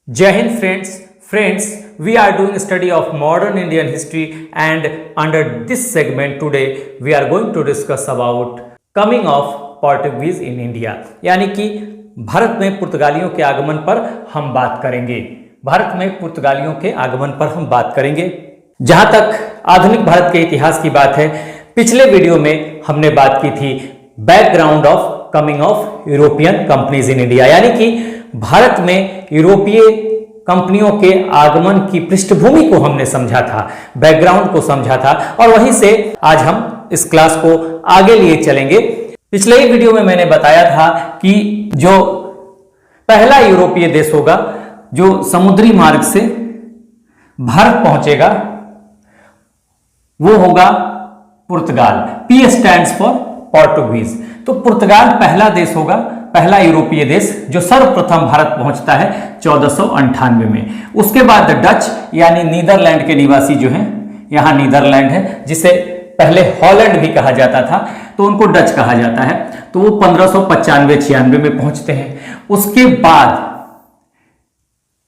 Jai Hind friends, we are doing a study of modern Indian history, and under this segment today we are going to discuss about coming of Portuguese in India, यानी कि भारत में पुर्तगालियों के आगमन पर हम बात करेंगे। भारत में पुर्तगालियों के आगमन पर हम बात करेंगे। जहां तक आधुनिक भारत के इतिहास की बात है, पिछले वीडियो में हमने बात की थी background of coming of European companies in India, यानी कि भारत में यूरोपीय कंपनियों के आगमन की पृष्ठभूमि को हमने समझा था, बैकग्राउंड को समझा था, और वहीं से आज हम इस क्लास को आगे लिए चलेंगे। पिछले ही वीडियो में मैंने बताया था कि जो पहला यूरोपीय देश होगा जो समुद्री मार्ग से भारत पहुंचेगा वो होगा Portugal. P stands for Portuguese. तो पुर्तगाल पहला देश होगा, पहला यूरोपीय देश जो सर्वप्रथम भारत पहुंचता है 1498 में। उसके बाद डच यानी नीदरलैंड के निवासी जो हैं, यहां नीदरलैंड है जिसे पहले हॉलैंड भी कहा जाता था, तो उनको डच कहा जाता है, तो वो 1595-96 में पहुंचते हैं। उसके बाद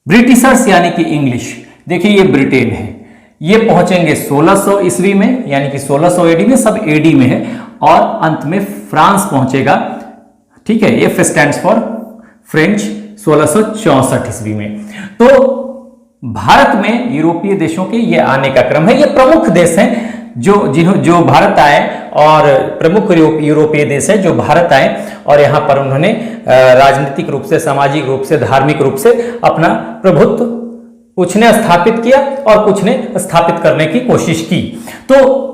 ब्रिटिशर्स यानी कि इंग्लिश, देखिए ये ब्रिटेन है, ये पहुंचेंगे 1600 ईस्वी में, यानी कि 1600 एडी में, सब एडी में है, और अंत में फ्रांस पहुंचेगा। ठीक है, एफ स्टैंड्स फॉर फ्रेंच, 1664 ईस्वी में। तो भारत में यूरोपीय देशों के ये आने का क्रम है। ये प्रमुख देश हैं जो भारत आए, और प्रमुख यूरोपीय देश है जो भारत आए और यहाँ पर उन्होंने राजनीतिक रूप से, सामाजिक रूप से, धार्मिक रूप से अपना प्रभुत्व कुछ ने स्थापित किया और कुछ ने स्थापित करने की कोशिश की। तो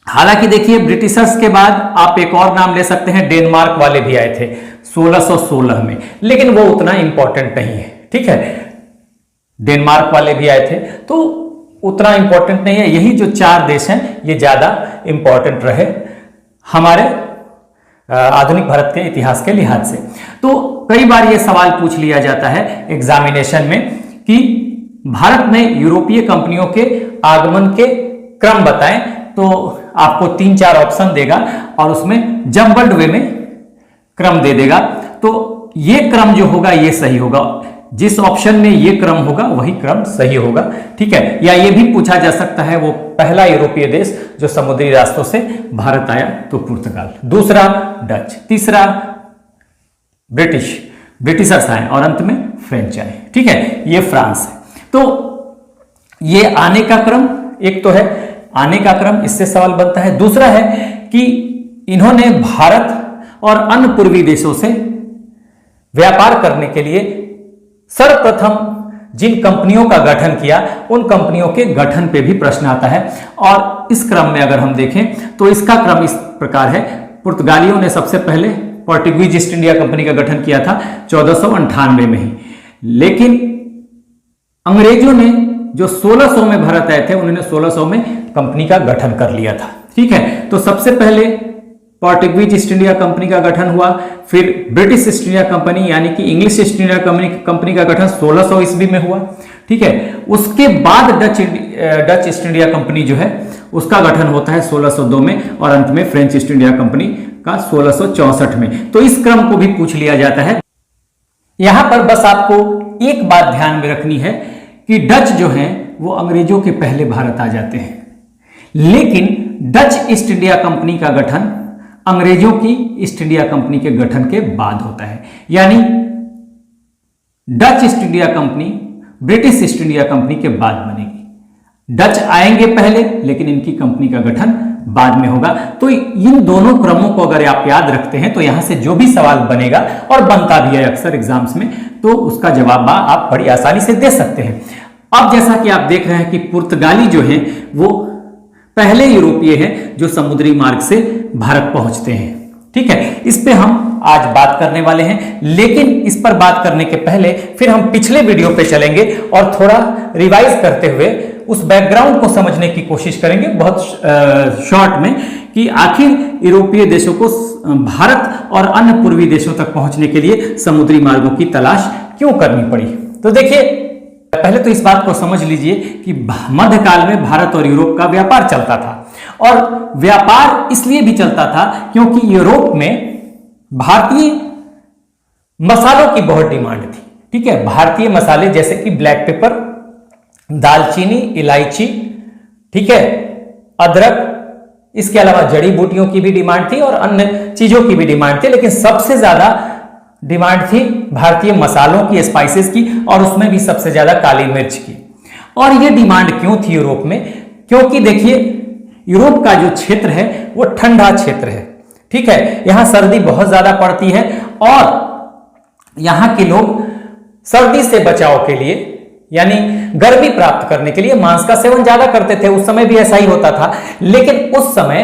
हालांकि देखिए ब्रिटिशर्स के बाद आप एक और नाम ले सकते हैं, डेनमार्क वाले भी आए थे 1616 में, लेकिन वो उतना इंपॉर्टेंट नहीं है। ठीक है, डेनमार्क वाले भी आए थे तो उतना इंपॉर्टेंट नहीं है। यही जो चार देश हैं ये ज्यादा इंपॉर्टेंट रहे हमारे आधुनिक भारत के इतिहास के लिहाज से। तो कई बार ये सवाल पूछ लिया जाता है एग्जामिनेशन में कि भारत में यूरोपीय कंपनियों के आगमन के क्रम बताएं, तो आपको 3-4 ऑप्शन देगा और उसमें जम्बल्ड वे में क्रम दे देगा। तो ये क्रम जो होगा ये सही होगा, जिस ऑप्शन में ये क्रम होगा वही क्रम सही होगा। ठीक है, या ये भी पूछा जा सकता है वो पहला यूरोपीय देश जो समुद्री रास्तों से भारत आया तो पुर्तगाल, दूसरा डच, तीसरा ब्रिटिशर्स आए, और अंत में फ्रेंच आए। ठीक है, ये फ्रांस है। तो ये आने का क्रम एक तो है, आने का क्रम, इससे सवाल बनता है। दूसरा है कि इन्होंने भारत और अन्य पूर्वी देशों से व्यापार करने के लिए सर्वप्रथम जिन कंपनियों का गठन किया उन कंपनियों के गठन पे भी प्रश्न आता है। और इस क्रम में अगर हम देखें तो इसका क्रम इस प्रकार है। पुर्तगालियों ने सबसे पहले पोर्टुगीज ईस्ट इंडिया कंपनी का गठन किया था 1498 में ही, लेकिन अंग्रेजों ने जो 1600 में भारत आए थे उन्होंने 1600 में कंपनी का गठन कर लिया था। ठीक है, तो सबसे पहले पोर्टुगीज ईस्ट इंडिया कंपनी का गठन हुआ, फिर ब्रिटिश ईस्ट इंडिया कंपनी यानी कि इंग्लिश ईस्ट इंडिया कंपनी का गठन 1600 ईस्वी में हुआ। ठीक है, उसके बाद डच ईस्ट इंडिया कंपनी जो है उसका गठन होता है 1602 में, और अंत में फ्रेंच ईस्ट इंडिया कंपनी का 1664 में। तो इस क्रम को भी पूछ लिया जाता है। यहां पर बस आपको एक बात ध्यान में रखनी है कि डच जो हैं वो अंग्रेजों के पहले भारत आ जाते हैं, लेकिन डच ईस्ट इंडिया कंपनी का गठन अंग्रेजों की ईस्ट इंडिया कंपनी के गठन के बाद होता है। यानी Dutch east India company British east India company के बाद बनेगी। डच आएंगे पहले लेकिन इनकी कंपनी का गठन बाद में होगा। तो इन दोनों क्रमों को अगर आप याद रखते हैं तो यहां से जो भी सवाल बनेगा, और बनता भी है अक्सर एग्जाम्स में, तो उसका जवाब आप बड़ी आसानी से दे सकते हैं। अब जैसा कि आप देख रहे हैं कि पुर्तगाली जो है वो पहले यूरोपीय हैं जो समुद्री मार्ग से भारत पहुंचते हैं। ठीक है, इस पे हम आज बात करने वाले हैं, लेकिन इस पर बात करने के पहले फिर हम पिछले वीडियो पे चलेंगे और थोड़ा रिवाइज करते हुए उस बैकग्राउंड को समझने की कोशिश करेंगे बहुत शॉर्ट में, कि आखिर यूरोपीय देशों को भारत और अन्य पूर्वी देशों तक पहुंचने के लिए समुद्री मार्गों की तलाश क्यों करनी पड़ी। तो देखिए, पहले तो इस बात को समझ लीजिए कि मध्यकाल में भारत और यूरोप का व्यापार चलता था, और व्यापार इसलिए भी चलता था क्योंकि यूरोप में भारतीय मसालों की बहुत डिमांड थी। ठीक है, भारतीय मसाले जैसे कि ब्लैक पेपर, दालचीनी, इलायची, ठीक है, अदरक, इसके अलावा जड़ी बूटियों की भी डिमांड थी और अन्य चीजों की भी डिमांड थी, लेकिन सबसे ज्यादा डिमांड थी भारतीय मसालों की, स्पाइसेस की, और उसमें भी सबसे ज्यादा काली मिर्च की। और यह डिमांड क्यों थी यूरोप में? क्योंकि देखिए यूरोप का जो क्षेत्र है वो ठंडा क्षेत्र है, ठीक है, यहां सर्दी बहुत ज्यादा पड़ती है और यहां के लोग सर्दी से बचाव के लिए यानी गर्मी प्राप्त करने के लिए मांस का सेवन ज्यादा करते थे। उस समय भी ऐसा ही होता था, लेकिन उस समय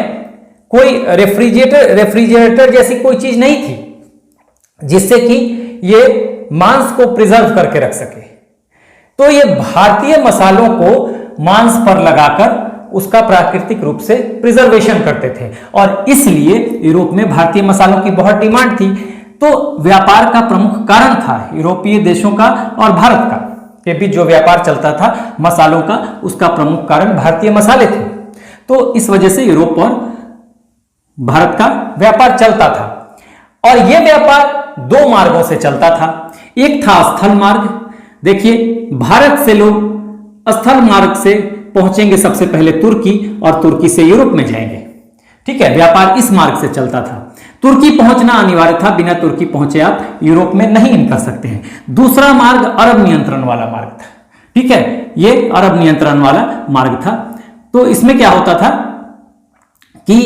कोई रेफ्रिजरेटर जैसी कोई चीज नहीं थी जिससे कि ये मांस को प्रिजर्व करके रख सके। तो ये भारतीय मसालों को मांस पर लगाकर उसका प्राकृतिक रूप से प्रिजर्वेशन करते थे और इसलिए यूरोप में भारतीय मसालों की बहुत डिमांड थी। तो व्यापार का प्रमुख कारण था यूरोपीय देशों का और भारत का के बीच जो व्यापार चलता था मसालों का, उसका प्रमुख कारण भारतीय मसाले थे। तो इस वजह से यूरोप और भारत का व्यापार चलता था और यह व्यापार दो मार्गों से चलता था। एक था स्थल मार्ग। देखिए भारत से लोग स्थल मार्ग से पहुंचेंगे सबसे पहले तुर्की और तुर्की से यूरोप में जाएंगे, ठीक है, व्यापार इस मार्ग से चलता था। तुर्की पहुंचना अनिवार्य था, बिना तुर्की पहुंचे आप यूरोप में नहीं कर सकते हैं। दूसरा मार्ग अरब नियंत्रण वाला मार्ग था, ठीक है, यह अरब नियंत्रण वाला मार्ग था। तो इसमें क्या होता था कि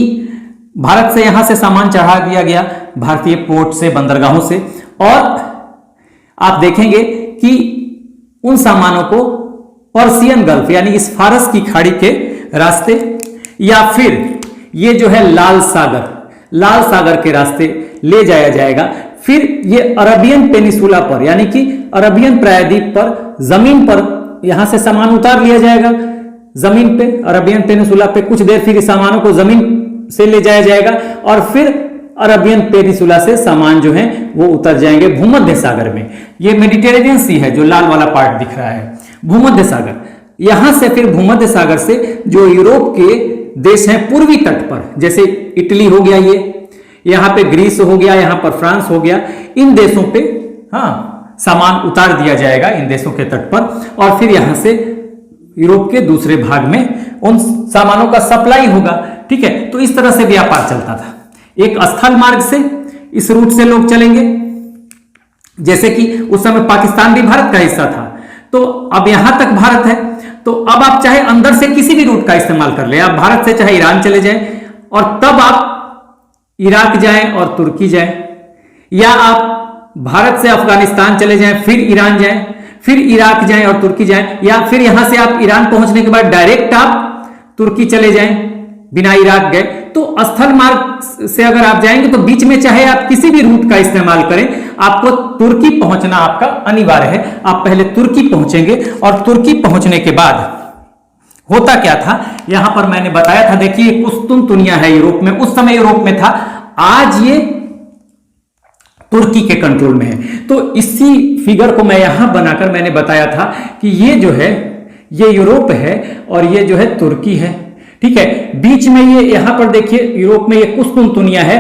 भारत से यहां से सामान चढ़ा दिया गया भारतीय पोर्ट से, बंदरगाहों से, और आप देखेंगे कि उन सामानों को पर्सियन गल्फ यानी इस फारस की खाड़ी के रास्ते या फिर ये जो है लाल सागर के रास्ते ले जाया जाएगा। फिर ये अरबियन पेनिसुला पर यानी कि अरबियन प्रायद्वीप पर जमीन पर यहां से सामान उतार लिया जाएगा जमीन पे, अरबियन पेनिसुला पे कुछ देर, फिर सामानों को जमीन से ले जाया जाएगा और फिर अरबियन पेनिसुला से सामान जो है वो उतर जाएंगे भूमध्य सागर में। ये मेडिटेरेनियन सी है जो लाल वाला पार्ट दिख रहा है, भूमध्य सागर। यहां से फिर भूमध्य सागर से जो यूरोप के देश हैं पूर्वी तट पर, जैसे इटली हो गया, ये यहां पे ग्रीस हो गया, यहां पर फ्रांस हो गया, इन देशों पे सामान उतार दिया जाएगा इन देशों के तट पर और फिर यहां से यूरोप के दूसरे भाग में उन सामानों का सप्लाई होगा, ठीक है। तो इस तरह से व्यापार चलता था। एक स्थल मार्ग से इस रूट से लोग चलेंगे, जैसे कि उस समय पाकिस्तान भी भारत का हिस्सा था, तो अब यहां तक भारत है, तो अब आप चाहे अंदर से किसी भी रूट का इस्तेमाल कर ले, आप भारत से चाहे ईरान चले जाएं और तब आप इराक जाएं और तुर्की जाएं, या आप भारत से अफगानिस्तान चले जाएं फिर ईरान जाएं, फिर इराक जाएं और तुर्की जाएं, या फिर यहां से आप ईरान पहुंचने के बाद डायरेक्ट आप तुर्की चले जाएं बिना इराक गए। तो स्थल मार्ग से अगर आप जाएंगे तो बीच में चाहे आप किसी भी रूट का इस्तेमाल करें, आपको तुर्की पहुंचना आपका अनिवार्य है। आप पहले तुर्की पहुंचेंगे और तुर्की पहुंचने के बाद होता क्या था, यहां पर मैंने बताया था, देखिए कुस्तुनतुनिया है यूरोप में, उस समय यूरोप में था, आज ये तुर्की के कंट्रोल में है। तो इसी फिगर को मैं यहां बनाकर मैंने बताया था कि ये जो है ये यूरोप है और ये जो है तुर्की है, ठीक है। बीच में ये यहां पर देखिए यूरोप में ये कुस्तुनतुनिया है,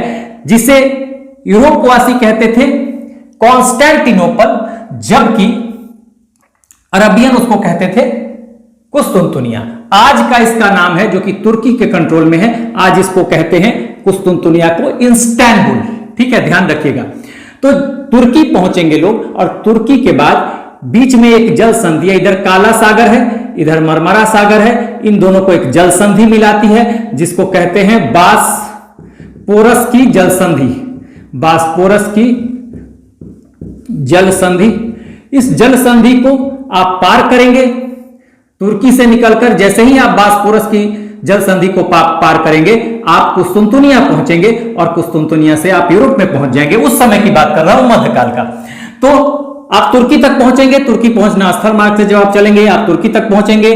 जिसे यूरोपवासी कहते थे कॉन्स्टेंटिनोपल, जबकि अरबियन उसको कहते थे कुस्तुनतुनिया। आज का इसका नाम है जो कि तुर्की के कंट्रोल में है, आज इसको कहते हैं कुस्तुनतुनिया को इस्तांबुल, ठीक है, ध्यान रखिएगा। तो तुर्की पहुंचेंगे लोग और तुर्की के बाद बीच में एक जल संधि है, इधर काला सागर है, इधर मरमरा सागर है, इन दोनों को एक जल संधि मिलाती है जिसको कहते हैं बासपोरस की जल संधि, बासपोरस की जल संधि। इस जल संधि को आप पार करेंगे तुर्की से निकलकर, जैसे ही आप बासपोरस की जल संधि को पार करेंगे आप कुस्तुनतुनिया पहुंचेंगे और कुस्तुनतुनिया से आप यूरोप में पहुंच जाएंगे। उस समय की बात कर रहा हूं, मध्यकाल का। तो आप तुर्की तक पहुंचेंगे, तुर्की पहुंचना स्थल मार्ग से जब आप चलेंगे आप तुर्की तक पहुंचेंगे,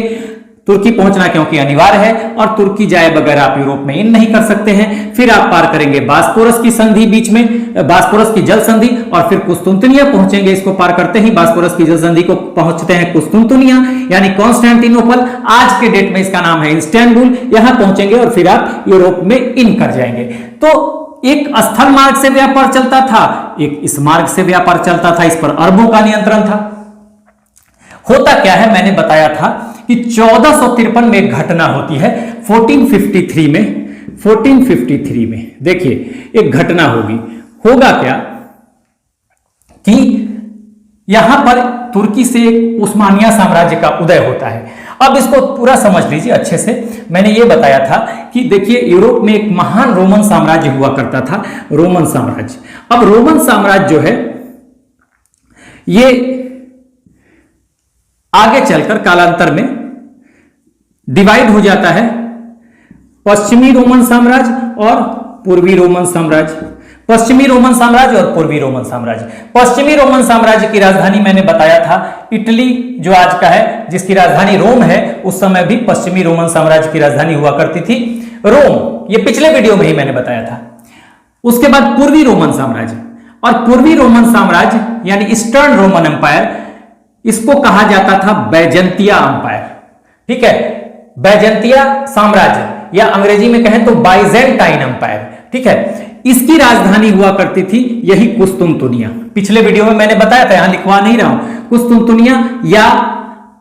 तुर्की पहुंचना क्योंकि अनिवार्य है और तुर्की जाए बगैर आप यूरोप में इन नहीं कर सकते हैं। फिर आप पार करेंगे बासपोरस की संधि, बीच में बासपोरस की जल संधि, और फिर कुस्तुनतुनिया पहुंचेंगे। इसको पार करते ही बासपोरस की जल संधि को पहुंचते हैं कुस्तुनतुनिया यानी कॉन्स्टेंटिनोपल, आज के डेट में इसका नाम है इस्तांबुल। यहां पहुंचेंगे और फिर आप यूरोप में इन कर जाएंगे। तो एक स्थल मार्ग से व्यापार चलता था, एक इस मार्ग से व्यापार चलता था, इस पर अरबों का नियंत्रण था। होता क्या है, मैंने बताया था कि 1453 में एक घटना होती है 1453 में देखिए एक घटना होगी। होगा क्या कि यहां पर तुर्की से उस्मानिया साम्राज्य का उदय होता है। अब इसको पूरा समझ लीजिए अच्छे से। मैंने ये बताया था कि देखिए यूरोप में एक महान रोमन साम्राज्य हुआ करता था, रोमन साम्राज्य। अब रोमन साम्राज्य जो है ये आगे चलकर कालांतर में डिवाइड हो जाता है, पश्चिमी रोमन साम्राज्य और पूर्वी रोमन साम्राज्य, पश्चिमी रोमन साम्राज्य और पूर्वी रोमन साम्राज्य। पश्चिमी रोमन साम्राज्य की राजधानी मैंने बताया था इटली जो आज का है, जिसकी राजधानी रोम है, उस समय भी पश्चिमी रोमन साम्राज्य की राजधानी हुआ करती थी रोम। ये पिछले वीडियो में ही मैंने बताया था। उसके बाद पूर्वी रोमन साम्राज्य, और पूर्वी रोमन साम्राज्य यानी ईस्टर्न रोमन एम्पायर, इसको कहा जाता था बैजेंतिया एम्पायर। ठीक है, बैजेंतिया साम्राज्य या अंग्रेजी में कहें तो बाइजेंटाइन एम्पायर। ठीक है, इसकी राजधानी हुआ करती थी यही कुस्तुनतुनिया। पिछले वीडियो में मैंने बताया था, यहां लिखवा नहीं रहा हूं, कुस्तुनतुनिया या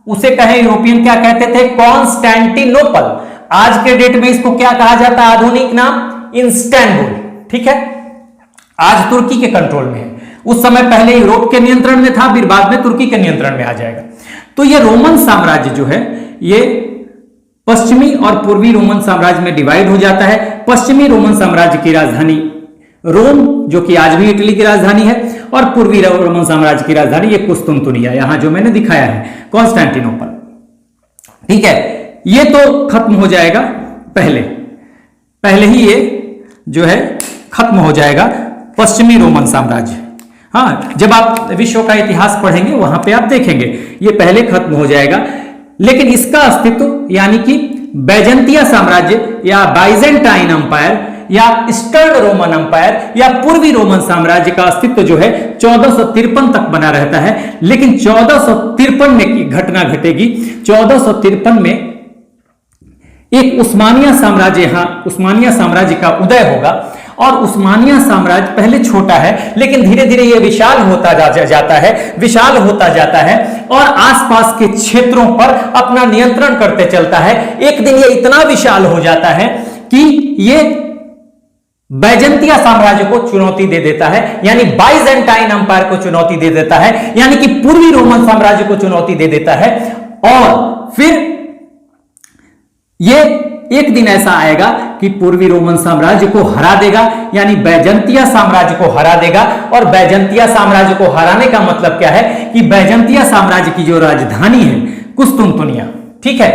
उसे कहें यूरोपियन क्या कहते थे, कॉन्स्टेंटिनोपल। आज के डेट में इसको क्या कहा जाता है, आधुनिक नाम इस्तांबुल। ठीक है, आज तुर्की के कंट्रोल में है, उस समय पहले यूरोप के नियंत्रण में था, फिर बाद में तुर्की के नियंत्रण में आ जाएगा। तो ये रोमन साम्राज्य जो है ये पश्चिमी और पूर्वी रोमन साम्राज्य में डिवाइड हो जाता है। पश्चिमी रोमन साम्राज्य की राजधानी रोम, जो कि आज भी इटली की राजधानी है, और पूर्वी रोमन साम्राज्य की राजधानी ये कुस्तुनतुनिया, यहां जो मैंने दिखाया है कॉन्स्टेंटिनोपल। ठीक है, ये तो खत्म हो जाएगा, पहले ही ये जो है खत्म हो जाएगा पश्चिमी रोमन साम्राज्य। हाँ, जब आप विश्व का इतिहास पढ़ेंगे वहां पे आप देखेंगे ये पहले खत्म हो जाएगा, लेकिन इसका अस्तित्व यानी कि बैजेंतिया साम्राज्य या बाइजेंटाइन एम्पायर या ईस्टर्न रोमन एम्पायर या पूर्वी रोमन साम्राज्य का अस्तित्व जो है 1453 तक बना रहता है। लेकिन 1453 में की घटना घटेगी। 1453 में एक उस्मानिया साम्राज्य, यहां उस्मानिया साम्राज्य का उदय होगा, और उस्मानिया साम्राज्य पहले छोटा है लेकिन धीरे धीरे यह विशाल होता जाता है और आसपास के क्षेत्रों पर अपना नियंत्रण करते चलता है। एक दिन यह इतना विशाल हो जाता है कि यह बैजेंतिया साम्राज्य को चुनौती दे देता है, यानी बाइजेंटाइन एम्पायर को चुनौती दे देता है, यानी कि पूर्वी रोमन साम्राज्य को चुनौती दे देता है। और फिर यह एक दिन ऐसा आएगा कि पूर्वी रोमन साम्राज्य को हरा देगा, यानी बैजेंतिया साम्राज्य को हरा देगा। और बैजेंतिया साम्राज्य को हराने का मतलब क्या है कि बैजेंतिया साम्राज्य की जो राजधानी है कुस्तुनतुनिया, ठीक है,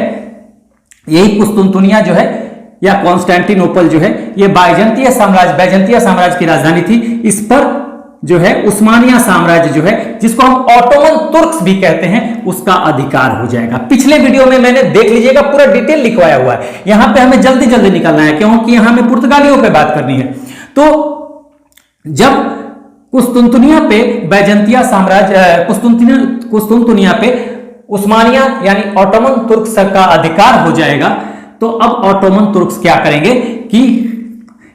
यही कुस्तुनतुनिया जो है या कॉन्स्टेंटिनोपल जो है ये बैजेंतिया साम्राज्य की राजधानी थी। इस पर जो है उस्मानिया साम्राज्य जो है, जिसको हम ऑटोमन तुर्क्स भी कहते हैं, उसका अधिकार हो जाएगा। पिछले वीडियो में मैंने देख लीजिएगा पूरा डिटेल लिखवाया हुआ है। यहां पे हमें जल्दी जल्दी निकलना है क्योंकि यहां हमें पुर्तगालियों पे बात करनी है। तो जब कुस्तुनतुनिया पे बैजेंतिया साम्राज्य कुस्तुनतुनिया पे उस्मानिया यानी ऑटोमन तुर्क्स का अधिकार हो जाएगा, तो अब ऑटोमन तुर्क्स क्या करेंगे कि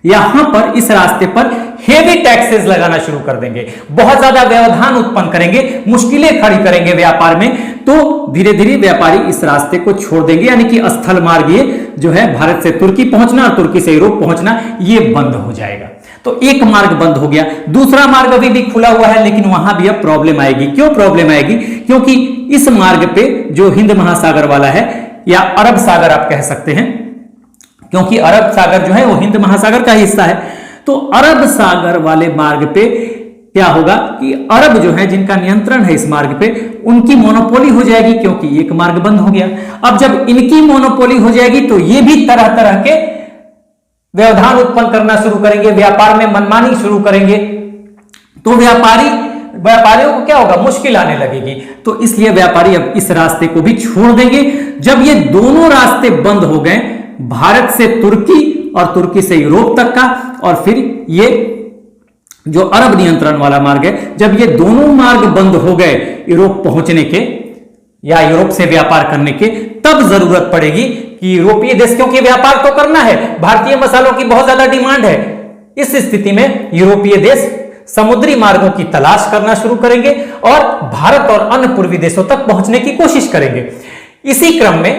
यहां पर इस रास्ते पर हेवी टैक्सेस लगाना शुरू कर देंगे, बहुत ज्यादा व्यवधान उत्पन्न करेंगे, मुश्किलें खड़ी करेंगे व्यापार में। तो धीरे धीरे व्यापारी इस रास्ते को छोड़ देंगे, यानी कि स्थल मार्ग ये जो है भारत से तुर्की पहुंचना और तुर्की से यूरोप पहुंचना ये बंद हो जाएगा। तो एक मार्ग बंद हो गया, दूसरा मार्ग अभी भी खुला हुआ है, लेकिन वहां भी अब प्रॉब्लम आएगी। क्यों प्रॉब्लम आएगी? क्योंकि इस मार्ग पे जो हिंद महासागर वाला है या अरब सागर आप कह सकते हैं, क्योंकि अरब सागर जो है वो हिंद महासागर का हिस्सा है। तो अरब सागर वाले मार्ग पे क्या होगा कि अरब जो है जिनका नियंत्रण है इस मार्ग पे, उनकी मोनोपोली हो जाएगी, क्योंकि एक मार्ग बंद हो गया। अब जब इनकी मोनोपोली हो जाएगी तो ये भी तरह तरह के व्यवधान उत्पन्न करना शुरू करेंगे, व्यापार में मनमानी शुरू करेंगे। तो व्यापारियों को क्या होगा, मुश्किल आने लगेगी। तो इसलिए व्यापारी अब इस रास्ते को भी छोड़ देंगे। जब ये दोनों रास्ते बंद हो गए, भारत से तुर्की और तुर्की से यूरोप तक का, और फिर ये जो अरब नियंत्रण वाला मार्ग है, जब ये दोनों मार्ग बंद हो गए यूरोप पहुंचने के या यूरोप से व्यापार करने के, तब जरूरत पड़ेगी कि यूरोपीय देश, क्योंकि व्यापार तो करना है, भारतीय मसालों की बहुत ज्यादा डिमांड है, इस स्थिति में यूरोपीय देश समुद्री मार्गों की तलाश करना शुरू करेंगे और भारत और अन्य पूर्वी देशों तक पहुंचने की कोशिश करेंगे। इसी क्रम में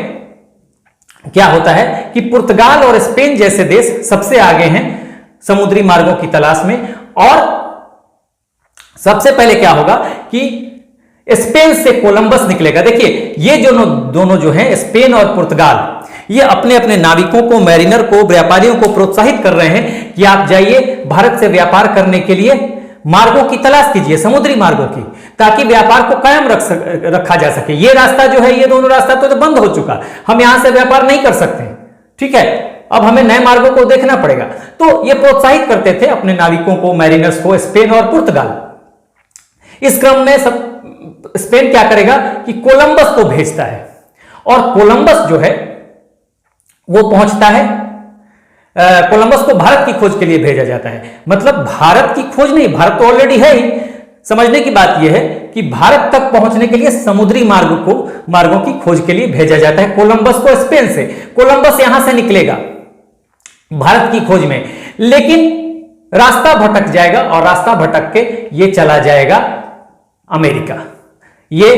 क्या होता है कि पुर्तगाल और स्पेन जैसे देश सबसे आगे हैं समुद्री मार्गों की तलाश में, और सबसे पहले क्या होगा कि स्पेन से कोलंबस निकलेगा। देखिए ये दोनों जो हैं, स्पेन और पुर्तगाल, ये अपने अपने नाविकों को, मैरिनर को, व्यापारियों को प्रोत्साहित कर रहे हैं कि आप जाइए भारत से व्यापार करने के लिए मार्गों की तलाश कीजिए, समुद्री मार्गों की, ताकि व्यापार को कायम रखा जा सके। ये रास्ता जो है, ये दोनों रास्ता तो बंद हो चुका, हम यहां से व्यापार नहीं कर सकते, ठीक है, अब हमें नए मार्गों को देखना पड़ेगा। तो ये प्रोत्साहित करते थे अपने नाविकों को, मैरिनर्स को, स्पेन और पुर्तगाल। इस क्रम में स्पेन क्या करेगा कि कोलंबस को भेजता है, और कोलंबस जो है वो पहुंचता है, कोलंबस को भारत की खोज के लिए भेजा जाता है। मतलब भारत की खोज नहीं, भारत तो ऑलरेडी है ही। समझने की बात यह है कि भारत तक पहुंचने के लिए समुद्री मार्गों की खोज के लिए भेजा जाता है कोलंबस को स्पेन से। कोलंबस यहां से निकलेगा भारत की खोज में, लेकिन रास्ता भटक जाएगा, और रास्ता भटक के ये चला जाएगा अमेरिका। ये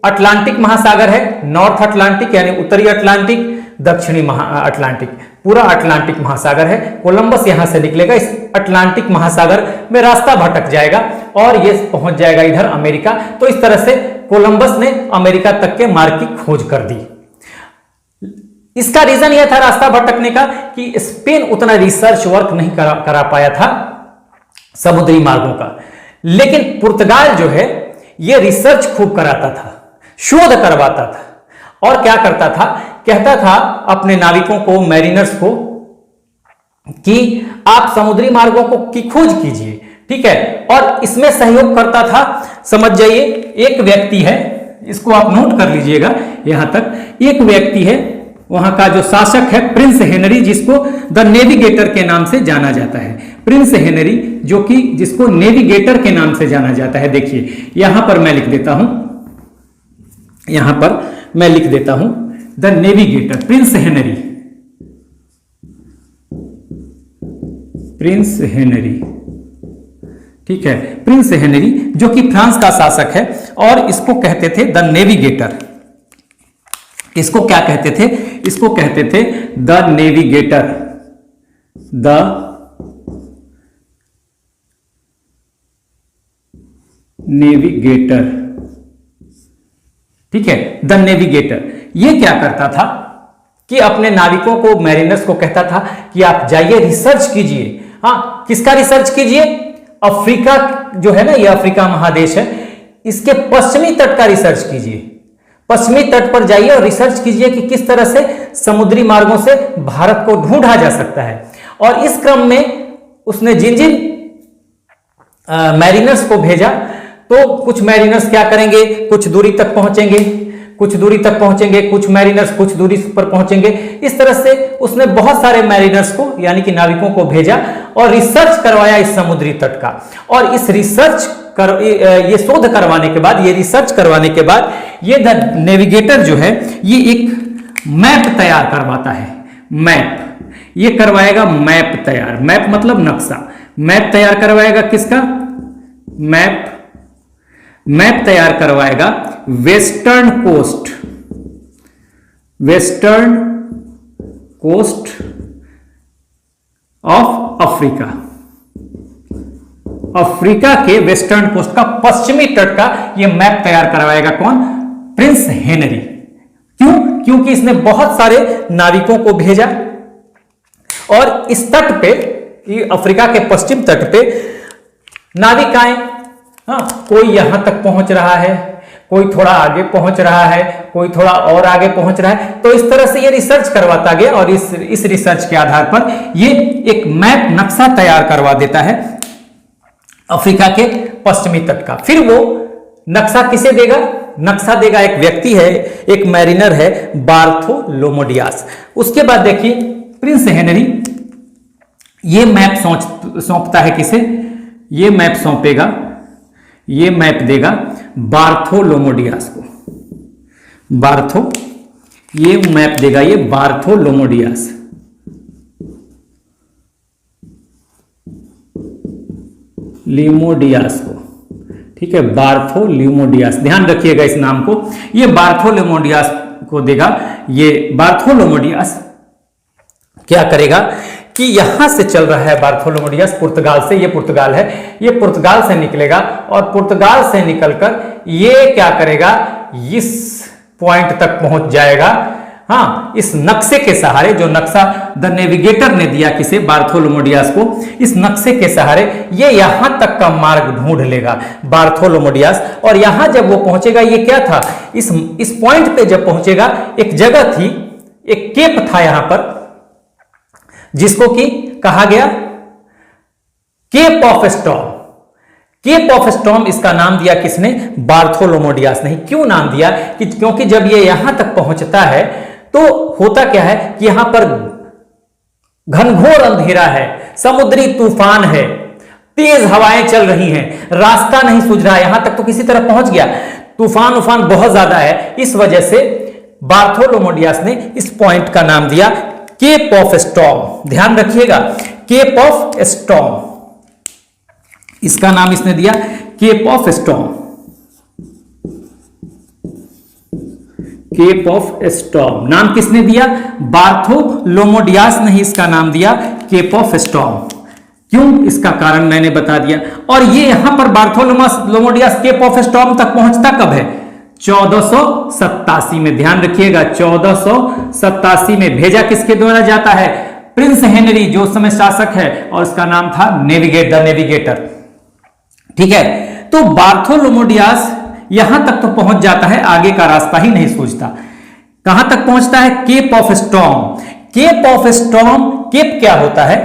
अटलांटिक महासागर है, नॉर्थ अटलांटिक यानी उत्तरी अटलांटिक, दक्षिणी अटलांटिक, पूरा अटलांटिक महासागर है। कोलंबस यहां से निकलेगा, इस अटलांटिक महासागर में रास्ता भटक जाएगा और ये पहुंच जाएगा इधर अमेरिका। तो इस तरह से कोलंबस ने अमेरिका तक के मार्ग की खोज कर दी। इसका रीजन यह था रास्ता भटकने का कि स्पेन उतना रिसर्च वर्क नहीं करा पाया था समुद्री मार्गों का, लेकिन पुर्तगाल जो है ये रिसर्च खूब कराता था, शोध करवाता था, और क्या करता था, कहता था अपने नाविकों को, मैरिनर्स को कि आप समुद्री मार्गों की खोज कीजिए, ठीक है। और इसमें सहयोग करता था, समझ जाइए, एक व्यक्ति है, इसको आप नोट कर लीजिएगा यहां तक, एक व्यक्ति है वहां का जो शासक है प्रिंस हेनरी, जिसको द नेविगेटर के नाम से जाना जाता है। प्रिंस हेनरी जो कि जिसको नेविगेटर के नाम से जाना जाता है। देखिए यहां पर मैं लिख देता हूं, यहां पर मैं लिख देता हूं the navigator, Prince Henry, Prince Henry, ठीक है, प्रिंस हेनरी जो कि फ्रांस का शासक है, और इसको कहते थे द नेविगेटर। इसको क्या कहते थे, इसको कहते थे द नेविगेटर, द नेविगेटर, ठीक है, द नेविगेटर। ये क्या करता था कि अपने नाविकों को, मैरिनर्स को कहता था कि आप जाइए रिसर्च कीजिए। हाँ, किसका रिसर्च कीजिए, अफ्रीका जो है ना, ये अफ्रीका महादेश है, इसके पश्चिमी तट का रिसर्च कीजिए। पश्चिमी तट पर जाइए और रिसर्च कीजिए कि किस तरह से समुद्री मार्गों से भारत को ढूंढा जा सकता है। और इस क्रम में उसने जिन जिन मैरिनर्स को भेजा, तो कुछ मैरिनर्स क्या करेंगे, कुछ दूरी तक पहुंचेंगे, कुछ दूरी तक पहुंचेंगे, कुछ मैरिनर्स कुछ दूरी पर पहुंचेंगे। इस तरह से उसने बहुत सारे मैरिनर्स को, यानी कि नाविकों को भेजा और रिसर्च करवाया इस समुद्री तट का। और इस ये शोध करवाने के बाद, ये रिसर्च करवाने के बाद, ये द नेविगेटर जो है ये एक मैप तैयार करवाता है। मैप ये करवाएगा, मैप तैयार, मैप मतलब नक्शा, मैप तैयार करवाएगा किसका, मैप तैयार करवाएगा western coast of Africa, Africa के वेस्टर्न कोस्ट का, पश्चिमी तट का ये मैप तैयार करवाएगा कौन, प्रिंस हेनरी। क्यों, क्योंकि इसने बहुत सारे नाविकों को भेजा, और इस तट पे, अफ्रीका के पश्चिम तट पे नाविक आए। हाँ, कोई यहां तक पहुंच रहा है, कोई थोड़ा आगे पहुंच रहा है, कोई थोड़ा और आगे पहुंच रहा है। तो इस तरह से ये रिसर्च करवाता गया, और इस रिसर्च के आधार पर ये एक मैप, नक्शा तैयार करवा देता है अफ्रीका के पश्चिमी तट का। फिर वो नक्शा किसे देगा, नक्शा देगा एक व्यक्ति है, एक मैरिनर है, बार्थोलोमोडियास। उसके बाद देखिए प्रिंस हेनरी ये मैप सौंपता है किसे, ये मैप सौंपेगा, ये मैप देगा बार्थोलोमोडियास को। ये मैप देगा ये बार्थोलोमोडियास। ल्यूमोडियास को, ठीक है, बार्थोलोमोडियास, ध्यान रखिएगा इस नाम को, ये बार्थोलोमोडियास को देगा। ये बार्थोलोमोडियास क्या करेगा कि यहां से चल रहा है बार्थोलोमोडियास पुर्तगाल से, ये पुर्तगाल है, ये पुर्तगाल से निकलेगा और पुर्तगाल से निकलकर ये क्या करेगा, इस पॉइंट तक पहुंच जाएगा। हाँ, इस नक्शे के सहारे, जो नक्शा द नेविगेटर ने दिया किसे, बार्थोलोमोडियास को, इस नक्शे के सहारे ये यहां तक का मार्ग ढूंढ लेगा बार्थोलोमोडियास। और यहां जब वो पहुंचेगा, ये क्या था, इस पॉइंट पे जब पहुंचेगा, एक जगह थी, एक केप था यहां पर, जिसको कि कहा गया Cape of Storm. Cape of Storm इसका नाम दिया किसने, बार्थोलोमोडियास ने। क्यों नाम दिया कि क्योंकि जब ये यहां तक पहुंचता है तो होता क्या है कि यहां पर घनघोर अंधेरा है, समुद्री तूफान है, तेज हवाएं चल रही हैं, रास्ता नहीं सूझ रहा, यहां तक तो किसी तरह पहुंच गया, तूफान उफान बहुत ज्यादा है। इस वजह से बार्थोलोमोडियास ने इस पॉइंट का नाम दिया केप ऑफ स्टॉर्म। ध्यान रखिएगा, केप ऑफ स्टॉर्म, इसका नाम इसने दिया Cape of Storm, Cape of Storm नाम किसने दिया, बार्थोलोमोडियास ने ही इसका नाम दिया केप ऑफ स्टॉर्म। क्यों, इसका कारण मैंने बता दिया। और ये यहां पर बार्थोलोमोडियास केप ऑफ स्टॉर्म तक पहुंचता कब है, 1487 में। ध्यान रखिएगा, 1487 में। भेजा किसके द्वारा जाता है, प्रिंस हेनरी, जो उस समय शासक है, और उसका नाम था द नेविगेटर, ठीक है। तो बार्थोलोमोडियास यहां तक तो पहुंच जाता है, आगे का रास्ता ही नहीं सूझता। कहां तक पहुंचता है, Cape of Storm. Cape of Storm, cape क्या होता है,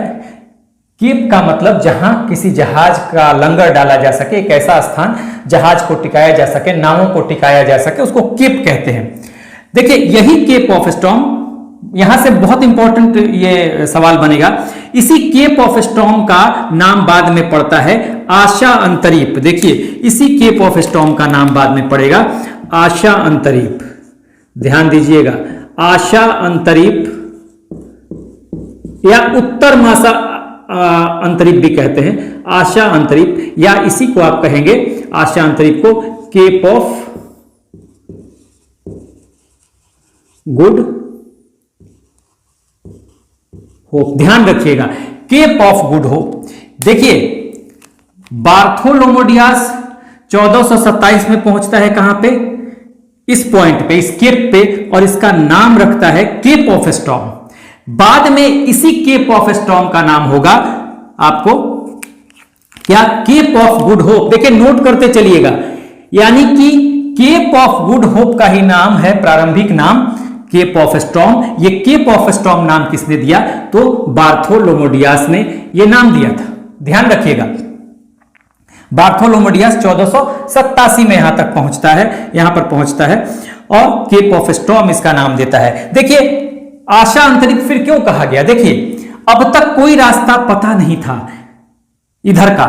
केप का मतलब जहां किसी जहाज का लंगर डाला जा सके, एक ऐसा स्थान जहाज को टिकाया जा सके, नावों को टिकाया जा सके, उसको केप कहते हैं। देखिए, यही केप ऑफ स्टॉर्म, यहां से बहुत इंपॉर्टेंट ये सवाल बनेगा, इसी केप ऑफ स्टॉर्म का नाम बाद में पड़ता है आशा अंतरीप। देखिए, इसी केप ऑफ स्टॉर्म का नाम बाद में पड़ेगा आशा अंतरीप। ध्यान दीजिएगा, आशा अंतरीप या उत्तर मासा अंतरीप भी कहते हैं, आशा अंतरीप, या इसी को आप कहेंगे, आशा अंतरीप को केप ऑफ गुड होप। ध्यान रखिएगा, केप ऑफ गुड होप। देखिए, बार्थोलोमोडियास 1427 में पहुंचता है, कहां पे, इस पॉइंट पे, इस केप पे, और इसका नाम रखता है केप ऑफ स्टॉर्म। बाद में इसी केप ऑफ स्टॉर्म का नाम होगा आपको क्या, केप ऑफ गुड होप। देखिए, नोट करते चलिएगा, यानी कि केप ऑफ गुड होप का ही नाम है प्रारंभिक नाम केप ऑफ स्टॉर्म। ये केप ऑफ स्टॉर्म नाम किसने दिया, तो बार्थोलोमोडियास ने ये नाम दिया था। ध्यान रखिएगा, बार्थोलोमोडियास 1487 में यहां तक पहुंचता है, यहां पर पहुंचता है, और केप ऑफ स्टॉर्म इसका नाम देता है। देखिए, आशा अंतरिक्ष फिर क्यों कहा गया, देखिए, अब तक कोई रास्ता पता नहीं था इधर का,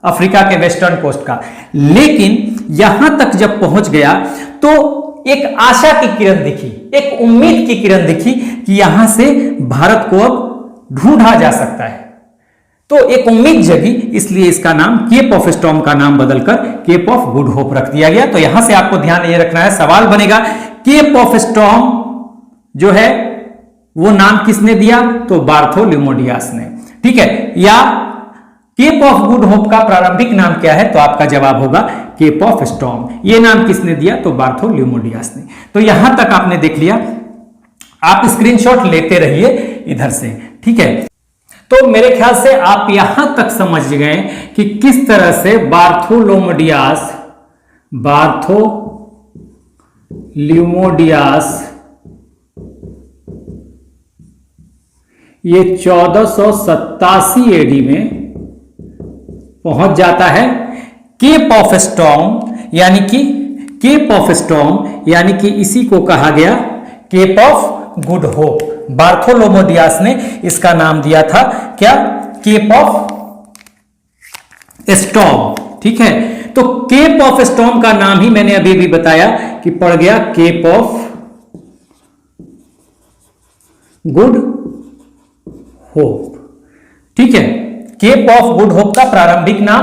अफ्रीका के वेस्टर्न कोस्ट का, लेकिन यहां तक जब पहुंच गया तो एक आशा की किरण दिखी, एक उम्मीद की किरण दिखी कि यहां से भारत को अब ढूंढा जा सकता है। तो एक उम्मीद जगी, इसलिए इसका नाम केप ऑफ स्टॉर्म का नाम बदलकर केप ऑफ गुड होप रख दिया गया। तो यहां से आपको ध्यान ये रखना है, सवाल बनेगा केप ऑफ स्टॉर्म जो है वो नाम किसने दिया, तो बार्थोलोमोडियास ने, ठीक है। या केप ऑफ गुड होप का प्रारंभिक नाम क्या है, तो आपका जवाब होगा केप ऑफ स्टॉर्म। ये नाम किसने दिया, तो बार्थोलोमोडियास ने। तो यहां तक आपने देख लिया, आप स्क्रीनशॉट लेते रहिए इधर से, ठीक है। तो मेरे ख्याल से आप यहां तक समझ गए कि किस तरह से बार्थोलोमोडियास ये 1487 एडी में पहुंच जाता है केप ऑफ स्टॉर्म, यानी कि केप ऑफ स्टॉर्म, यानी कि इसी को कहा गया केप ऑफ गुड होप। बार्थोलोमोडियास ने इसका नाम दिया था क्या, केप ऑफ स्टॉर्म, ठीक है। तो केप ऑफ स्टॉर्म का नाम ही मैंने अभी भी बताया कि पड़ गया केप ऑफ गुड होप, ठीक है। केप ऑफ गुड होप का प्रारंभिक नाम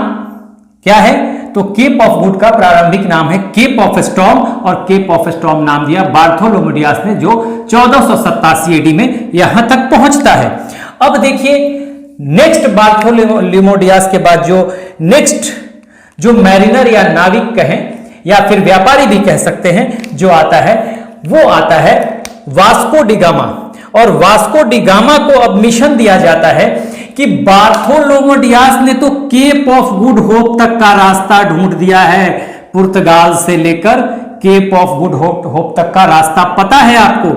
क्या है, तो केप ऑफ गुड का प्रारंभिक नाम है केप ऑफ स्टॉर्म, और केप ऑफ स्टॉर्म नाम दिया बार्थोलोमेडियास ने, जो 1487 एडी में यहां तक पहुंचता है। अब देखिए नेक्स्ट बार्थोलोमेडियास के बाद जो नेक्स्ट जो मैरिनर या नाविक कहें या फिर व्यापारी भी कह सकते हैं, जो आता है वो आता है वास्को डी गामा। और वास्को डी गामा को अब मिशन दिया जाता है कि बार्थोलोमेडियास ने तो केप ऑफ गुड होप तक का रास्ता ढूंढ दिया है, पुर्तगाल से लेकर केप ऑफ गुड होप तक का रास्ता पता है आपको।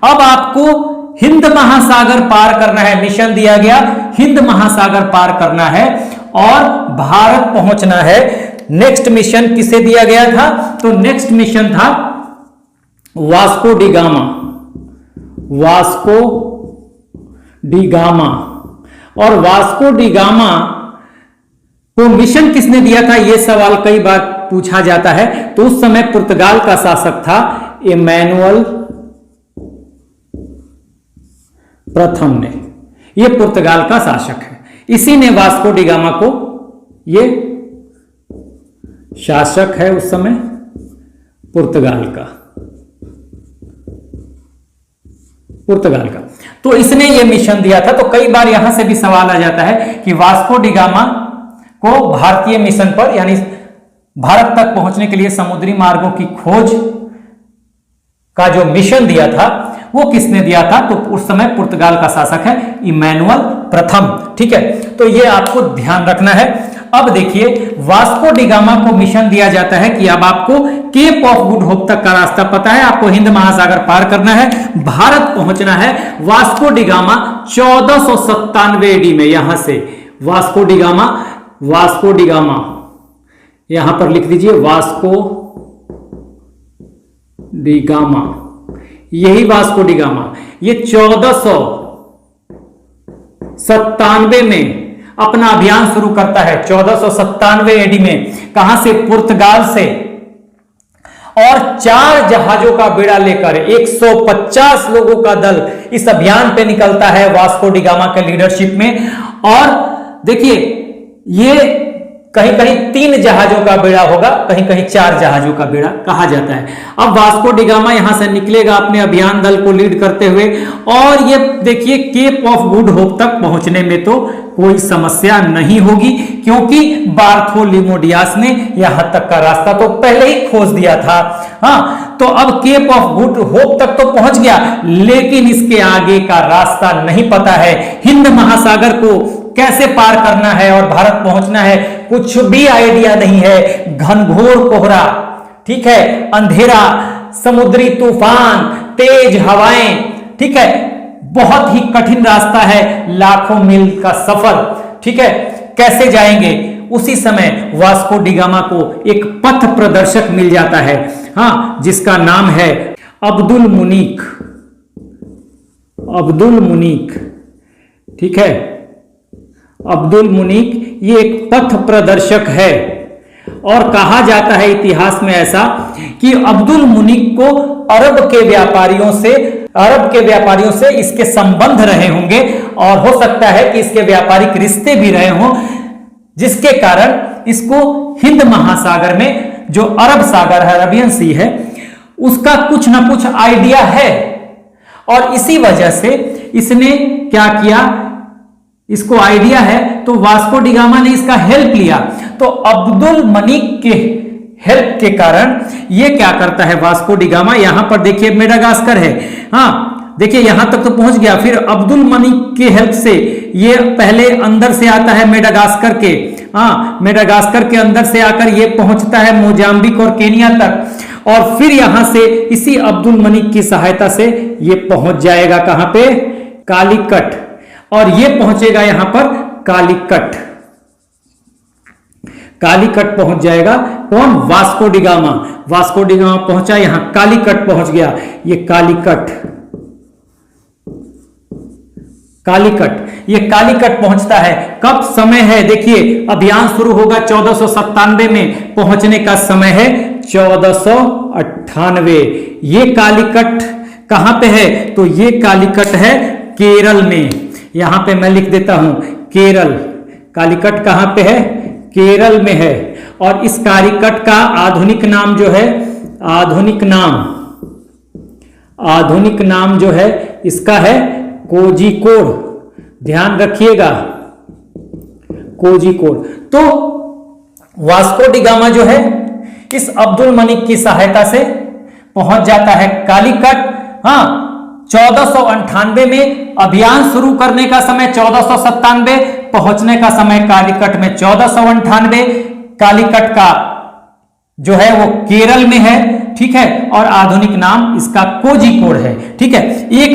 अब आपको हिंद महासागर पार करना है, मिशन दिया गया हिंद महासागर पार करना है और भारत पहुंचना है। नेक्स्ट मिशन किसे दिया गया था, तो नेक्स्ट मिशन था Vasco da gamma. Vasco da gamma, और वास्को डी गामा को मिशन किसने दिया था, यह सवाल कई बार पूछा जाता है। तो उस समय पुर्तगाल का शासक था इमैनुअल प्रथम ने, यह पुर्तगाल का शासक है। इसी ने वास्को डी गामा को, ये शासक है उस समय पुर्तगाल का, तो इसने ये मिशन दिया था। तो कई बार यहां से भी सवाल आ जाता है कि वास्को डी गामा को भारतीय मिशन पर यानी भारत तक पहुंचने के लिए समुद्री मार्गों की खोज का जो मिशन दिया था वो किसने दिया था, तो उस समय पुर्तगाल का शासक है इमैनुअल प्रथम। ठीक है, तो ये आपको ध्यान रखना है। अब देखिए वास्को डी गामा को मिशन दिया जाता है कि अब आपको केप ऑफ गुड होप तक का रास्ता पता है, आपको हिंद महासागर पार करना है, भारत पहुंचना है। वास्को डी गामा 1497 एडी में यहां से वास्को डी गामा यहां पर लिख दीजिए, वास्को डी गामा, यही वास्को डी गामा, ये 1497 में अपना अभियान शुरू करता है। 1497 एडी में कहां से, पुर्तगाल से, और 4 जहाजों का बेड़ा लेकर 150 लोगों का दल इस अभियान पे निकलता है वास्को डी गामा के लीडरशिप में। और देखिए ये कहीं कहीं 3 जहाजों का बेड़ा होगा, कहीं कहीं 4 जहाजों का बेड़ा कहा जाता है। अब वास्को डी गामा यहां से निकलेगा अपने अभियान दल को लीड करते हुए, और ये देखिए केप ऑफ गुड होप तक पहुंचने में तो कोई समस्या नहीं होगी, क्योंकि बार्थोलोमेडियास ने यहां तक का रास्ता तो पहले ही खोज दिया था। हाँ, तो अब केप ऑफ गुड होप तक तो पहुंच गया, लेकिन इसके आगे का रास्ता नहीं पता है। हिंद महासागर को कैसे पार करना है और भारत पहुंचना है, कुछ भी आइडिया नहीं है। घनघोर कोहरा, ठीक है, अंधेरा, समुद्री तूफान, तेज हवाएं, ठीक है, बहुत ही कठिन रास्ता है, लाखों मील का सफर। ठीक है, कैसे जाएंगे? उसी समय वास्को डी गामा को एक पथ प्रदर्शक मिल जाता है, हाँ, जिसका नाम है अब्दुल मुनीक। ठीक है, अब्दुल मुनीक ये एक पथ प्रदर्शक है, और कहा जाता है इतिहास में ऐसा कि अब्दुल मुनीक को अरब के व्यापारियों से इसके संबंध रहे होंगे, और हो सकता है कि इसके व्यापारिक रिश्ते भी रहे हों, जिसके कारण इसको हिंद महासागर में जो अरब सागर है, अरबियन सी है, उसका कुछ ना कुछ आइडिया है। और इसी वजह से इसने क्या किया, इसको आइडिया है तो वास्को डी गामा ने इसका हेल्प लिया। तो अब्दुल मनीक के हेल्प के कारण ये क्या करता है वास्को डी गामा, यहां पर देखिए मेडागास्कर है, हाँ देखिए यहां तक तो पहुंच गया, फिर अब्दुल मनीक के हेल्प से ये पहले अंदर से आता है मेडागास्कर के, हाँ मेडागास्कर के अंदर से आकर ये पहुंचता है मोजाम्बिक और केनिया तक, और फिर यहां से इसी अब्दुल मनीक की सहायता से ये पहुंच जाएगा कहां पे, कालीकट, और ये पहुंचेगा यहां पर कालीकट पहुंच जाएगा। कौन? वास्को डी गामा पहुंचा, यहां कालीकट पहुंच गया। ये कालीकट पहुंचता है। कब समय है? देखिए अभियान शुरू होगा 1497 में, पहुंचने का समय है 1498। ये कालीकट कहां पे है? तो ये कालीकट है केरल में, यहां पे मैं लिख देता हूं केरल। कालीकट कहां पे है? केरल में है। और इस कालीकट का आधुनिक नाम जो है, आधुनिक नाम जो है इसका है कोझिकोड। ध्यान रखिएगा, कोझिकोड। तो वास्को डी गामा जो है इस अब्दुल मलिक की सहायता से पहुंच जाता है कालीकट। हाँ, 1498 में अभियान शुरू करने का समय 1497, पहुंचने का समय कालीकट में 1498। कालीकट का जो है वो केरल में है, ठीक है, और आधुनिक नाम इसका कोझिकोड है, ठीक है। एक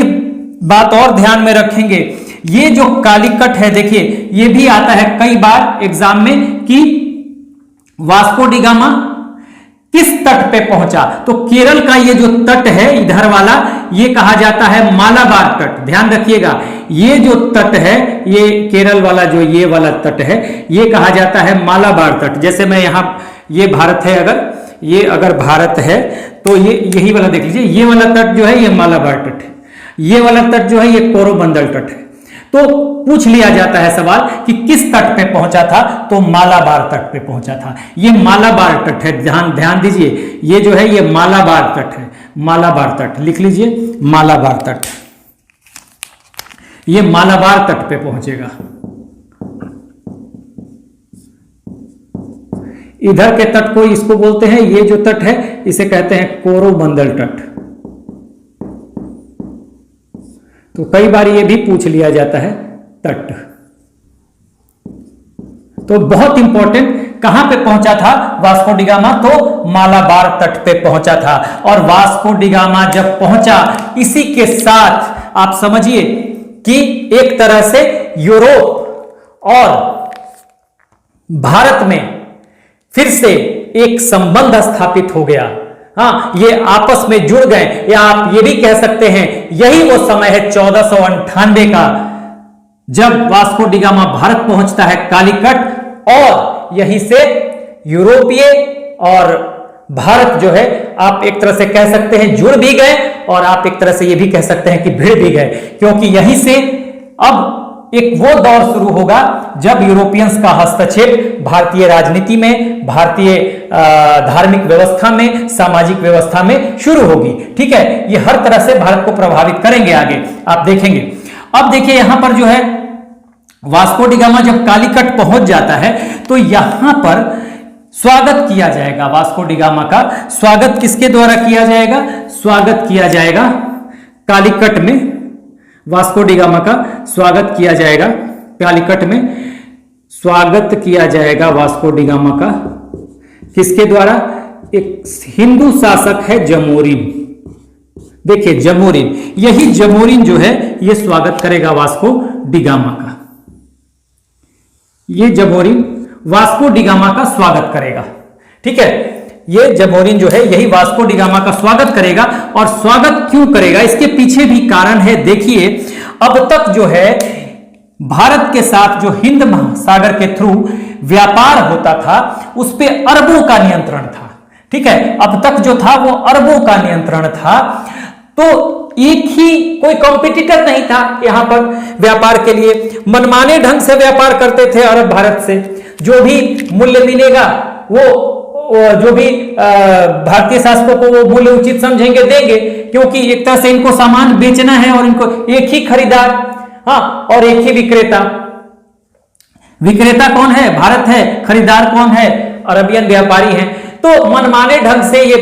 बात और ध्यान में रखेंगे, ये जो कालीकट है, देखिए ये भी आता है कई बार एग्जाम में कि वास्को डी गामा किस तट पे पहुंचा। तो केरल का ये जो तट है इधर वाला, ये कहा जाता है मालाबार तट। ध्यान रखिएगा, ये जो तट है, ये केरल वाला जो ये वाला तट है, ये कहा जाता है मालाबार तट। जैसे मैं यहां, ये भारत है, अगर भारत है तो ये यही वाला देख लीजिए, ये वाला तट जो है ये मालाबार तट है, ये वाला तट जो है ये कोरोमंडल तट है। तो पूछ लिया जाता है सवाल कि किस तट पे पहुंचा था, तो मालाबार तट पे पहुंचा था। ये मालाबार तट है, ध्यान दीजिए, ये जो है ये मालाबार तट है, मालाबार तट लिख लीजिए, मालाबार तट, ये मालाबार तट पे पहुंचेगा। इधर के तट को इसको बोलते हैं, ये जो तट है इसे कहते हैं कोरोमंडल तट। तो कई बार ये भी पूछ लिया जाता है तट। तो बहुत इंपॉर्टेंट, कहां पे पहुंचा था वास्को डी गामा, तो मालाबार तट पे पहुंचा था। और वास्को डी गामा जब पहुंचा, इसी के साथ आप समझिए कि एक तरह से यूरोप और भारत में फिर से एक संबंध स्थापित हो गया। हाँ, ये आपस में जुड़ गए, या आप ये भी कह सकते हैं यही वो समय है 1498 का, जब वास्को डी गामा भारत पहुंचता है कालीकट, और यहीं से यूरोपीय और भारत जो है आप एक तरह से कह सकते हैं जुड़ भी गए, और आप एक तरह से ये भी कह सकते हैं कि भिड़ भी गए, क्योंकि यहीं से अब एक वो दौर शुरू होगा जब यूरोपियंस का हस्तक्षेप भारतीय राजनीति में, भारतीय धार्मिक व्यवस्था में, सामाजिक व्यवस्था में शुरू होगी। ठीक है, ये हर तरह से भारत को प्रभावित करेंगे, आगे आप देखेंगे। अब देखिए यहां पर जो है वास्को डी गामा जब कालीकट पहुंच जाता है तो यहां पर स्वागत किया जाएगा। वास्को डी गामा का स्वागत किसके द्वारा किया जाएगा? स्वागत किया जाएगा कालीकट में, वास्को डी गामा का स्वागत किया जाएगा कालीकट में, स्वागत किया जाएगा वास्को डी गामा का किसके द्वारा? एक हिंदू शासक है जमोरिन। देखिए जमोरिन, यही जमोरिन जो है ये स्वागत करेगा वास्को डी गामा का, ये जमोरिन वास्को डी गामा का स्वागत करेगा। ठीक है, ये जमोरिन जो है यही वास्को डी गामा का स्वागत करेगा। और स्वागत क्यों करेगा, इसके पीछे भी कारण है। देखिए अब तक जो है भारत के साथ जो हिंद महासागर के थ्रू व्यापार होता था उस पे अरबों का नियंत्रण था। ठीक है, अब तक जो था वो अरबों का नियंत्रण था, तो एक ही कोई कॉम्पिटिटर नहीं था यहां पर व्यापार के लिए। मनमाने ढंग से व्यापार करते थे अरब भारत से, जो भी मूल्य मिलेगा वो जो भी भारतीय शासकों को वो मूल्य उचित समझेंगे देंगे, क्योंकि एक तरह से इनको सामान बेचना है और इनको एक ही खरीदार, हाँ, और एक ही विक्रेता। विक्रेता कौन है? भारत है। खरीदार कौन है? अरबियन व्यापारी हैं। तो मनमाने ढंग से ये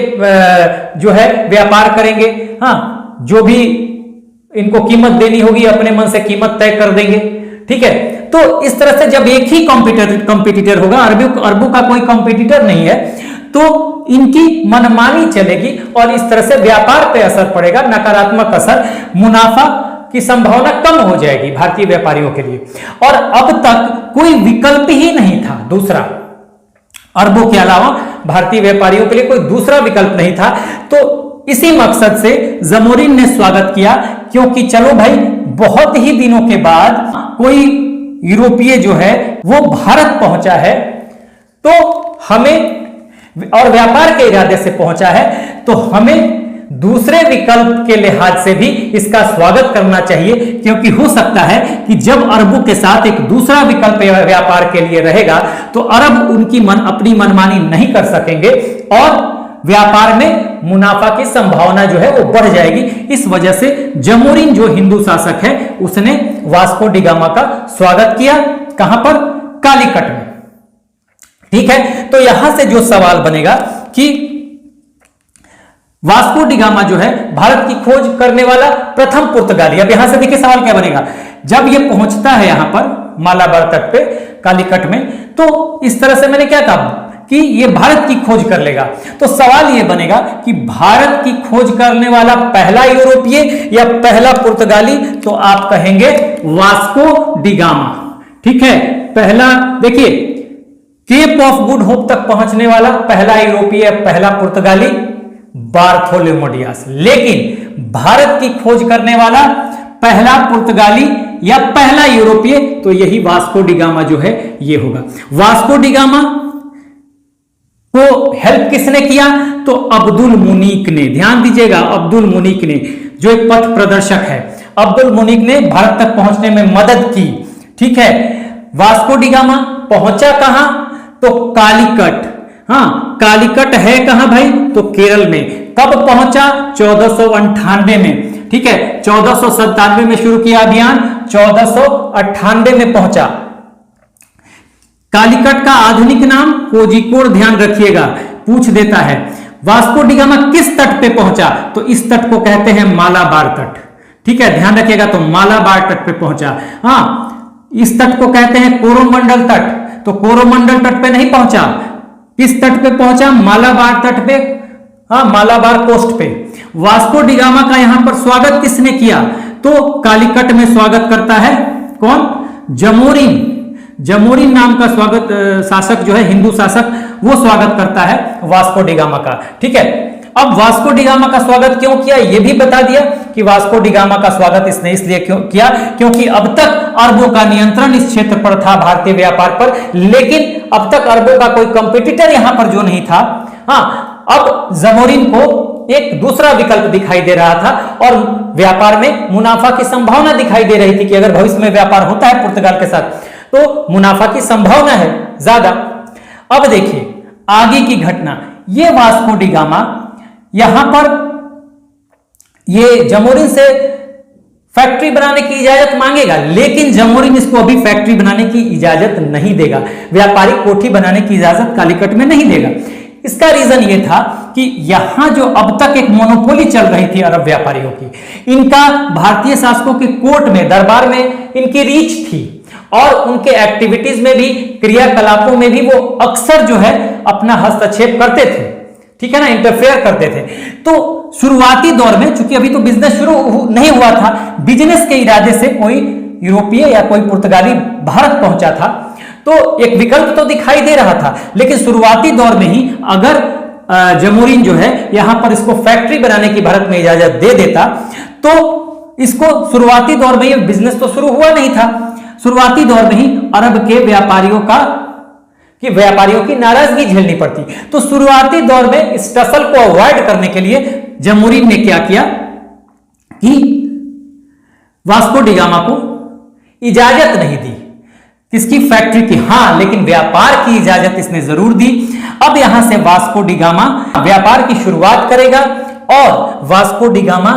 जो है व्यापार करेंगे, हाँ, जो भी इनको कीमत देनी होगी अपने मन से कीमत तय कर देंगे। ठीक है, तो इस तरह से जब एक ही कॉम्पिटिटर होगा, अरबों का कोई कॉम्पिटिटर नहीं है, तो इनकी मनमानी चलेगी और इस तरह से व्यापार पे असर पड़ेगा, नकारात्मक असर, मुनाफा की संभावना कम हो जाएगी भारतीय व्यापारियों के लिए। और अब तक कोई विकल्प ही नहीं था दूसरा, अरबों के अलावा भारतीय व्यापारियों के लिए कोई दूसरा विकल्प नहीं था। तो इसी मकसद से जमोरिन ने स्वागत किया, क्योंकि चलो भाई बहुत ही दिनों के बाद कोई यूरोपीय जो है वो भारत पहुंचा है, तो हमें, और व्यापार के इरादे से पहुंचा है, तो हमें दूसरे विकल्प के लिहाज से भी इसका स्वागत करना चाहिए, क्योंकि हो सकता है कि जब अरबों के साथ एक दूसरा विकल्प व्यापार के लिए रहेगा तो अरब उनकी अपनी मनमानी नहीं कर सकेंगे और व्यापार में मुनाफा की संभावना जो है वो बढ़ जाएगी। इस वजह से जमोरिन जो हिंदू शासक है उसने वास्को डी गामा का स्वागत किया। कहां पर? कालीकट में। ठीक है, तो यहां से जो सवाल बनेगा कि वास्को डी गामा जो है भारत की खोज करने वाला प्रथम पुर्तगाली। अब यहां से देखिए सवाल क्या बनेगा, जब ये पहुंचता है यहां पर मालाबार तट पे कालीकट में, तो इस तरह से मैंने क्या कहा कि ये भारत की खोज कर लेगा। तो सवाल ये बनेगा कि भारत की खोज करने वाला पहला यूरोपीय या पहला पुर्तगाली, तो आप कहेंगे वास्को डी गामा। ठीक है, पहला देखिए केप ऑफ गुड होप तक पहुंचने वाला पहला यूरोपीय, पहला पुर्तगाली बार्थोलोमेव डियास। लेकिन भारत की खोज करने वाला पहला पुर्तगाली या पहला यूरोपीय, तो यही वास्को डी गामा जो है ये होगा। वास्को डी गामा को हेल्प किसने किया? तो अब्दुल मुनीक ने। ध्यान दीजिएगा, अब्दुल मुनीक ने, जो एक पथ प्रदर्शक है, अब्दुल मुनीक ने भारत तक पहुंचने में मदद की। ठीक है, वास्को डी गामा पहुंचा कहां? तो कालीकट। हाँ, कालीकट है कहां भाई? तो केरल में। कब पहुंचा? 1498 में। ठीक है, 1497 में शुरू किया अभियान, 1498 में पहुंचा। कालीकट का आधुनिक नाम कोझिकोड, ध्यान रखिएगा, पूछ देता है। वास्को डी गामा किस तट पे पहुंचा? तो इस तट को कहते हैं मालाबार तट। ठीक है, ध्यान रखिएगा, तो मालाबार तट पे पहुंचा। हाँ, इस तट को कहते हैं कोरोमंडल तट, तो कोरोमंडल तट पे नहीं पहुंचा। किस तट पे पहुंचा? मालाबार तट पे, हाँ, मालाबार कोस्ट पे। वास्को डी गामा का यहां पर स्वागत किसने किया? तो कालीकट में स्वागत करता है कौन? जमोरिन। जमोरिन नाम का स्वागत शासक जो है, हिंदू शासक, वो स्वागत करता है वास्को डी गामा का। ठीक है, अब वास्को डी गामा का स्वागत क्यों किया ये भी बता दिया कि वास्को डी गामा का स्वागत इसने इसलिए क्यों किया क्योंकि अब तक अरबों का नियंत्रण इस क्षेत्र पर था, भारतीय व्यापार पर, लेकिन अब तक अरबों का कोई कंपटीटर यहां पर जो नहीं था। हाँ, अब जमोरिन को एक दूसरा विकल्प दिखाई दे रहा था और व्यापार में मुनाफा की संभावना दिखाई दे रही थी कि अगर भविष्य में व्यापार होता है पुर्तगाल के साथ तो मुनाफा की संभावना है ज्यादा। अब देखिए आगे की घटना, ये वास्को डी गामा यहां पर ये जमोरिन से फैक्ट्री बनाने की इजाजत मांगेगा, लेकिन जमोरिन इसको अभी फैक्ट्री बनाने की इजाजत नहीं देगा, व्यापारिक कोठी बनाने की इजाजत कालीकट में नहीं देगा। इसका रीजन ये था कि यहां जो अब तक एक मोनोपोली चल रही थी अरब व्यापारियों की, इनका भारतीय शासकों के कोर्ट में, दरबार में इनकी रीच थी और उनके एक्टिविटीज में भी, क्रियाकलापों में भी वो अक्सर जो है अपना हस्तक्षेप करते थे। ठीक है ना, इंटरफेयर करते थे। तो शुरुआती दौर में, चूंकि अभी तो बिजनेस शुरू नहीं हुआ था, बिजनेस के इरादे से कोई यूरोपीय या कोई पुर्तगाली भारत पहुंचा था, तो एक विकल्प तो दिखाई दे रहा था, लेकिन शुरुआती दौर में ही अगर जमोरिन जो है यहां पर इसको फैक्ट्री बनाने की भारत में इजाजत दे देता तो इसको शुरुआती दौर में, ये बिजनेस तो शुरू हुआ नहीं था, शुरुआती दौर में ही अरब के व्यापारियों की नाराजगी झेलनी पड़ती। तो शुरुआती दौर में इस टसल को अवॉइड करने के लिए जमोरिन ने क्या किया कि वास्को डी गामा को इजाजत नहीं दी, किसकी? फैक्ट्री की। हां, लेकिन व्यापार की इजाजत इसने जरूर दी। अब यहां से वास्को डी गामा व्यापार की शुरुआत करेगा और वास्को डी गामा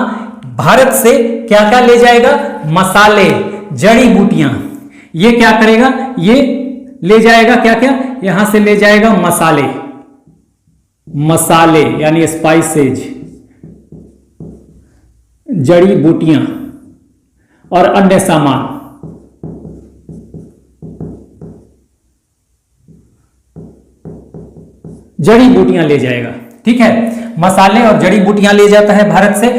भारत से क्या क्या ले जाएगा? मसाले, जड़ी बूटियां, ये क्या करेगा? ये ले जाएगा क्या क्या? यहां से ले जाएगा मसाले, मसाले यानी स्पाइसेज, जड़ी बूटियां और अन्य सामान। जड़ी बूटियां ले जाएगा। ठीक है, मसाले और जड़ी बूटियां ले जाता है भारत से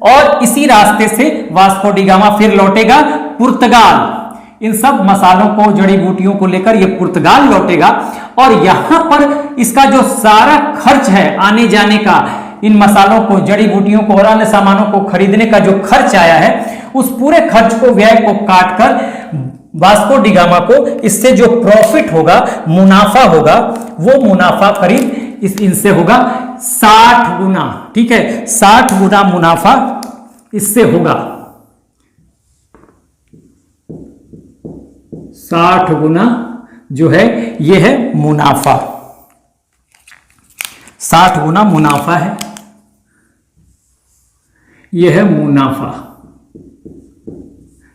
और इसी रास्ते से वास्को डी गामा फिर लौटेगा पुर्तगाल। इन सब मसालों को, जड़ी बूटियों को लेकर ये पुर्तगाल लौटेगा और यहां पर इसका जो सारा खर्च है आने जाने का, इन मसालों को, जड़ी बूटियों को और अन्य सामानों को खरीदने का जो खर्च आया है, उस पूरे खर्च को, व्यय को काटकर वास्को डी गामा को इससे जो प्रॉफिट होगा, मुनाफा होगा, वो मुनाफा करीब इनसे होगा 60 गुना, ठीक है, 60 गुना मुनाफा इससे होगा। 60 गुना जो है ये है मुनाफा, 60 गुना मुनाफा है, ये है मुनाफा,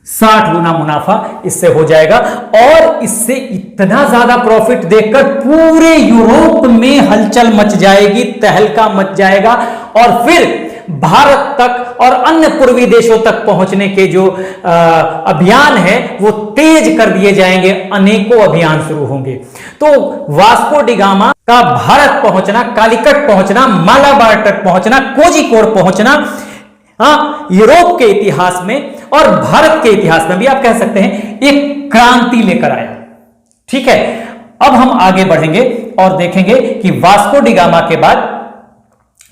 60 गुना मुनाफा इससे हो जाएगा। और इससे इतना ज्यादा प्रॉफिट देखकर पूरे यूरोप में हलचल मच जाएगी, तहलका मच जाएगा, और फिर भारत तक और अन्य पूर्वी देशों तक पहुंचने के जो अभियान है वो तेज कर दिए जाएंगे, अनेकों अभियान शुरू होंगे। तो वास्को डी गामा का भारत पहुंचना, कालीकट पहुंचना, मालाबार तक पहुंचना, कोझिकोड पहुंचना, यूरोप के इतिहास में और भारत के इतिहास में भी आप कह सकते हैं एक क्रांति लेकर आया। ठीक है, अब हम आगे बढ़ेंगे और देखेंगे कि वास्को डी गामा के बाद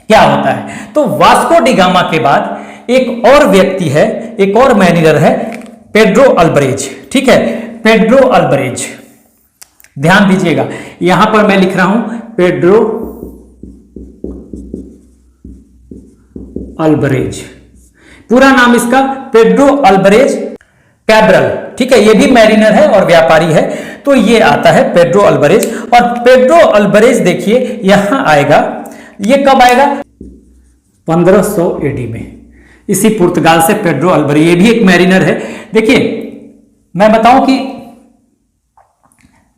क्या होता है। तो वास्को डी गामा के बाद एक और व्यक्ति है, एक और मैनेजर है, पेड्रो अल्बरेज। ठीक है, पेड्रो अल्बरेज, ध्यान दीजिएगा, यहां पर मैं लिख रहा हूं पेड्रो अल्बरेज, पूरा नाम इसका पेड्रो अल्बरेज कैब्रल। ठीक है, ये भी मैरिनर है और व्यापारी है, तो ये आता है पेड्रो अल्बरेज। और पेड्रो अल्बरेज देखिए यहां आएगा, ये कब आएगा? 1500 एडी में, इसी पुर्तगाल से पेड्रो अल्बरेज, ये भी एक मैरिनर है। देखिए मैं बताऊं कि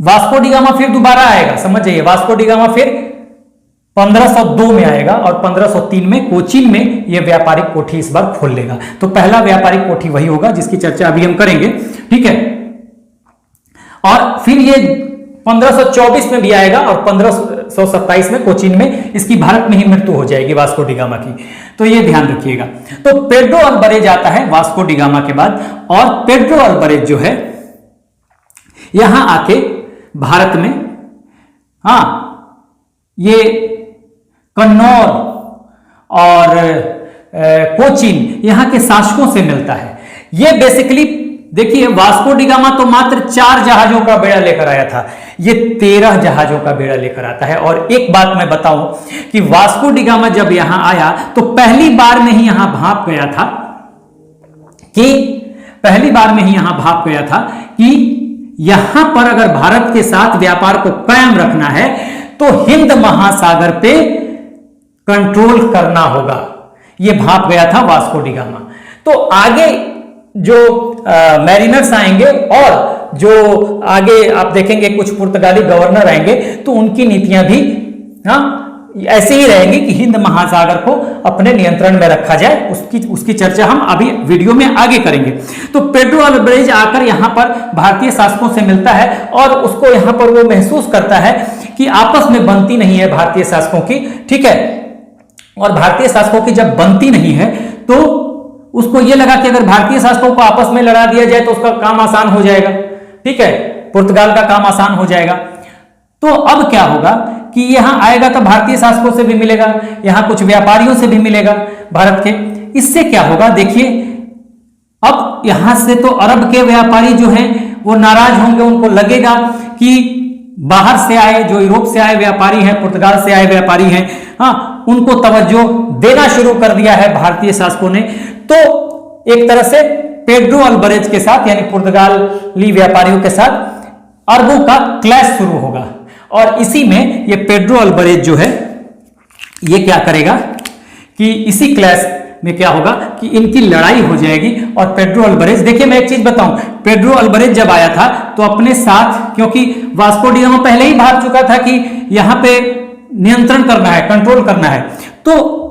वास्को डी गामा फिर दोबारा आएगा, समझ जाइए, वास्को डी गामा फिर 1502 में आएगा और 1503 में कोचीन में यह व्यापारिक कोठी इस बार खोल लेगा। तो पहला व्यापारिक कोठी वही होगा जिसकी चर्चा अभी हम करेंगे। ठीक है, और फिर ये 1524 में भी आएगा और 1527 में कोचीन में इसकी भारत में ही मृत्यु हो जाएगी वास्को डी गामा की, तो ये ध्यान रखिएगा। तो पेड्रो अल्बरेज आता है वास्को डी गामा के बाद, और पेड्रो अल्बरेज जो है यहां आके भारत में, ये कन्नौर और कोचीन यहां के शासकों से मिलता है। ये बेसिकली देखिए, वास्को डी गामा तो मात्र 4 जहाजों का बेड़ा लेकर आया था, ये 13 जहाजों का बेड़ा लेकर आता है। और एक बात मैं बताऊं कि वास्को डी गामा जब यहां आया तो पहली बार में ही यहां भाप गया था कि यहां पर अगर भारत के साथ व्यापार को कायम रखना है तो हिंद महासागर पे कंट्रोल करना होगा। यह भाप गया था वास्को डी गामा। तो आगे जो मैरिनर्स आएंगे और जो आगे आप देखेंगे कुछ पुर्तगाली गवर्नर आएंगे, तो उनकी नीतियां भी ऐसे ही रहेंगी कि हिंद महासागर को अपने नियंत्रण में रखा जाए। उसकी चर्चा हम अभी वीडियो में आगे करेंगे। तो पेड्रो अल्बरेज आकर यहां पर भारतीय शासकों से मिलता है और उसको यहां पर वो महसूस करता है कि आपस में बनती नहीं है भारतीय शासकों की। ठीक है, और भारतीय शासकों की जब बनती नहीं है तो उसको यह लगा कि अगर भारतीय शासकों को आपस में लड़ा दिया जाए तो उसका काम आसान हो जाएगा। ठीक है, पुर्तगाल का काम आसान हो जाएगा। तो अब क्या होगा कि यहां आएगा तो भारतीय शासकों से भी मिलेगा, यहां कुछ व्यापारियों से भी मिलेगा भारत के। इससे क्या होगा देखिए, अब यहां से तो अरब के व्यापारी जो हैं वो नाराज होंगे, उनको लगेगा कि बाहर से आए, जो यूरोप से आए व्यापारी हैं, पुर्तगाल से आए व्यापारी हैं, उनको तवज्जो देना शुरू कर दिया है भारतीय शासकों ने। तो एक तरह से पेड्रो अल्बरेज के साथ यानी पुर्तगाली व्यापारियों के साथ अरबों का क्लैश शुरू होगा। और इसी में ये पेड्रो अल्बरेज जो है ये क्या करेगा कि इसी क्लैश में क्या होगा कि इनकी लड़ाई हो जाएगी। और पेड्रो अल्बरेज, देखिए मैं एक चीज बताऊं, पेड्रो अल्बरेज जब आया था तो अपने साथ, क्योंकि वास्को डी गामा पहले ही भाग चुका था कि यहां पे नियंत्रण करना है, कंट्रोल करना है, तो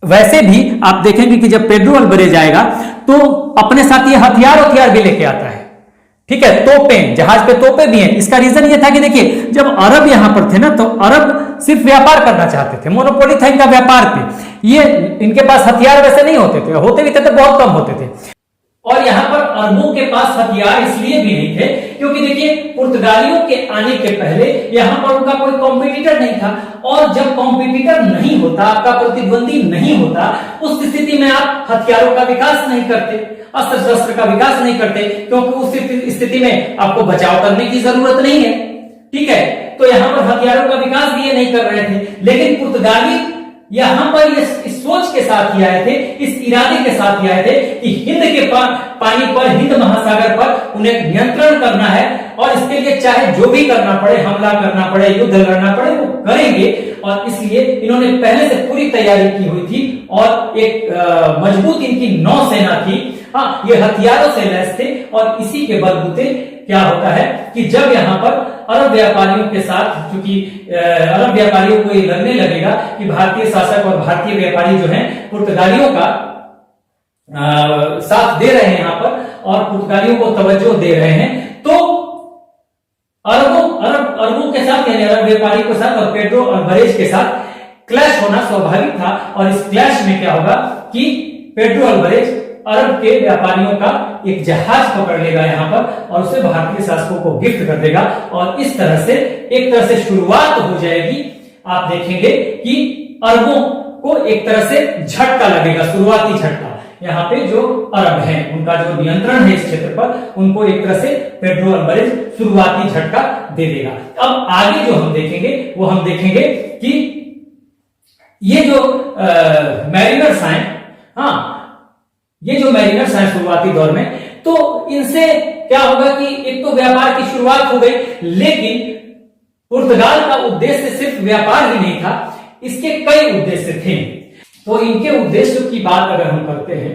वैसे भी आप देखेंगे कि जब पेड्रो अल्बरेज आएगा तो अपने साथ ये हथियार भी लेके आता है। ठीक है, तोपें, जहाज पे तोपें भी हैं। इसका रीजन ये था कि देखिए जब अरब यहां पर थे ना तो अरब सिर्फ व्यापार करना चाहते थे, मोनोपोली था इनका व्यापार पे। ये इनके पास हथियार वैसे नहीं होते थे, होते भी थे तो बहुत कम होते थे। और यहां पर अरबों के पास हथियार इसलिए भी नहीं थे क्योंकि देखिए पुर्तगालियों के आने के पहले यहां पर उनका कोई कॉम्पिटिटर नहीं था। और जब कॉम्पिटिटर नहीं होता, आपका प्रतिद्वंदी नहीं होता, उस स्थिति में आप हथियारों का विकास नहीं करते, अस्त्र शस्त्र का विकास नहीं करते, क्योंकि उस स्थिति में आपको बचाव करने की जरूरत नहीं है। ठीक है, तो यहां पर हथियारों का विकास भी ये नहीं कर रहे थे, लेकिन पुर्तगाली यहां पर इस सोच के साथ ही आए थे, इस इरादे के साथ ही आए थे कि हिंद के पानी पर, हिंद महासागर पर उन्हें नियंत्रण करना है और इसके लिए चाहे जो भी करना पड़े, हमला करना पड़े, युद्ध लड़ना पड़े, वो करेंगे। और इसलिए इन्होंने पहले से पूरी तैयारी की हुई थी और एक मजबूत इनकी नौसेना थी। हाँ, ये हथियारों से लैस थे और इसी के बलबूते क्या होता है कि जब यहाँ पर अरब व्यापारियों के साथ, क्योंकि अरब व्यापारियों को ये लगने लगेगा कि भारतीय शासक और भारतीय व्यापारी जो हैं पुर्तगालियों का साथ दे रहे हैं यहाँ पर और पुर्तगालियों को तवज्जो दे रहे हैं, तो अरबों के साथ यानी अरब व्यापारी के साथ और पेड्रो अल्वारेज के साथ क्लैश होना स्वाभाविक था। और इस क्लैश में क्या होगा कि पेड्रो अल्वारेज अरब के व्यापारियों का एक जहाज पकड़ लेगा यहां पर और उसे भारतीय शासकों को गिफ्ट कर देगा और इस तरह से एक तरह से शुरुआत हो जाएगी। आप देखेंगे कि अरबों को एक तरह से झटका लगेगा, शुरुआती झटका। यहाँ पे जो अरब हैं उनका जो नियंत्रण है इस क्षेत्र पर, उनको एक तरह से पेड्रो अल्वारेज शुरुआती झटका दे देगा। अब आगे जो हम देखेंगे वो हम देखेंगे कि ये जो मैरिनर्स हैं, हाँ, ये जो मैरिनर्स हैं शुरुआती दौर में, तो इनसे क्या होगा कि एक तो व्यापार की शुरुआत हो गई, लेकिन पुर्तगाल का उद्देश्य सिर्फ व्यापार ही नहीं था, इसके कई उद्देश्य थे। तो इनके उद्देश्य की बात अगर हम करते हैं,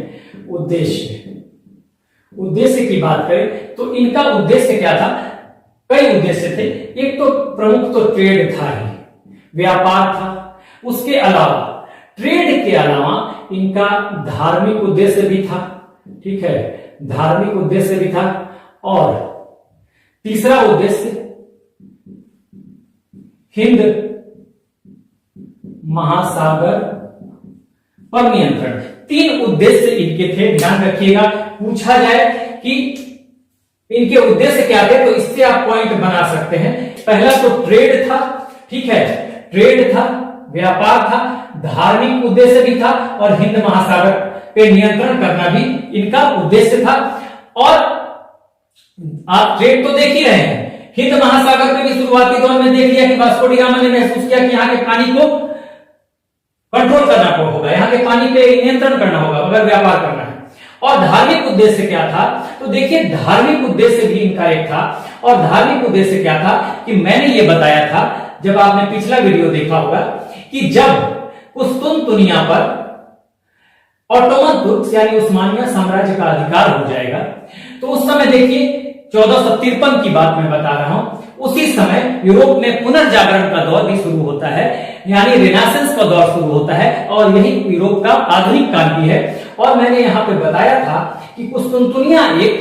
उद्देश्य की बात करें तो इनका उद्देश्य क्या था? कई उद्देश्य थे। एक तो प्रमुख तो ट्रेड था ही, व्यापार था। उसके अलावा ट्रेड के अलावा इनका धार्मिक उद्देश्य भी था, ठीक है, धार्मिक उद्देश्य भी था। और तीसरा उद्देश्य हिंद महासागर पर नियंत्रण। तीन उद्देश्य इनके थे, ध्यान रखिएगा। पूछा जाए कि इनके उद्देश्य क्या थे तो इससे आप पॉइंट बना सकते हैं। पहला तो ट्रेड था, ठीक है, ट्रेड था, व्यापार था, धार्मिक उद्देश्य भी था और हिंद महासागर पे नियंत्रण करना भी इनका उद्देश्य था। और आप ट्रेड तो देख ही रहे हैं, हिंद महासागर में भी शुरुआती दौर में देख लिया कि वास्को डी गामा ने महसूस किया कि यहाँ के पानी को कंट्रोल करना होगा, यहाँ के पानी पे नियंत्रण करना होगा अगर व्यापार करना है। और धार्मिक उद्देश्य क्या था? तो देखिए, धार्मिक उद्देश्य भी इनका एक था। और धार्मिक उद्देश्य क्या था कि मैंने ये बताया था जब आपने पिछला वीडियो देखा होगा कि जब कुस्तुनतुनिया पर ऑटोमन तुर्क्स यानी उस्मानिया साम्राज्य का अधिकार हो जाएगा, तो उस समय देखिए 1453 की बात मैं बता रहा हूं, उसी समय यूरोप में पुनर्जागरण का दौर भी शुरू होता है, यानी रेनेसांस का दौर शुरू होता है और यही यूरोप का आधुनिक काल भी है। और मैंने यहां पे बताया था कि कुस्तुनतुनिया एक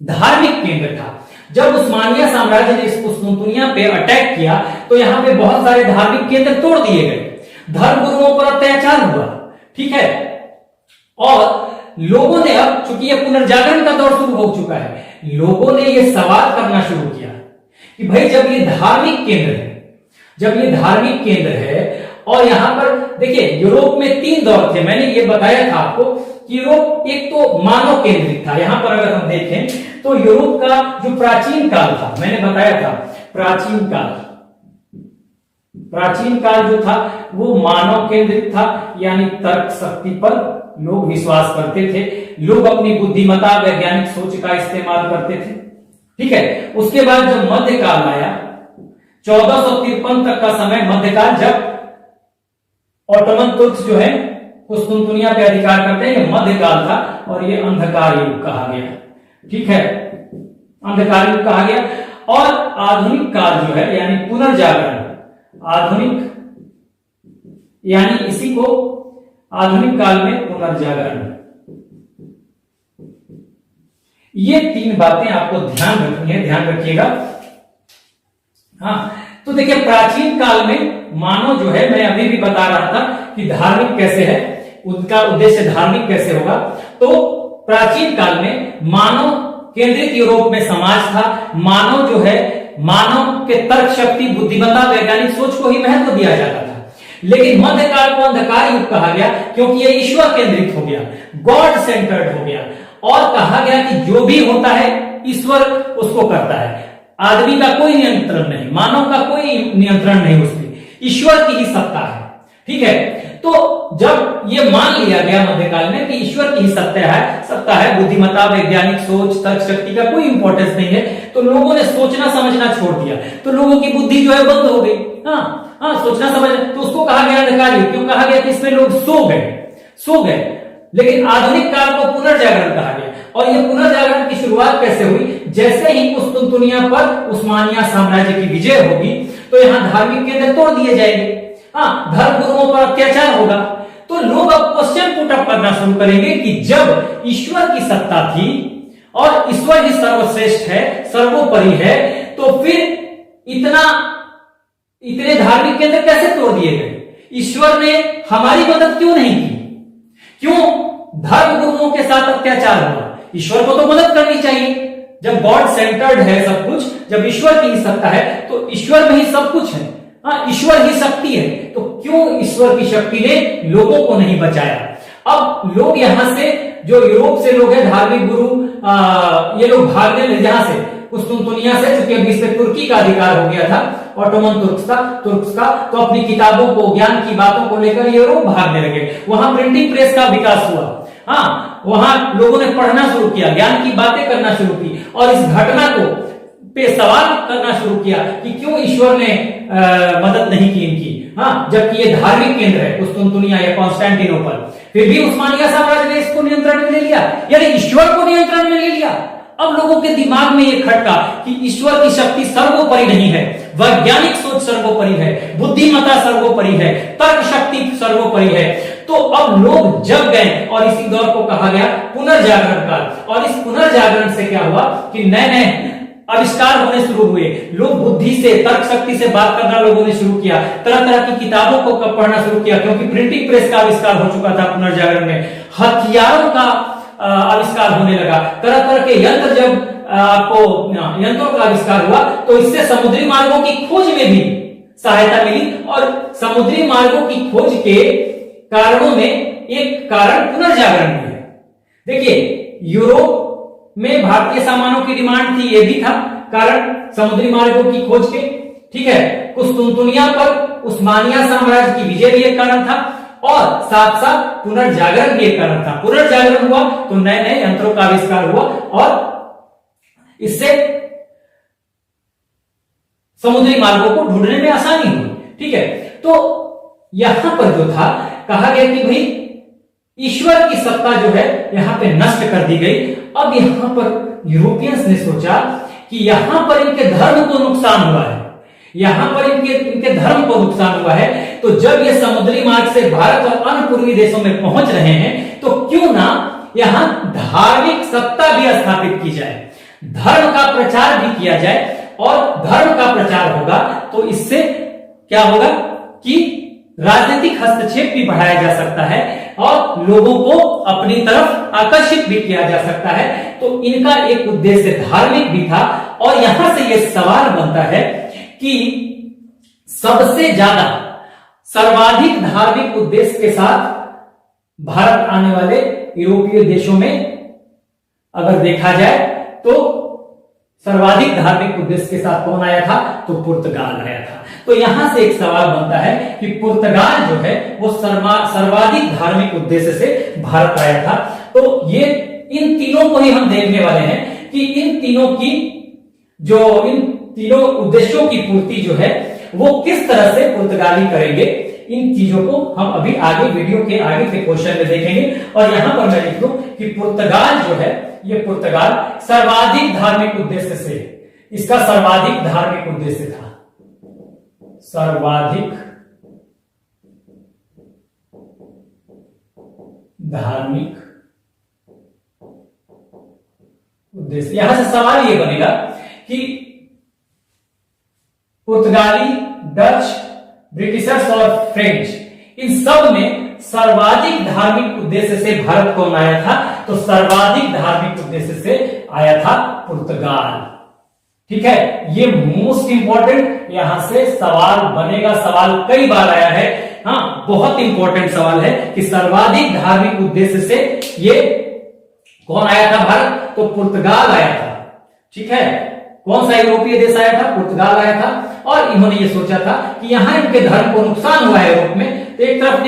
धार्मिक केंद्र था। जब उस्मानिया साम्राज्य ने इस कुस्तुनतुनिया पे अटैक किया तो यहां पे बहुत सारे धार्मिक केंद्र तोड़ दिए गए, धर्म गुरुओं पर अत्याचार हुआ, ठीक है। और लोगों ने, अब चूंकि यह पुनर्जागरण का दौर शुरू हो चुका है, लोगों ने यह सवाल करना शुरू किया कि भाई जब ये धार्मिक केंद्र है, जब ये धार्मिक केंद्र है और यहां पर देखिए यूरोप में तीन दौर थे, मैंने ये बताया था आपको कि यूरोप एक तो मानव केंद्रित था। यहां पर अगर हम देखें तो यूरोप का जो प्राचीन काल था, मैंने बताया था प्राचीन काल जो था वो मानव केंद्रित था, यानी तर्क शक्ति पर लोग विश्वास करते थे, लोग अपनी बुद्धिमत्ता वैज्ञानिक सोच का इस्तेमाल करते थे, ठीक है। उसके बाद जब मध्यकाल आया 1453 तक का समय, मध्यकाल, जब ऑटोमन तुर्क्स जो है कुस्तुनतुनिया पे अधिकार करते हैं, ये मध्यकाल था और ये अंधकार युग कहा गया, ठीक है, अंधकार युग कहा गया। और आधुनिक काल जो है यानी पुनर्जागरण, आधुनिक यानी इसी को आधुनिक काल में पुनर्जागरण, ये तीन बातें आपको ध्यान रखनी है, ध्यान रखिएगा। हाँ, तो देखिए प्राचीन काल में मानव जो है, मैं अभी भी बता रहा था कि धार्मिक कैसे है, उनका उद्देश्य धार्मिक कैसे होगा। तो प्राचीन काल में मानव केंद्रित यूरोप में समाज था, मानव जो है, मानव के तर्क शक्ति, बुद्धिमत्ता, वैज्ञानिक सोच को ही महत्व दिया जाता था। लेकिन मध्यकाल को अंधकार युग कहा गया क्योंकि यह ईश्वर केंद्रित हो गया, गॉड सेंटर्ड हो गया और कहा गया कि जो भी होता है ईश्वर उसको करता है। आदमी का कोई नियंत्रण नहीं, मानव का कोई नियंत्रण नहीं उस पर, ईश्वर की ही सत्ता है। ठीक है, तो जब ये मान लिया गया मध्यकाल में कि ईश्वर की ही सत्ता है, बुद्धिमत्ता, वैज्ञानिक सोच, तर्क शक्ति का कोई इंपॉर्टेंस नहीं है, तो लोगों ने सोचना समझना छोड़ दिया, तो लोगों की बुद्धि जो है बंद हो गई। हाँ, सोचना समझना, तो उसको कहा गया अंधकार युग। क्यों कहा गया? कि इसमें लोग सो गए। लेकिन आधुनिक काल को पुनर्जागरण कहा गया, और ये पुनर्जागरण की शुरुआत कैसे हुई? जैसे ही कुस्तुनतुनिया पर उस्मानिया साम्राज्य की विजय होगी, तो यहाँ धार्मिक केंद्र तोड़ दिए जाएंगे। धर्म गुरुओं पर अत्याचार होगा, तो लोग अब क्वेश्चन पुट अप करना शुरू करेंगे कि जब ईश्वर की सत्ता थी और ईश्वर ही सर्वश्रेष्ठ है, सर्वोपरि है, तो फिर इतने धार्मिक केंद्र कैसे तोड़ दिए गए? ईश्वर ने हमारी मदद क्यों नहीं की? क्यों धर्म गुरुओं के साथ अत्याचार हुआ? ईश्वर को तो मदद करनी चाहिए। जब गॉड सेंटर्ड है सब कुछ, जब ईश्वर की सत्ता है, तो ईश्वर में ही सब कुछ है। ईश्वर ही शक्ति है, तो क्यों ईश्वर की शक्ति ने लोगों को नहीं बचाया? अब लोग यहां से, जो यूरोप से लोग हैं, धार्मिक गुरु, ये लोग भागने लगे यहां से, कुस्तुनतुनिया से, क्योंकि अभी इस पे तुर्की का अधिकार हो गया था, ऑटोमन तुर्क्स का, तो अपनी किताबों को, ज्ञान की बातों को लेकर यूरोप भागने लगे। वहां प्रिंटिंग प्रेस का विकास हुआ। वहां लोगों ने पढ़ना शुरू किया, ज्ञान की बातें करना शुरू की, और इस घटना को पे सवाल करना शुरू किया कि क्यों ईश्वर ने मदद नहीं की इनकी, जबकि ये धार्मिक केंद्र है कुस्तुनतुनिया या कॉन्स्टेंटिनोपल। फिर भी उस्मानिया साम्राज्य ने इसको नियंत्रण में ले लिया, यानी ईश्वर को नियंत्रण में ले लिया। अब लोगों के दिमाग में ये खटका कि ईश्वर की शक्ति सर्वोपरि नहीं है, वैज्ञानिक सोच सर्वोपरि है, बुद्धिमत्ता सर्वोपरि है, तर्क शक्ति सर्वोपरि है। तो अब लोग जग गए, और इसी दौर को कहा गया पुनर्जागरण काल। और इस पुनर्जागरण से क्या हुआ कि नए नए आविष्कार होने शुरू हुए। लोग बुद्धि से, तर्क शक्ति से बात करना लोगों ने शुरू किया, तरह तरह की किताबों को पढ़ना शुरू किया, क्योंकि प्रिंटिंग प्रेस का आविष्कार हो चुका था पुनर्जागरण में। हथियारों का आविष्कार होने लगा, तरह तरह के यंत्र, जब आपको यंत्रों का आविष्कार हुआ, तो इससे समुद्री मार्गों की खोज में भी सहायता मिली। और समुद्री मार्गों की खोज के कारणों में एक कारण पुनर्जागरण भी है। देखिए, यूरोप में भारतीय सामानों की डिमांड थी, यह भी था कारण समुद्री मार्गों की खोज के। ठीक है, कुस्तुनतुनिया पर उस्मानिया साम्राज्य की विजय भी एक कारण था, और साथ साथ पुनर्जागरण भी एक कारण था। पुनर्जागरण हुआ तो नए नए यंत्रों का आविष्कार हुआ, और इससे समुद्री मार्गों को ढूंढने में आसानी हुई। ठीक है, तो यहां पर जो था, कहा गया कि भाई ईश्वर की सत्ता जो है यहां पे नष्ट कर दी गई। अब यहां पर यूरोपियंस ने सोचा कि यहां पर इनके धर्म को नुकसान हुआ है, यहां पर इनके धर्म को नुकसान हुआ है, तो जब ये समुद्री मार्ग से भारत और अन्य पूर्वी देशों में पहुंच रहे हैं, तो क्यों ना यहां धार्मिक सत्ता भी स्थापित की जाए, धर्म का प्रचार भी किया जाए। और धर्म का प्रचार होगा तो इससे क्या होगा कि राजनीतिक हस्तक्षेप भी बढ़ाया जा सकता है, और लोगों को अपनी तरफ आकर्षित भी किया जा सकता है। तो इनका एक उद्देश्य धार्मिक भी था। और यहां से यह सवाल बनता है कि सबसे ज्यादा, सर्वाधिक धार्मिक उद्देश्य के साथ भारत आने वाले यूरोपीय देशों में अगर देखा जाए, तो सर्वाधिक धार्मिक उद्देश्य के साथ कौन आया था? तो पुर्तगाल आया था। तो यहां से एक सवाल बनता है कि पुर्तगाल जो है वो सर्वाधिक धार्मिक उद्देश्य से भारत आया था। तो ये इन तीनों को ही हम देखने वाले हैं कि इन तीनों उद्देश्यों की पूर्ति जो है वो किस तरह से पुर्तगाली करेंगे। इन चीजों को हम अभी आगे वीडियो के आगे के क्वेश्चन में देखेंगे। और यहां पर मैं लिख दूं कि पुर्तगाल जो है, ये पुर्तगाल सर्वाधिक धार्मिक उद्देश्य से, इसका सर्वाधिक धार्मिक उद्देश्य था, सर्वाधिक धार्मिक उद्देश्य। यहां से सवाल ये बनेगा कि पुर्तगाली, डच, ब्रिटिशर्स और फ्रेंच, इन सब में सर्वाधिक धार्मिक उद्देश्य से भारत कौन आया था? तो सर्वाधिक धार्मिक उद्देश्य से आया था पुर्तगाल। ठीक है, ये मोस्ट इंपॉर्टेंट यहां से सवाल बनेगा, सवाल कई बार आया है। बहुत इंपॉर्टेंट सवाल है कि सर्वाधिक धार्मिक उद्देश्य से ये कौन आया था भारत? तो पुर्तगाल आया था। ठीक है, कौन सा यूरोपीय देश आया था? पुर्तगाल आया था। और इन्होंने ये सोचा था कि यहाँ इनके धर्म को नुकसान हुआ है यूरोप में, तो एक तरफ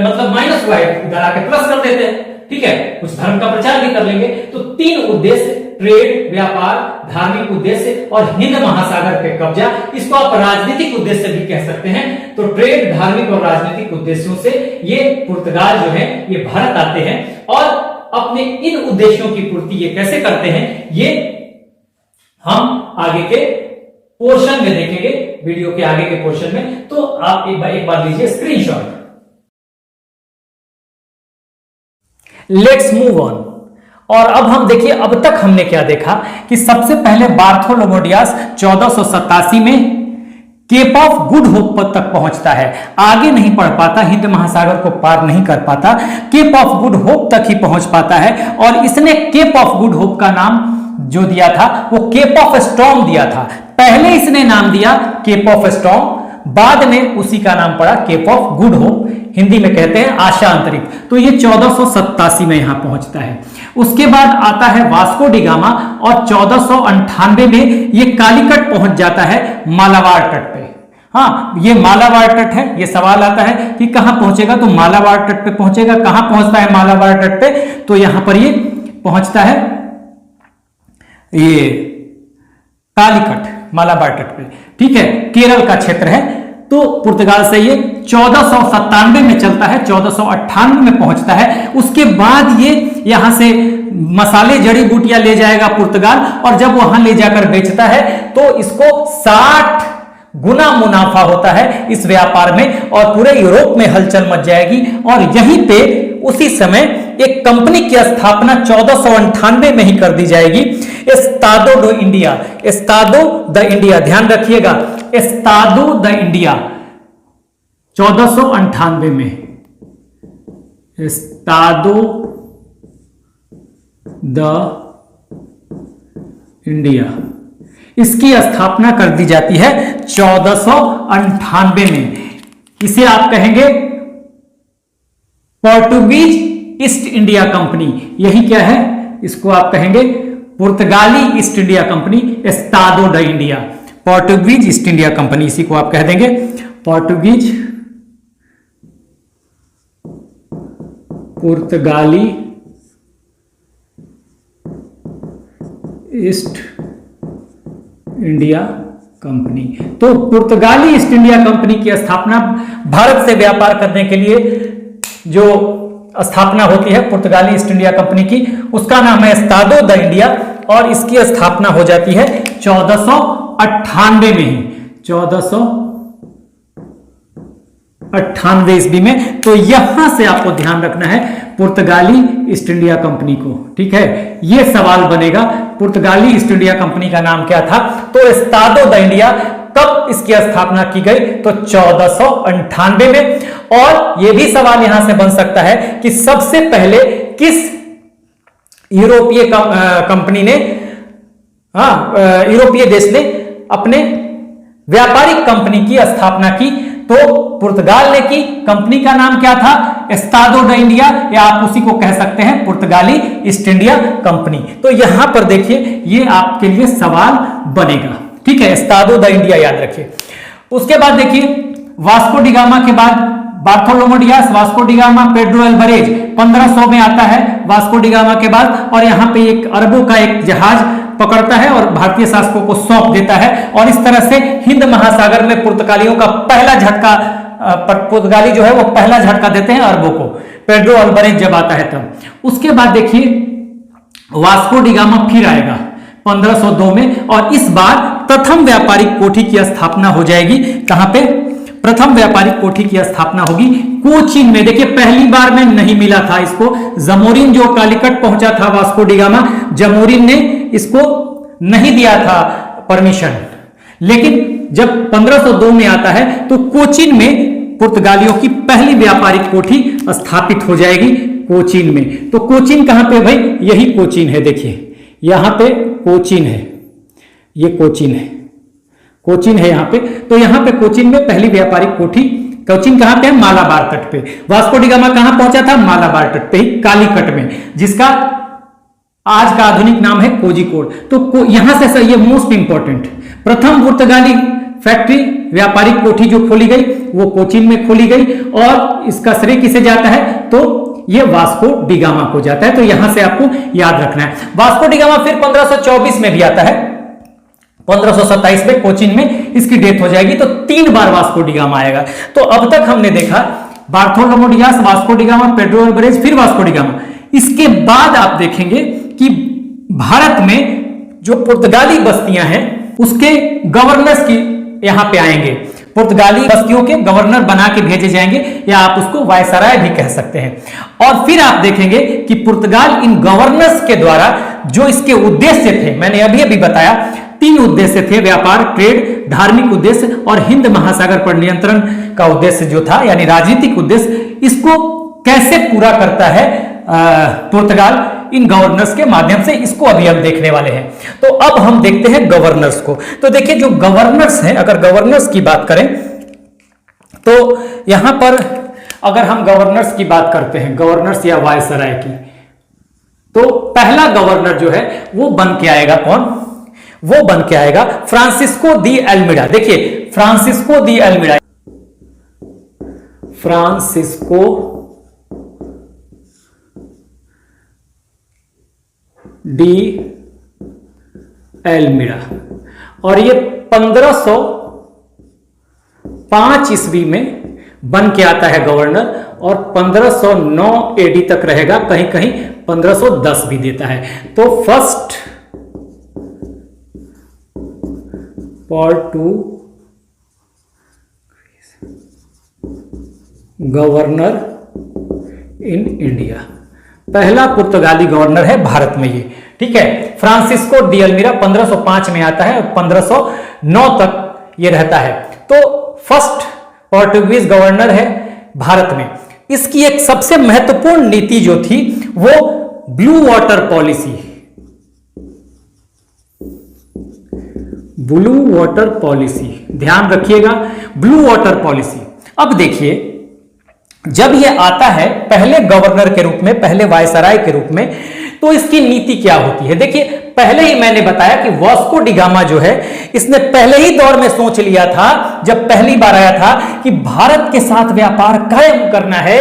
मतलब माइनस हुआ है, इधर आके प्लस कर देते हैं, ठीक है, कुछ धर्म का प्रचार भी कर लेंगे। तो 3 उद्देश्य, ट्रेड, व्यापार, धार्मिक उद्देश्य और हिंद महासागर पे कब्जा, इसको आप राजनीतिक उद्देश्य भी कह सकते हैं। तो ट्रेड, धार्मिक और राजनीतिक उद्देश्यों से ये पुर्तगाल जो है ये भारत आते हैं और अपने इन उद्देश्यों की पूर्ति ये कैसे करते हैं, ये हम आगे के पोर्शन में देखेंगे, वीडियो के आगे के पोर्शन में। तो आप एक बार लीजिए स्क्रीनशॉट। Let's move on. और अब हम देखिए, अब तक हमने क्या देखा कि सबसे पहले बार्थोलोमोडियास 1487 में केप ऑफ गुड होप तक पहुंचता है, आगे नहीं बढ़ पाता, हिंद महासागर को पार नहीं कर पाता, केप ऑफ गुड होप तक ही पहुंच पाता है। और इसने केप ऑफ गुड होप का नाम जो दिया था वो केप ऑफ स्टॉर्म दिया था। पहले इसने नाम दिया केप ऑफ स्टॉर्म, बाद में उसी का नाम पड़ा Cape of Good Hope, Hindi में कहते हैं आशा अंतरिक्ष। तो ये 1487 में यहां पहुंचता है। उसके बाद आता है वास्को डी गामा और 1498 में ये कालीकट पहुंच जाता है मालाबार तट पे। हाँ, ये मालाबार तट है। ये सवाल आता है कि कहां पहुंचेगा, तो मालाबार तट पे पहुंचेगा। कहां पहुंचता है मालाबार तट पे, तो यहां पर ये पहुंचता है ये कालीकट मालाबार तट पे, ठीक है, केरल का क्षेत्र है। तो पुर्तगाल से ये 1497 में चलता है, 1498 में पहुंचता है। उसके बाद ये यहां से मसाले, जड़ी बूटियां ले जाएगा पुर्तगाल, और जब वहां ले जाकर बेचता है तो इसको 60 गुना मुनाफा होता है इस व्यापार में, और पूरे यूरोप में हलचल मच जाएगी। और यहीं पे उसी समय एक कंपनी की स्थापना 1498 में ही कर दी जाएगी, Estado da India. Estado da India, ध्यान रखिएगा, एस्तादो द इंडिया 1498 में, एस्तादो द इंडिया, इसकी स्थापना कर दी जाती है 1498 में। इसे आप कहेंगे पोर्टुगीज ईस्ट इंडिया कंपनी। यही क्या है, इसको आप कहेंगे पुर्तगाली East India company, Estado da India, Portuguese East India company, इसी को आप कह देंगे पोर्टुगीज पुर्तगाली ईस्ट इंडिया कंपनी। तो पुर्तगाली ईस्ट इंडिया कंपनी की स्थापना, भारत से व्यापार करने के लिए जो स्थापना होती है पुर्तगाली ईस्ट इंडिया कंपनी की, उसका नाम है एस्तादो द इंडिया, और इसकी स्थापना हो जाती है 1498 में ही, 1498 ईस्वी में। तो यहां से आपको ध्यान रखना है पुर्तगाली ईस्ट इंडिया कंपनी को, ठीक है। यह सवाल बनेगा, पुर्तगाली ईस्ट इंडिया कंपनी का नाम क्या था, तो एस्तादो द इंडिया। कब इसकी स्थापना की गई, तो 1498 में। और यह भी सवाल यहां से बन सकता है कि सबसे पहले किस यूरोपीय कंपनी ने, यूरोपीय देश ने अपने व्यापारिक कंपनी की स्थापना की, तो पुर्तगाल ने की। कंपनी का नाम क्या था, एस्तादो द इंडिया, या आप उसी को कह सकते हैं पुर्तगाली ईस्ट इंडिया कंपनी। तो यहां पर देखिए, ये आपके लिए सवाल बनेगा, ठीक है, एस्तादो द इंडिया याद रखिए। उसके बाद देखिए, वास्को डी गामा के बाद Bartolomeu Dias, Vasco da Gama, Pedro Alvares 1500 में आता है वास्को डी गामा के बाद, और यहां पे एक अरबों का एक जहाज पकड़ता है और भारतीय शासकों को सौंप देता है। और इस तरह से हिंद महासागर में पुर्तगालियों का पहला झटका, पुर्तगाली जो है वो पहला झटका देते हैं अरबों को, पेड्रो अल्वारेज जब आता है तब। उसके बाद देखिए वास्को डी गामा फिर आएगा 1502 में, और इस बार प्रथम व्यापारिक कोठी की स्थापना हो जाएगी। कहां पे, प्रथम व्यापारिक कोठी की स्थापना होगी कोचीन में। देखिए पहली बार में नहीं मिला था इसको, जमोरिन जो कालीकट पहुंचा था वास्को डी गामा, जमोरिन ने इसको नहीं दिया था परमिशन, लेकिन जब 1502 में आता है तो कोचीन में पुर्तगालियों की पहली व्यापारिक कोठी स्थापित हो जाएगी कोचीन में। तो कोचीन कहां पे भाई, यही कोचीन है, देखिए यहां पे कोचीन है, ये कोचीन है, कोचीन है यहां पे। तो यहां पे कोचीन में पहली व्यापारिक कोठी, कोचीन कहां पे है, मालाबार तट पे। वास्को डी गामा कहां पहुंचा था, मालाबार तट पे ही, कालीकट में, जिसका आज का आधुनिक नाम है कोझिकोड। तो यहां से ये मोस्ट इंपॉर्टेंट प्रथम पुर्तगाली फैक्ट्री व्यापारिक कोठी जो खोली गई वो कोचीन में खोली गई, और इसका श्रेय किसे जाता है, तो ये वास्को डी गामा को जाता है। तो यहां से आपको याद रखना है। वास्को डी गामा फिर 1524 में भी आता है, 1527 में कोचीन में इसकी डेथ हो जाएगी। तो 3 बार वास्को डी गामा आएगा। तो अब तक हमने देखा Bartolomeu Dias, Vasco da Gama, Pedro Alvares, फिर वास्को डी गामा। इसके बाद आप देखेंगे कि भारत में जो पुर्तगाली बस्तियां हैं उसके गवर्नर्स की यहां पे आएंगे, पुर्तगाली बस्तियों के गवर्नर बना के भेजे जाएंगे, या आप उसको वायसराय भी कह सकते हैं। और फिर आप देखेंगे कि पुर्तगाल इन गवर्नर्स के द्वारा जो इसके उद्देश्य थे, मैंने अभी अभी बताया 3 उद्देश्य थे, व्यापार, ट्रेड, धार्मिक उद्देश्य और हिंद महासागर पर नियंत्रण का उद्देश्य जो था, यानी राजनीतिक उद्देश्य, इसको कैसे पूरा करता है पुर्तगाल इन गवर्नर्स के माध्यम से, इसको अभी हम देखने वाले हैं। तो अब हम देखते हैं गवर्नर्स को। तो देखिए जो गवर्नर्स हैं, अगर गवर्नर्स की बात करें तो यहां पर अगर हम गवर्नर्स की बात करते हैं, गवर्नर्स या वायसराय की, तो पहला गवर्नर जो है वो बन के आएगा कौन, वो बन के आएगा फ्रांसिस्को दी एल्मिडा। देखिए Francisco de Almeida, Francisco de Almeida, और ये 1505 ईस्वी में बन के आता है गवर्नर, और 1509 एडी तक रहेगा, कहीं कहीं 1510 भी देता है। तो फर्स्ट गवर्नर इन इंडिया, पहला पुर्तगाली गवर्नर है भारत में ये, ठीक है। फ्रांसिस्को डी एल्मिडा 1505 में आता है और 1509 तक ये रहता है। तो फर्स्ट पोर्टुगीज गवर्नर है भारत में। इसकी एक सबसे महत्वपूर्ण नीति जो थी वो blue water policy, blue water policy, ध्यान रखिएगा, ब्लू वाटर पॉलिसी। अब देखिए जब ये आता है पहले गवर्नर के रूप में, पहले वायसराय के रूप में, तो इसकी नीति क्या होती है। देखिए पहले ही मैंने बताया कि वास्को डी गामा जो है इसने पहले ही दौर में सोच लिया था, जब पहली बार आया था, कि भारत के साथ व्यापार कायम करना है,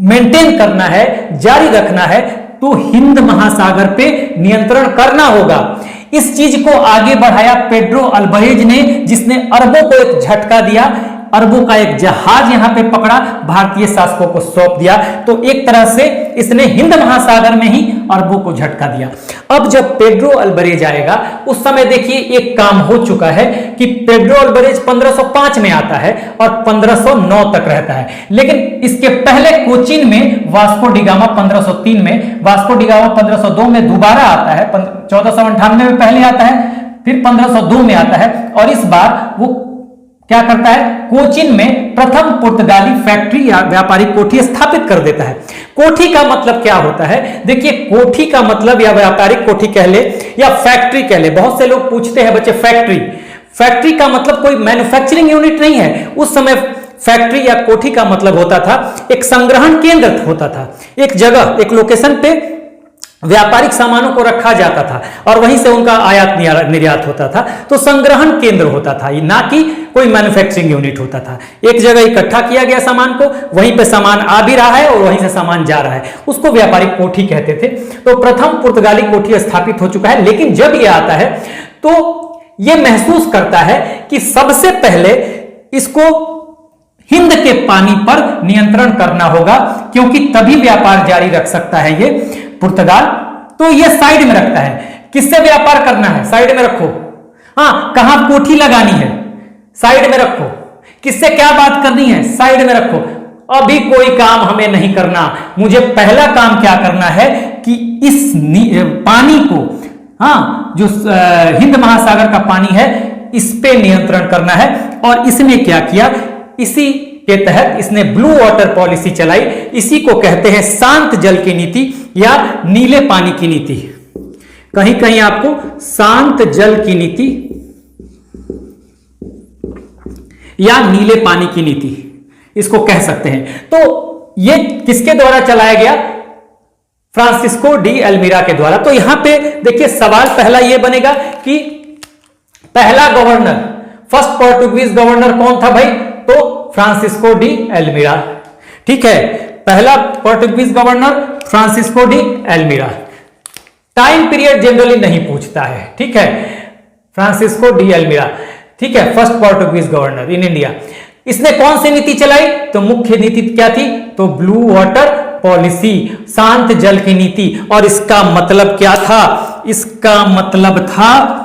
मेंटेन करना है, जारी रखना है, तो हिंद महासागर पे नियंत्रण करना होगा। इस चीज को आगे बढ़ाया पेड्रो अल्वारेज ने, जिसने अरबों को एक झटका दिया, अरबों का एक जहाज यहां पे पकड़ा, भारतीय शासकों को सौंप दिया। तो एक तरह से इसने हिंद महासागर में ही अरबों को झटका दिया। अब जब पेड्रो अल्वारेज आएगा उस समय देखिए एक काम हो चुका है कि पेड्रो अल्वारेज 1505 में आता है और 1509 तक रहता है, लेकिन इसके पहले कोचीन में वास्को डी गामा 1503 में, वास्को डी गामा 1502 में दोबारा आता है, 1498 में पहले आता है, फिर 1502 में आता है, और इस बार वो क्या करता है, कोचीन में प्रथम पुर्तगाली फैक्ट्री या व्यापारिक कोठी स्थापित कर देता है। कोठी का मतलब क्या होता है, देखिए कोठी का मतलब या व्यापारिक कोठी कह ले या फैक्ट्री कह ले, बहुत से लोग पूछते हैं बच्चे फैक्ट्री, फैक्ट्री का मतलब कोई मैन्युफैक्चरिंग यूनिट नहीं है। उस समय फैक्ट्री या कोठी का मतलब होता था एक संग्रहण केंद्र होता था, एक जगह, एक लोकेशन पे व्यापारिक सामानों को रखा जाता था और वहीं से उनका आयात निर्यात होता था। तो संग्रहण केंद्र होता था, ना कि कोई मैन्युफैक्चरिंग यूनिट होता था। एक जगह इकट्ठा किया गया सामान को, वहीं पे सामान आ भी रहा है और वहीं से सामान जा रहा है, उसको व्यापारिक कोठी कहते थे। तो प्रथम पुर्तगाली कोठी स्थापित हो चुका है, लेकिन जब यह आता है तो यह महसूस करता है कि सबसे पहले इसको हिंद के पानी पर नियंत्रण करना होगा, क्योंकि तभी व्यापार जारी रख सकता है ये पुर्तगाल। तो ये साइड में रखता है, किससे व्यापार करना है, साइड में रखो। हाँ, कहां कोठी लगानी है, साइड में रखो। किससे क्या बात करनी है, साइड में रखो। अभी कोई काम हमें नहीं करना, मुझे पहला काम क्या करना है कि इस पानी को, हाँ, जो हिंद महासागर का पानी है, इस पे नियंत्रण करना है। और इसने क्या किया, इसी के तहत इसने ब्लू वाटर पॉलिसी चलाई। इसी को कहते हैं शांत जल की नीति या नीले पानी की नीति। कहीं कहीं आपको शांत जल की नीति या नीले पानी की नीति इसको कह सकते हैं। तो ये किसके द्वारा चलाया गया, फ्रांसिस्को डी एल्मीरा के द्वारा। तो यहां पे देखिए सवाल पहला यह बनेगा कि पहला गवर्नर, फर्स्ट पोर्टुगीज गवर्नर कौन था भाई? तो फ्रांसिस्को डी एल्मीरा। ठीक है, पहला Portuguese governor Francisco de Almeida. Time period generally नहीं पूछता है, ठीक है, फ्रांसिस्को डी एल्मीरा, ठीक है, first Portuguese governor in India. इसने कौन सी नीति चलाई? तो मुख्य नीति क्या थी? तो ब्लू वाटर पॉलिसी, शांत जल की नीति। और इसका मतलब क्या था? इसका मतलब था,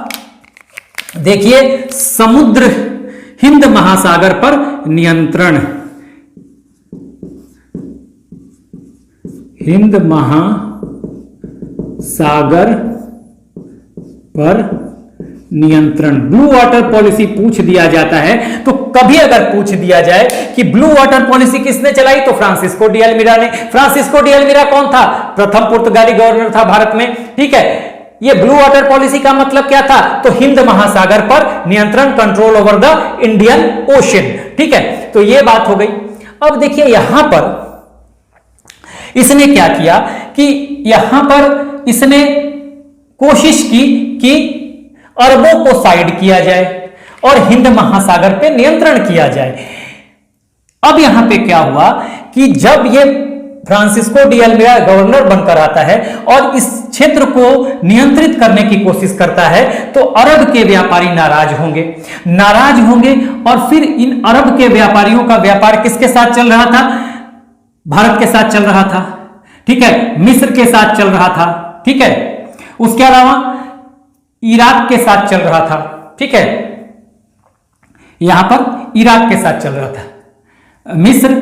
देखिए, समुद्र हिंद महासागर पर नियंत्रण, हिंद महासागर पर नियंत्रण। ब्लू वाटर पॉलिसी पूछ दिया जाता है तो कभी अगर पूछ दिया जाए कि ब्लू वाटर पॉलिसी किसने चलाई, तो फ्रांसिस्को डी एल्मीरा ने। फ्रांसिस्को डी एल्मीरा कौन था? प्रथम पुर्तगाली गवर्नर था भारत में, ठीक है। ये ब्लू वाटर पॉलिसी का मतलब क्या था? तो हिंद महासागर पर नियंत्रण, control over the Indian ocean, ठीक है। तो ये बात हो गई। अब देखिए यहां पर इसने क्या किया कि यहां पर इसने कोशिश की कि अरबों को साइड किया जाए और हिंद महासागर पे नियंत्रण किया जाए। अब यहां पे क्या हुआ कि जब ये फ्रांसिस्को डी एल्मीरा गवर्नर बनकर आता है और इस क्षेत्र को नियंत्रित करने की कोशिश करता है, तो अरब के व्यापारी नाराज होंगे और फिर इन अरब के व्यापारियों का व्यापार किसके साथ चल रहा था? भारत के साथ चल रहा था, ठीक है, मिस्र के साथ चल रहा था, ठीक है, उसके अलावा इराक के साथ चल रहा था, ठीक है, यहां पर इराक के साथ चल रहा था, मिस्र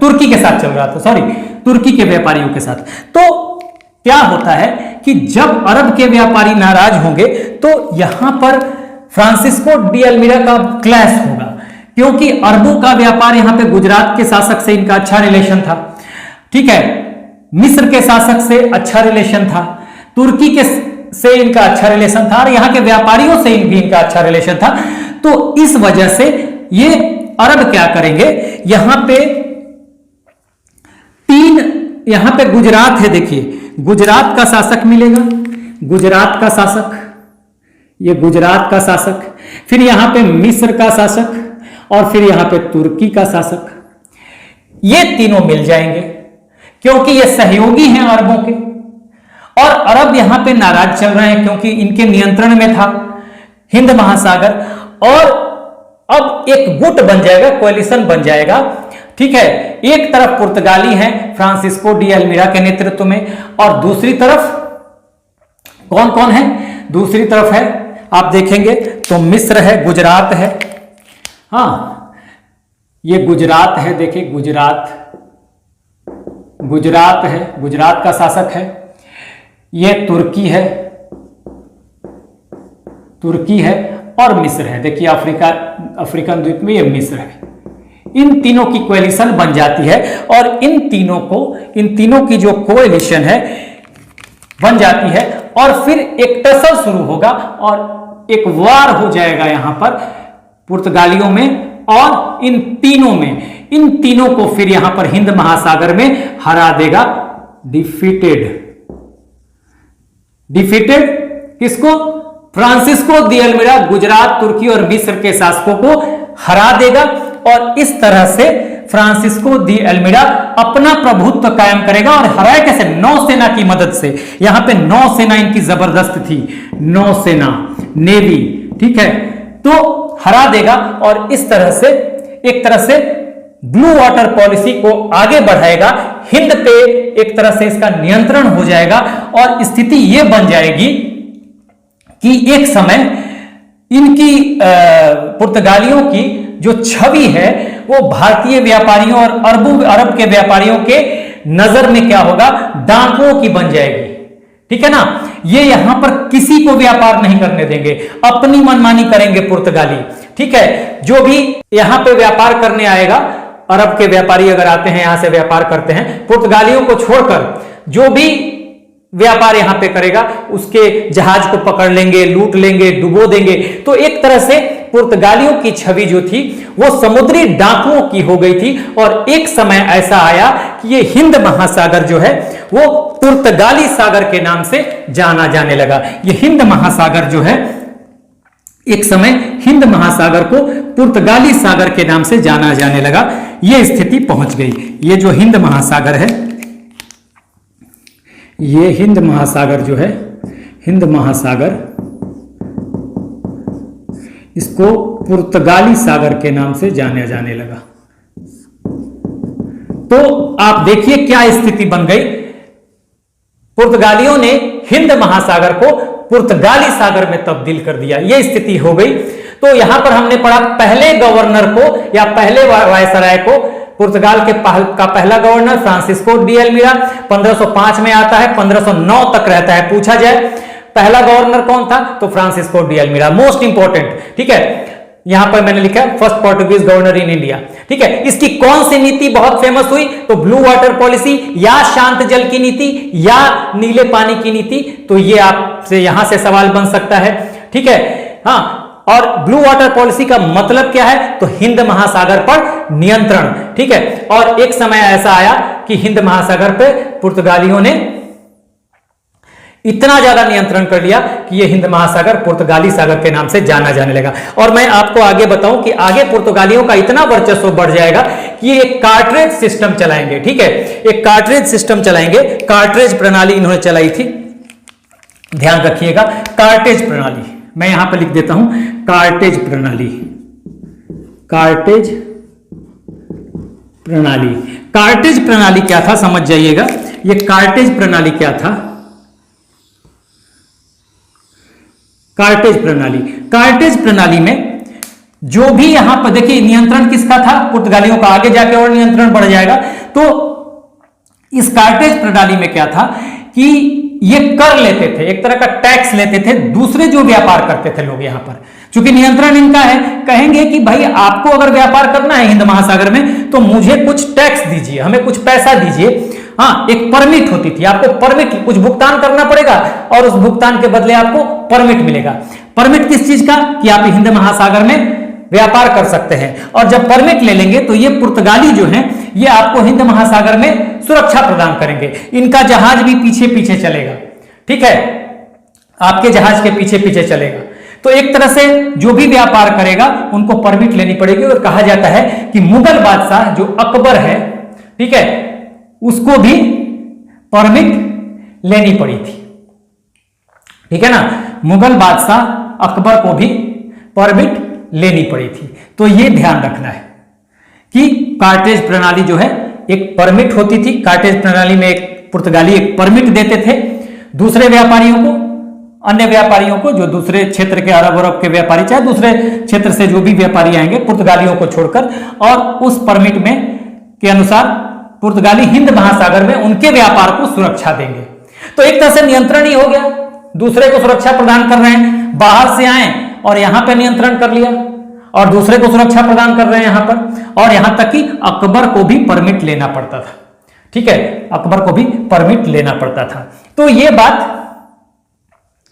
तुर्की के साथ चल रहा था, सॉरी, तुर्की के व्यापारियों के साथ। तो क्या होता है कि जब अरब के व्यापारी नाराज होंगे तो यहां पर फ्रांसिस्को डी एल्मीरा का क्लैश होगा, क्योंकि अरबों का व्यापार यहां पे गुजरात के शासक से इनका अच्छा रिलेशन था, ठीक है, मिस्र के शासक से अच्छा रिलेशन था, तुर्की के से इनका अच्छा रिलेशन था और यहां के व्यापारियों से भी इनका अच्छा रिलेशन था। तो इस वजह से ये अरब क्या करेंगे, यहां पे गुजरात है, देखिए गुजरात का शासक मिलेगा, गुजरात का शासक, ये गुजरात का शासक, फिर यहां पे मिस्र का शासक और फिर यहां पे तुर्की का शासक, ये तीनों मिल जाएंगे क्योंकि ये सहयोगी हैं अरबों के। और अरब यहां पे नाराज चल रहे हैं क्योंकि इनके नियंत्रण में था हिंद महासागर, और अब एक गुट बन जाएगा, कोalition बन जाएगा, ठीक है। एक तरफ पुर्तगाली हैं फ्रांसिस्को डी एल्मीरा के नेतृत्व में, और दूसरी तरफ कौन कौन है? दूसरी तरफ है, आप देखेंगे तो मिस्र है, गुजरात है, हाँ ये गुजरात है, देखिए गुजरात है, गुजरात का शासक है, ये तुर्की है और मिस्र है, देखिए अफ्रीकन द्वीप में ये मिस्र है। इन तीनों की कोएलिशन बन जाती है और इन तीनों की जो कोएलिशन है बन जाती है, और फिर एक टसल शुरू होगा और एक वार हो जाएगा यहां पर पुर्तगालियों में और इन तीनों को फिर यहां पर हिंद महासागर में हरा देगा। डिफीटेड किसको? फ्रांसिस्को दी एल्मीरा गुजरात, तुर्की और मिस्र के शासकों को हरा देगा, और इस तरह से फ्रांसिस्को दी एल्मीरा अपना प्रभुत्व कायम करेगा। और हराए कैसे? नौसेना की मदद से। यहां पे नौसेना इनकी जबरदस्त थी, नौसेना, नेवी, ठीक है, तो हरा देगा और इस तरह से एक तरह से ब्लू वाटर पॉलिसी को आगे बढ़ाएगा, हिंद पे एक तरह से इसका नियंत्रण हो जाएगा, और स्थिति यह बन जाएगी कि एक समय इनकी पुर्तगालियों की जो छवि है वो भारतीय व्यापारियों और अरब के व्यापारियों के नजर में क्या होगा? डाकुओं की बन जाएगी, ठीक है ना। ये यहां पर किसी को व्यापार नहीं करने देंगे, अपनी मनमानी करेंगे पुर्तगाली, ठीक है। जो भी यहां पे व्यापार करने आएगा, अरब के व्यापारी अगर आते हैं यहां से व्यापार करते हैं, पुर्तगालियों को छोड़कर जो भी व्यापार यहां पे करेगा उसके जहाज को पकड़ लेंगे, लूट लेंगे, डुबो देंगे। तो एक तरह से पुर्तगालियों की छवि जो थी वो समुद्री डाकुओं की हो गई थी, और एक समय ऐसा आया कि ये हिंद महासागर जो है वो पुर्तगाली सागर के नाम से जाना जाने लगा। ये हिंद महासागर जो है, एक समय हिंद महासागर को पुर्तगाली सागर के नाम से जाना जाने लगा। ये स्थिति पहुंच गई। ये जो हिंद महासागर है, ये हिंद महासागर जो है, हिंद महासागर, इसको पुर्तगाली सागर के नाम से जाना जाने लगा। तो आप देखिए क्या स्थिति बन गई। पुर्तगालियों ने हिंद महासागर को पुर्तगाली सागर में तब्दील कर दिया, यह स्थिति हो गई। तो यहां पर हमने पढ़ा पहले गवर्नर को या पहले वायसराय को, पुर्तगाल के का पहला गवर्नर फ्रांसिस्को डी एल्मीरा 1505 में आता है, 1509 तक रहता है। पूछा जाए पहला गवर्नर कौन था, तो फ्रांसिस्को डी एल्मीरा, मोस्ट इंपॉर्टेंट। ठीक है, यहां पर मैंने लिखा है first Portuguese governor in India. ठीक है, इसकी कौन सी नीति बहुत फेमस हुई, तो ब्लू वाटर पॉलिसी, या शांत जल की नीति, या नीले पानी की नीति। तो ये आपसे यहां से सवाल बन सकता है। ठीक है, हाँ, और ब्लू वाटर पॉलिसी का मतलब क्या है, तो हिंद महासागर पर नियंत्रण। ठीक है, और एक समय ऐसा आया कि हिंद महासागर पे पुर्तगालियों ने इतना ज्यादा नियंत्रण कर लिया कि यह हिंद महासागर पुर्तगाली सागर के नाम से जाना जाने लगा। और मैं आपको आगे बताऊं कि आगे पुर्तगालियों का इतना वर्चस्व बढ़ जाएगा कि ये एक कार्ट्रेज सिस्टम चलाएंगे। ठीक है, एक कार्ट्रेज सिस्टम चलाएंगे। कार्ट्रेज प्रणाली इन्होंने चलाई थी, ध्यान रखिएगा। कार्ट्रेज प्रणाली मैं यहां पर लिख देता हूं, कार्ट्रेज प्रणाली। कार्ट्रेज प्रणाली, कार्ट्रेज प्रणाली क्या था समझ जाइएगा। ये कार्ट्रेज प्रणाली क्या था, कार्ट्रेज प्रणाली, कार्ट्रेज प्रणाली में जो भी यहां पर देखिए नियंत्रण किसका था, पुर्तगालियों का। आगे जाके और नियंत्रण बढ़ जाएगा। तो इस कार्ट्रेज प्रणाली में क्या था कि ये कर लेते थे, एक तरह का टैक्स लेते थे दूसरे जो व्यापार करते थे लोग। यहां पर चूंकि नियंत्रण इनका है, कहेंगे कि भाई आपको अगर व्यापार करना है हिंद महासागर में तो मुझे कुछ टैक्स दीजिए, हमें कुछ पैसा दीजिए। हाँ, एक परमिट होती थी, आपको परमिट कुछ भुगतान करना पड़ेगा और उस भुगतान के बदले आपको परमिट मिलेगा। परमिट किस चीज का, कि आप हिंद महासागर में व्यापार कर सकते हैं। और जब परमिट ले लेंगे तो ये पुर्तगाली जो हैं ये आपको हिंद महासागर में सुरक्षा प्रदान करेंगे। इनका जहाज भी पीछे पीछे चलेगा। ठीक है, आपके जहाज के पीछे पीछे चलेगा। तो एक तरह से जो भी व्यापार करेगा उनको परमिट लेनी पड़ेगी। और कहा जाता है कि मुगल बादशाह जो अकबर है, ठीक है, उसको भी परमिट लेनी पड़ी थी। ठीक है ना, मुगल बादशाह अकबर को भी परमिट लेनी पड़ी थी। तो यह ध्यान रखना है कि कार्ट्रेज प्रणाली जो है एक परमिट होती थी। कार्ट्रेज प्रणाली में एक पुर्तगाली एक परमिट देते थे दूसरे व्यापारियों को, अन्य व्यापारियों को, जो दूसरे क्षेत्र के अरब अरब के व्यापारी, चाहे दूसरे क्षेत्र से जो भी व्यापारी आएंगे पुर्तगालियों को छोड़कर, और उस परमिट में के अनुसार पुर्तगाली हिंद महासागर में उनके व्यापार को सुरक्षा देंगे। तो एक तरह से नियंत्रण ही हो गया, दूसरे को सुरक्षा प्रदान कर रहे हैं। बाहर से आए और यहां पर नियंत्रण कर लिया और दूसरे को सुरक्षा प्रदान कर रहे हैं यहां पर। और यहां तक कि अकबर को भी परमिट लेना पड़ता था। ठीक है, अकबर को भी परमिट लेना पड़ता था। तो यह बात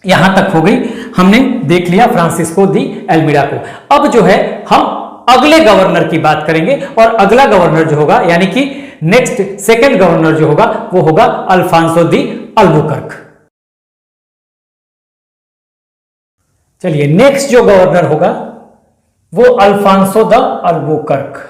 यहां तक हो गई, हमने देख लिया फ्रांसिस्को दी एल्मीरा को। अब जो है हम अगले गवर्नर की बात करेंगे और अगला गवर्नर जो होगा, यानी कि नेक्स्ट सेकंड गवर्नर जो होगा वो होगा अल्फांसो दी अल्बुकर्क। चलिए, नेक्स्ट जो गवर्नर होगा वो Alfonso de Albuquerque.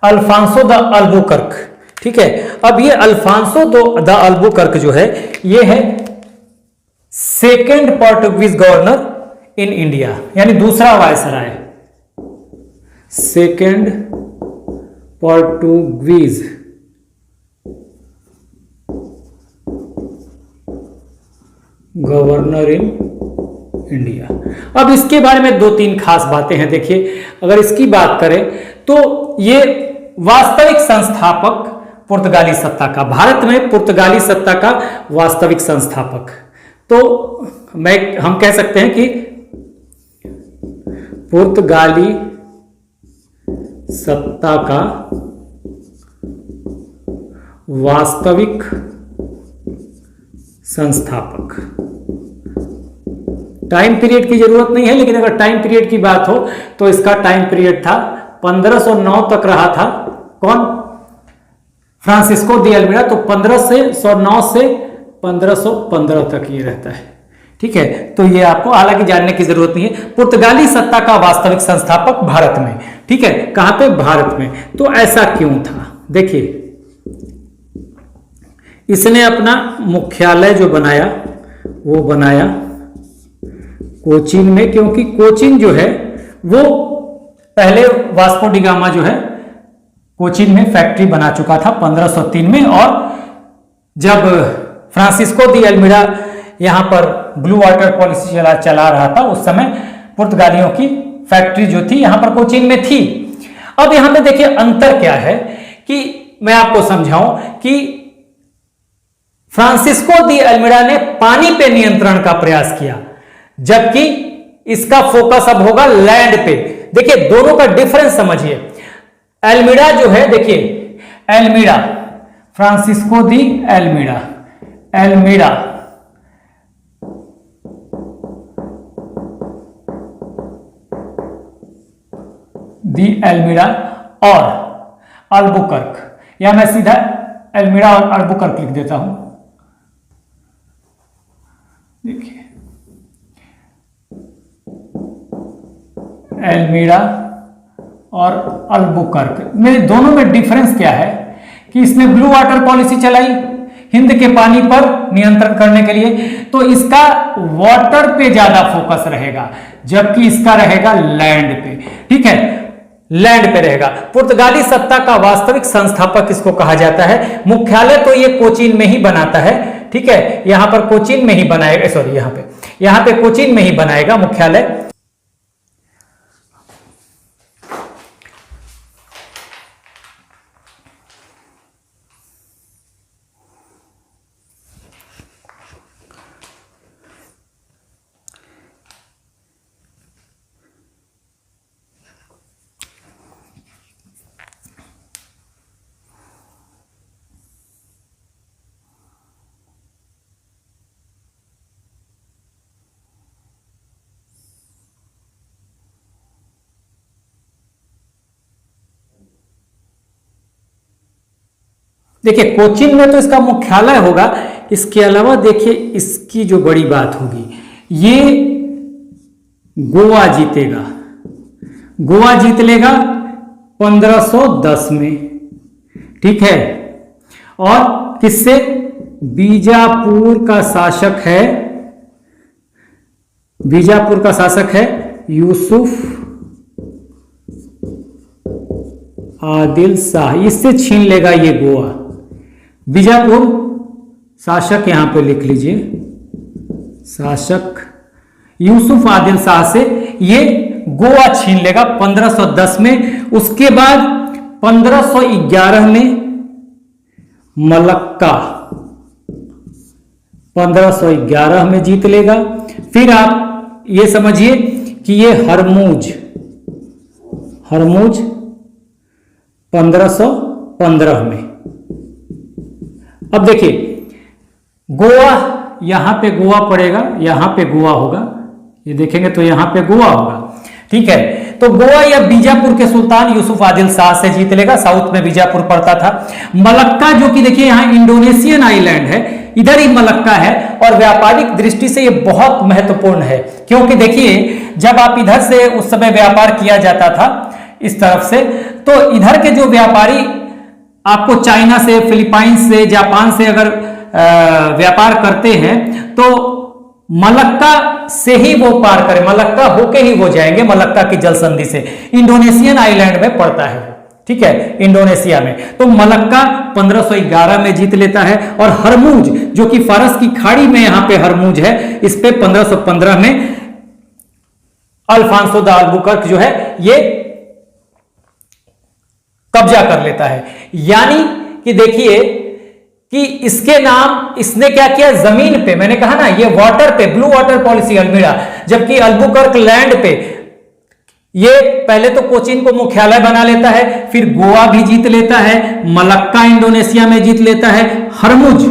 Alfonso de Albuquerque. ठीक है, अब ये अल्फांसो द अल्बुकर्क जो है ये है second Portuguese governor in India, यानी दूसरा viceroy. Second Portuguese governor in India. अब इसके बारे में दो तीन खास बातें हैं। देखिए, अगर इसकी बात करें तो ये वास्तविक संस्थापक पुर्तगाली सत्ता का, भारत में पुर्तगाली सत्ता का वास्तविक संस्थापक। तो हम कह सकते हैं कि पुर्तगाली सत्ता का वास्तविक संस्थापक। टाइम पीरियड की जरूरत नहीं है, लेकिन अगर टाइम पीरियड की बात हो तो इसका टाइम पीरियड था 1509 तक रहा था। कौन? Francisco de Almeida. तो 1509 से 1515 तक ये रहता है। ठीक है, तो ये आपको हालांकि जानने की जरूरत नहीं है। पुर्तगाली सत्ता का वास्तविक संस्थापक भारत में। ठीक है, कहां पे? भारत में। तो ऐसा क्यों था? देखिए, इसने अपना मुख्यालय जो बनाया वो बनाया कोचीन में, क्योंकि कोचीन जो है वो पहले वास्को डी गामा जो है कोचीन में फैक्ट्री बना चुका था 1503 में। और जब फ्रांसिस्को दी अल्मीड़ा यहां पर ब्लू वाटर पॉलिसी चला रहा था, उस समय पुर्तगालियों की फैक्ट्री जो थी यहां पर कोचीन में थी। अब यहां पे देखिए अंतर क्या है कि मैं आपको समझाऊं कि फ्रांसिस्को दी अल्मीड़ा ने पानी पे नियंत्रण का प्रयास किया, जबकि इसका फोकस अब होगा लैंड पे। देखिए दोनों का डिफरेंस समझिए। अल्मीड़ा जो है, देखिए अल्मीड़ा, फ्रांसिस्को दी अल्मीड़ा, अल्मीड़ा दी अल्मीड़ा और अल्बुकर्क, या मैं सीधा अल्मीड़ा और अल्बुकर्क लिख देता हूं। देखिए अल्मीड़ा और अल्बुकर्क में, दोनों में डिफरेंस क्या है कि इसने ब्लू वाटर पॉलिसी चलाई हिंद के पानी पर नियंत्रण करने के लिए, तो इसका वाटर पे ज्यादा फोकस रहेगा, जबकि इसका रहेगा लैंड पे। ठीक है, लैंड पे रहेगा। पुर्तगाली सत्ता का वास्तविक संस्थापक इसको कहा जाता है। मुख्यालय तो ये कोचीन में ही बनाता है। ठीक है, यहां पर कोचीन में ही बनाएगा, सॉरी यहां पे कोचीन में ही बनाएगा मुख्यालय। देखिए कोचीन में तो इसका मुख्यालय होगा। इसके अलावा देखिए इसकी जो बड़ी बात होगी, ये गोवा जीतेगा, गोवा जीत लेगा 1510 में। ठीक है, और किससे? बीजापुर का शासक है, बीजापुर का शासक है यूसुफ आदिल शाह, इससे छीन लेगा ये गोवा। बीजापुर शासक यहां पे लिख लीजिए, शासक यूसुफ आदिल शाह से ये गोवा छीन लेगा 1510 में। उसके बाद 1511 में मलक्का 1511 में जीत लेगा। फिर आप ये समझिए कि ये हरमूज 1515 में। अब देखिए गोवा, यहां पे गोवा पड़ेगा, यहां पे गोवा होगा, ये देखेंगे तो यहां पे गोवा होगा। ठीक है, तो गोवा या बीजापुर के सुल्तान यूसुफ आदिल शाह से जीत लेगा। साउथ में बीजापुर पड़ता था। मलक्का जो कि देखिए यहां इंडोनेशियन आइलैंड है, इधर ही मलक्का है, और व्यापारिक दृष्टि से ये बहुत महत्वपूर्ण है, क्योंकि देखिए जब आप इधर से उस समय व्यापार किया जाता था इस तरफ से, तो इधर के जो व्यापारी आपको चाइना से, फिलीपाइंस से, जापान से अगर व्यापार करते हैं तो मलक्का से ही वो पार करें, मलक्का होके ही वो जाएंगे, मलक्का की जल संधि से। इंडोनेशियन आइलैंड में पड़ता है, ठीक है, इंडोनेशिया में। तो मलक्का 1511 में जीत लेता है, और हरमूज जो कि फारस की खाड़ी में यहां पे हरमूज है, इस पे 1515 में अल्फांसो द अल्बुकर्क जो है ये कब्जा कर लेता है। यानी कि देखिए कि इसके नाम इसने क्या किया, जमीन पे, मैंने कहा ना ये वाटर पे, ब्लू वाटर पॉलिसी अल्मीड़ा, जबकि अल्बुकर्क लैंड पे। ये पहले तो कोचीन को मुख्यालय बना लेता है, फिर गोवा भी जीत लेता है, मलक्का इंडोनेशिया में जीत लेता है, हरमुज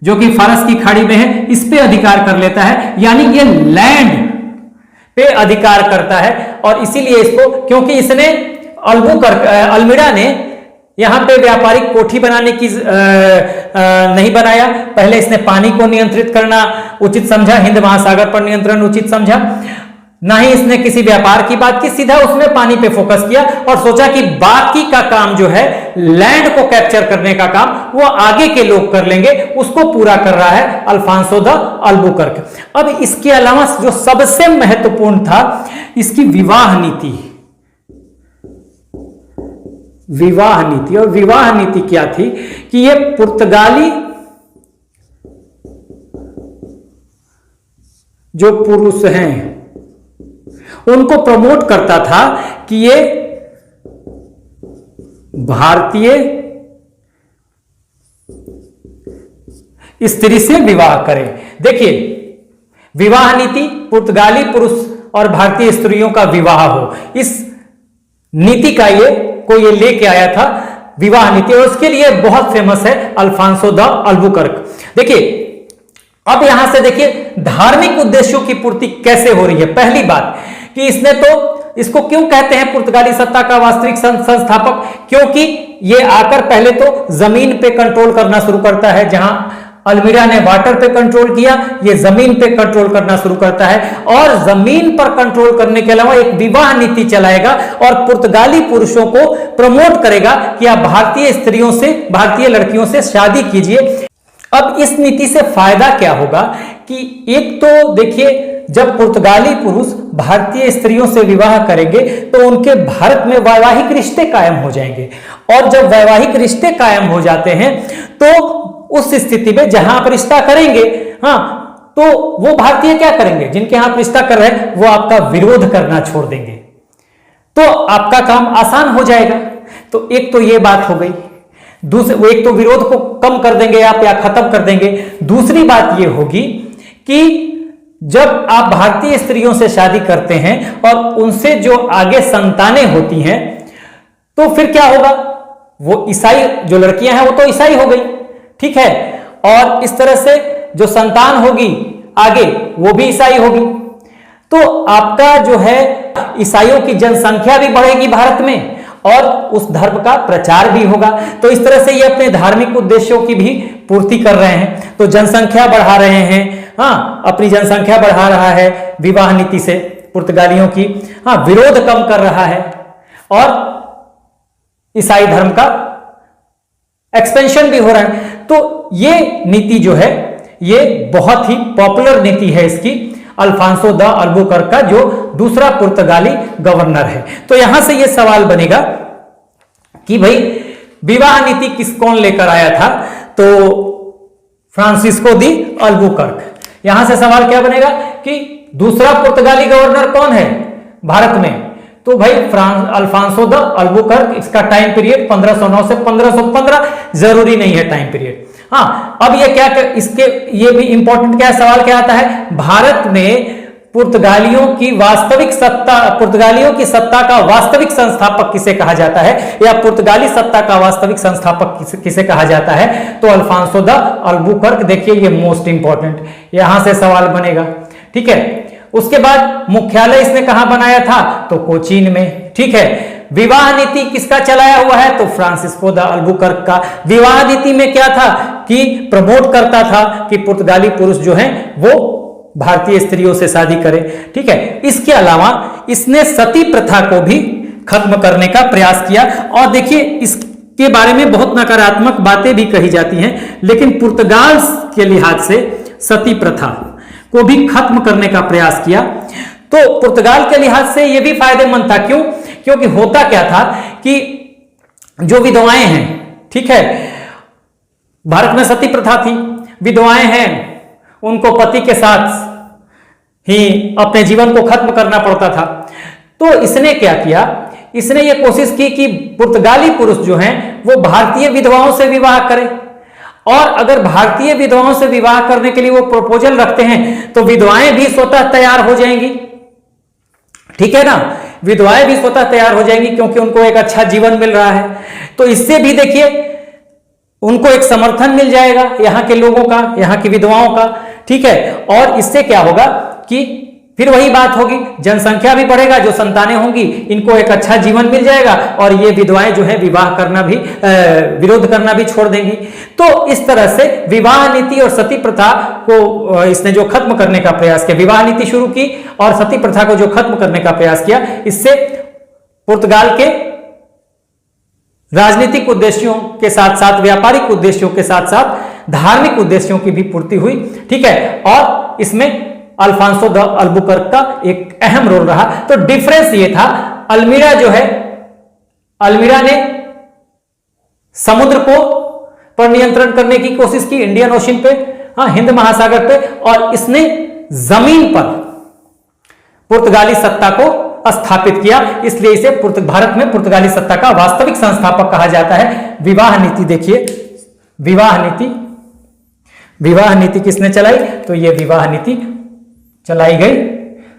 जो कि फारस की खाड़ी में है, इस पे अधिकार कर लेता है, यानी ये लैंड पे अधिकार करता है। और इसीलिए इसको, क्योंकि इसने अल्मीड़ा ने यहां पे व्यापारिक कोठी बनाने की नहीं बनाया, पहले इसने पानी को नियंत्रित करना उचित समझा, हिंद महासागर पर नियंत्रण उचित समझा, ना ही इसने किसी व्यापार की बात की, सीधा उसने पानी पे फोकस किया और सोचा कि बाकी का काम जो है लैंड को कैप्चर करने का काम वो आगे के लोग कर लेंगे, उसको पूरा कर रहा है अल्फांसो द अल्बुकर्क। अब इसके अलावा जो सबसे महत्वपूर्ण था, इसकी विवाह नीति। विवाह नीति, और विवाह नीति क्या थी कि ये पुर्तगाली जो पुरुष हैं उनको प्रमोट करता था कि ये भारतीय स्त्री से विवाह करें। देखिए, विवाह नीति, पुर्तगाली पुरुष और भारतीय स्त्रियों का विवाह हो, इस नीति का ये लेके आया था विवाह नीति, और उसके लिए बहुत फेमस है अल्फांसो द अल्बुकर्क। देखिए, अब यहां से देखिए धार्मिक उद्देश्यों की पूर्ति कैसे हो रही है। पहली बात कि इसने तो, इसको क्यों कहते हैं पुर्तगाली सत्ता का वास्तविक संस्थापक, क्योंकि ये आकर पहले तो जमीन पे कंट्रोल करना शुरू करता है, जहां अल्मीड़ा ने वाटर पे कंट्रोल किया, ये जमीन पे कंट्रोल करना शुरू करता है, और जमीन पर कंट्रोल करने के अलावा एक विवाह नीति चलाएगा और पुर्तगाली पुरुषों को प्रमोट करेगा कि आप भारतीय स्त्रियों से, भारतीय लड़कियों से शादी कीजिए। अब इस नीति से फायदा क्या होगा कि एक तो देखिए, जब पुर्तगाली पुरुष भारतीय स्त्रियों से विवाह करेंगे तो उनके भारत में वैवाहिक रिश्ते कायम हो जाएंगे, और जब वैवाहिक रिश्ते कायम हो जाते हैं तो उस स्थिति में जहां आप रिश्ता करेंगे, हाँ, तो वो भारतीय क्या करेंगे, जिनके यहां आप रिश्ता कर रहे हैं वो आपका विरोध करना छोड़ देंगे, तो आपका काम आसान हो जाएगा। तो एक तो ये बात हो गई, दूसरे, एक तो विरोध को कम कर देंगे आप या खत्म कर देंगे। दूसरी बात ये होगी कि जब आप भारतीय स्त्रियों से शादी करते हैं और उनसे जो आगे संतानें होती हैं, तो फिर क्या होगा, वो ईसाई जो लड़कियां हैं वो तो ईसाई हो गई, ठीक है, और इस तरह से जो संतान होगी आगे वो भी ईसाई होगी, तो आपका जो है ईसाइयों की जनसंख्या भी बढ़ेगी भारत में और उस धर्म का प्रचार भी होगा। तो इस तरह से ये अपने धार्मिक उद्देश्यों की भी पूर्ति कर रहे हैं, तो जनसंख्या बढ़ा रहे हैं, हाँ, अपनी जनसंख्या बढ़ा रहा है विवाह नीति से पुर्तगालियों की, हाँ, विरोध कम कर रहा है और ईसाई धर्म का एक्सपेंशन भी हो रहा है। तो ये नीति जो है ये बहुत ही पॉपुलर नीति है इसकी, अल्फांसो द अल्बुकर्क का, जो दूसरा पुर्तगाली गवर्नर है। तो यहां से ये सवाल बनेगा कि भाई विवाह नीति कौन लेकर आया था, तो फ्रांसिस्को दी अल्बुकर्क। यहां से सवाल क्या बनेगा कि दूसरा पुर्तगाली गवर्नर कौन है भारत में, तो भाई अल्फांसो द अल्बुकर्क। इसका टाइम पीरियड 1509 से 1515, जरूरी नहीं है टाइम पीरियड। हाँ, अब ये क्या, इसके ये भी इंपॉर्टेंट क्या सवाल क्या आता है, भारत में पुर्तगालियों की वास्तविक सत्ता, पुर्तगालियों की सत्ता का वास्तविक संस्थापक किसे कहा जाता है, या पुर्तगाली सत्ता का वास्तविक संस्थापक किसे कहा जाता है, तो अल्फांसो द अल्बुकर्क। देखिए ये मोस्ट इंपॉर्टेंट, यहां से सवाल बनेगा, ठीक है। उसके बाद मुख्यालय इसने कहां बनाया था, तो कोचीन में, ठीक है। विवाह नीति किसका चलाया हुआ है, तो फ्रांसिस्को द अल्बुकर्क का। विवाह नीति में क्या था कि प्रमोट करता था कि पुर्तगाली पुरुष जो हैं वो भारतीय स्त्रियों से शादी करें, ठीक है। इसके अलावा इसने सती प्रथा को भी खत्म करने का प्रयास किया, और देखिए इसके बारे में बहुत नकारात्मक बातें भी कही जाती हैं, लेकिन पुर्तगाल के लिहाज से सती प्रथा को भी खत्म करने का प्रयास किया। तो पुर्तगाल के लिहाज से यह भी फायदेमंद था, क्यों, क्योंकि होता क्या था कि जो विधवाएं हैं, ठीक है, भारत में सती प्रथा थी, विधवाएं हैं, उनको पति के साथ ही अपने जीवन को खत्म करना पड़ता था। तो इसने क्या किया, इसने ये कोशिश की कि पुर्तगाली पुरुष जो हैं वो भारतीय विधवाओं से विवाह करें, और अगर भारतीय विधवाओं से विवाह करने के लिए वो प्रपोजल रखते हैं तो विधवाएं भी स्वतः तैयार हो जाएंगी, ठीक है ना, विधवाएं भी स्वतः तैयार हो जाएंगी क्योंकि उनको एक अच्छा जीवन मिल रहा है। तो इससे भी देखिए उनको एक समर्थन मिल जाएगा यहाँ के लोगों का, यहाँ की विधवाओं का, ठीक है। और इससे क्या होगा कि फिर वही बात होगी, जनसंख्या भी बढ़ेगा, जो संतानें होंगी इनको एक अच्छा जीवन मिल जाएगा और ये विधवाएं जो है विवाह करना भी विरोध करना भी छोड़ देंगी। तो इस तरह से विवाह नीति और सती प्रथा को इसने जो खत्म करने का प्रयास किया, विवाह नीति शुरू की और सती प्रथा को जो खत्म करने का प्रयास किया, इससे पुर्तगाल के राजनीतिक उद्देश्यों के साथ साथ, व्यापारिक उद्देश्यों के साथ साथ धार्मिक उद्देश्यों की भी पूर्ति हुई, ठीक है। और इसमें अल्फांसो द अल्बुकर्क का एक अहम रोल रहा। तो डिफरेंस ये था, अल्मीरा जो है, अल्मीरा ने समुद्र को पर नियंत्रण करने की कोशिश की, इंडियन ओशन पे, हाँ, हिंद महासागर पे, और इसने जमीन पर पुर्तगाली सत्ता को स्थापित किया। इसलिए इसे भारत में पुर्तगाली सत्ता का वास्तविक संस्थापक कहा जाता है। विवाह नीति देखिए, विवाह नीति किसने चलाई? तो यह विवाह नीति चलाई गई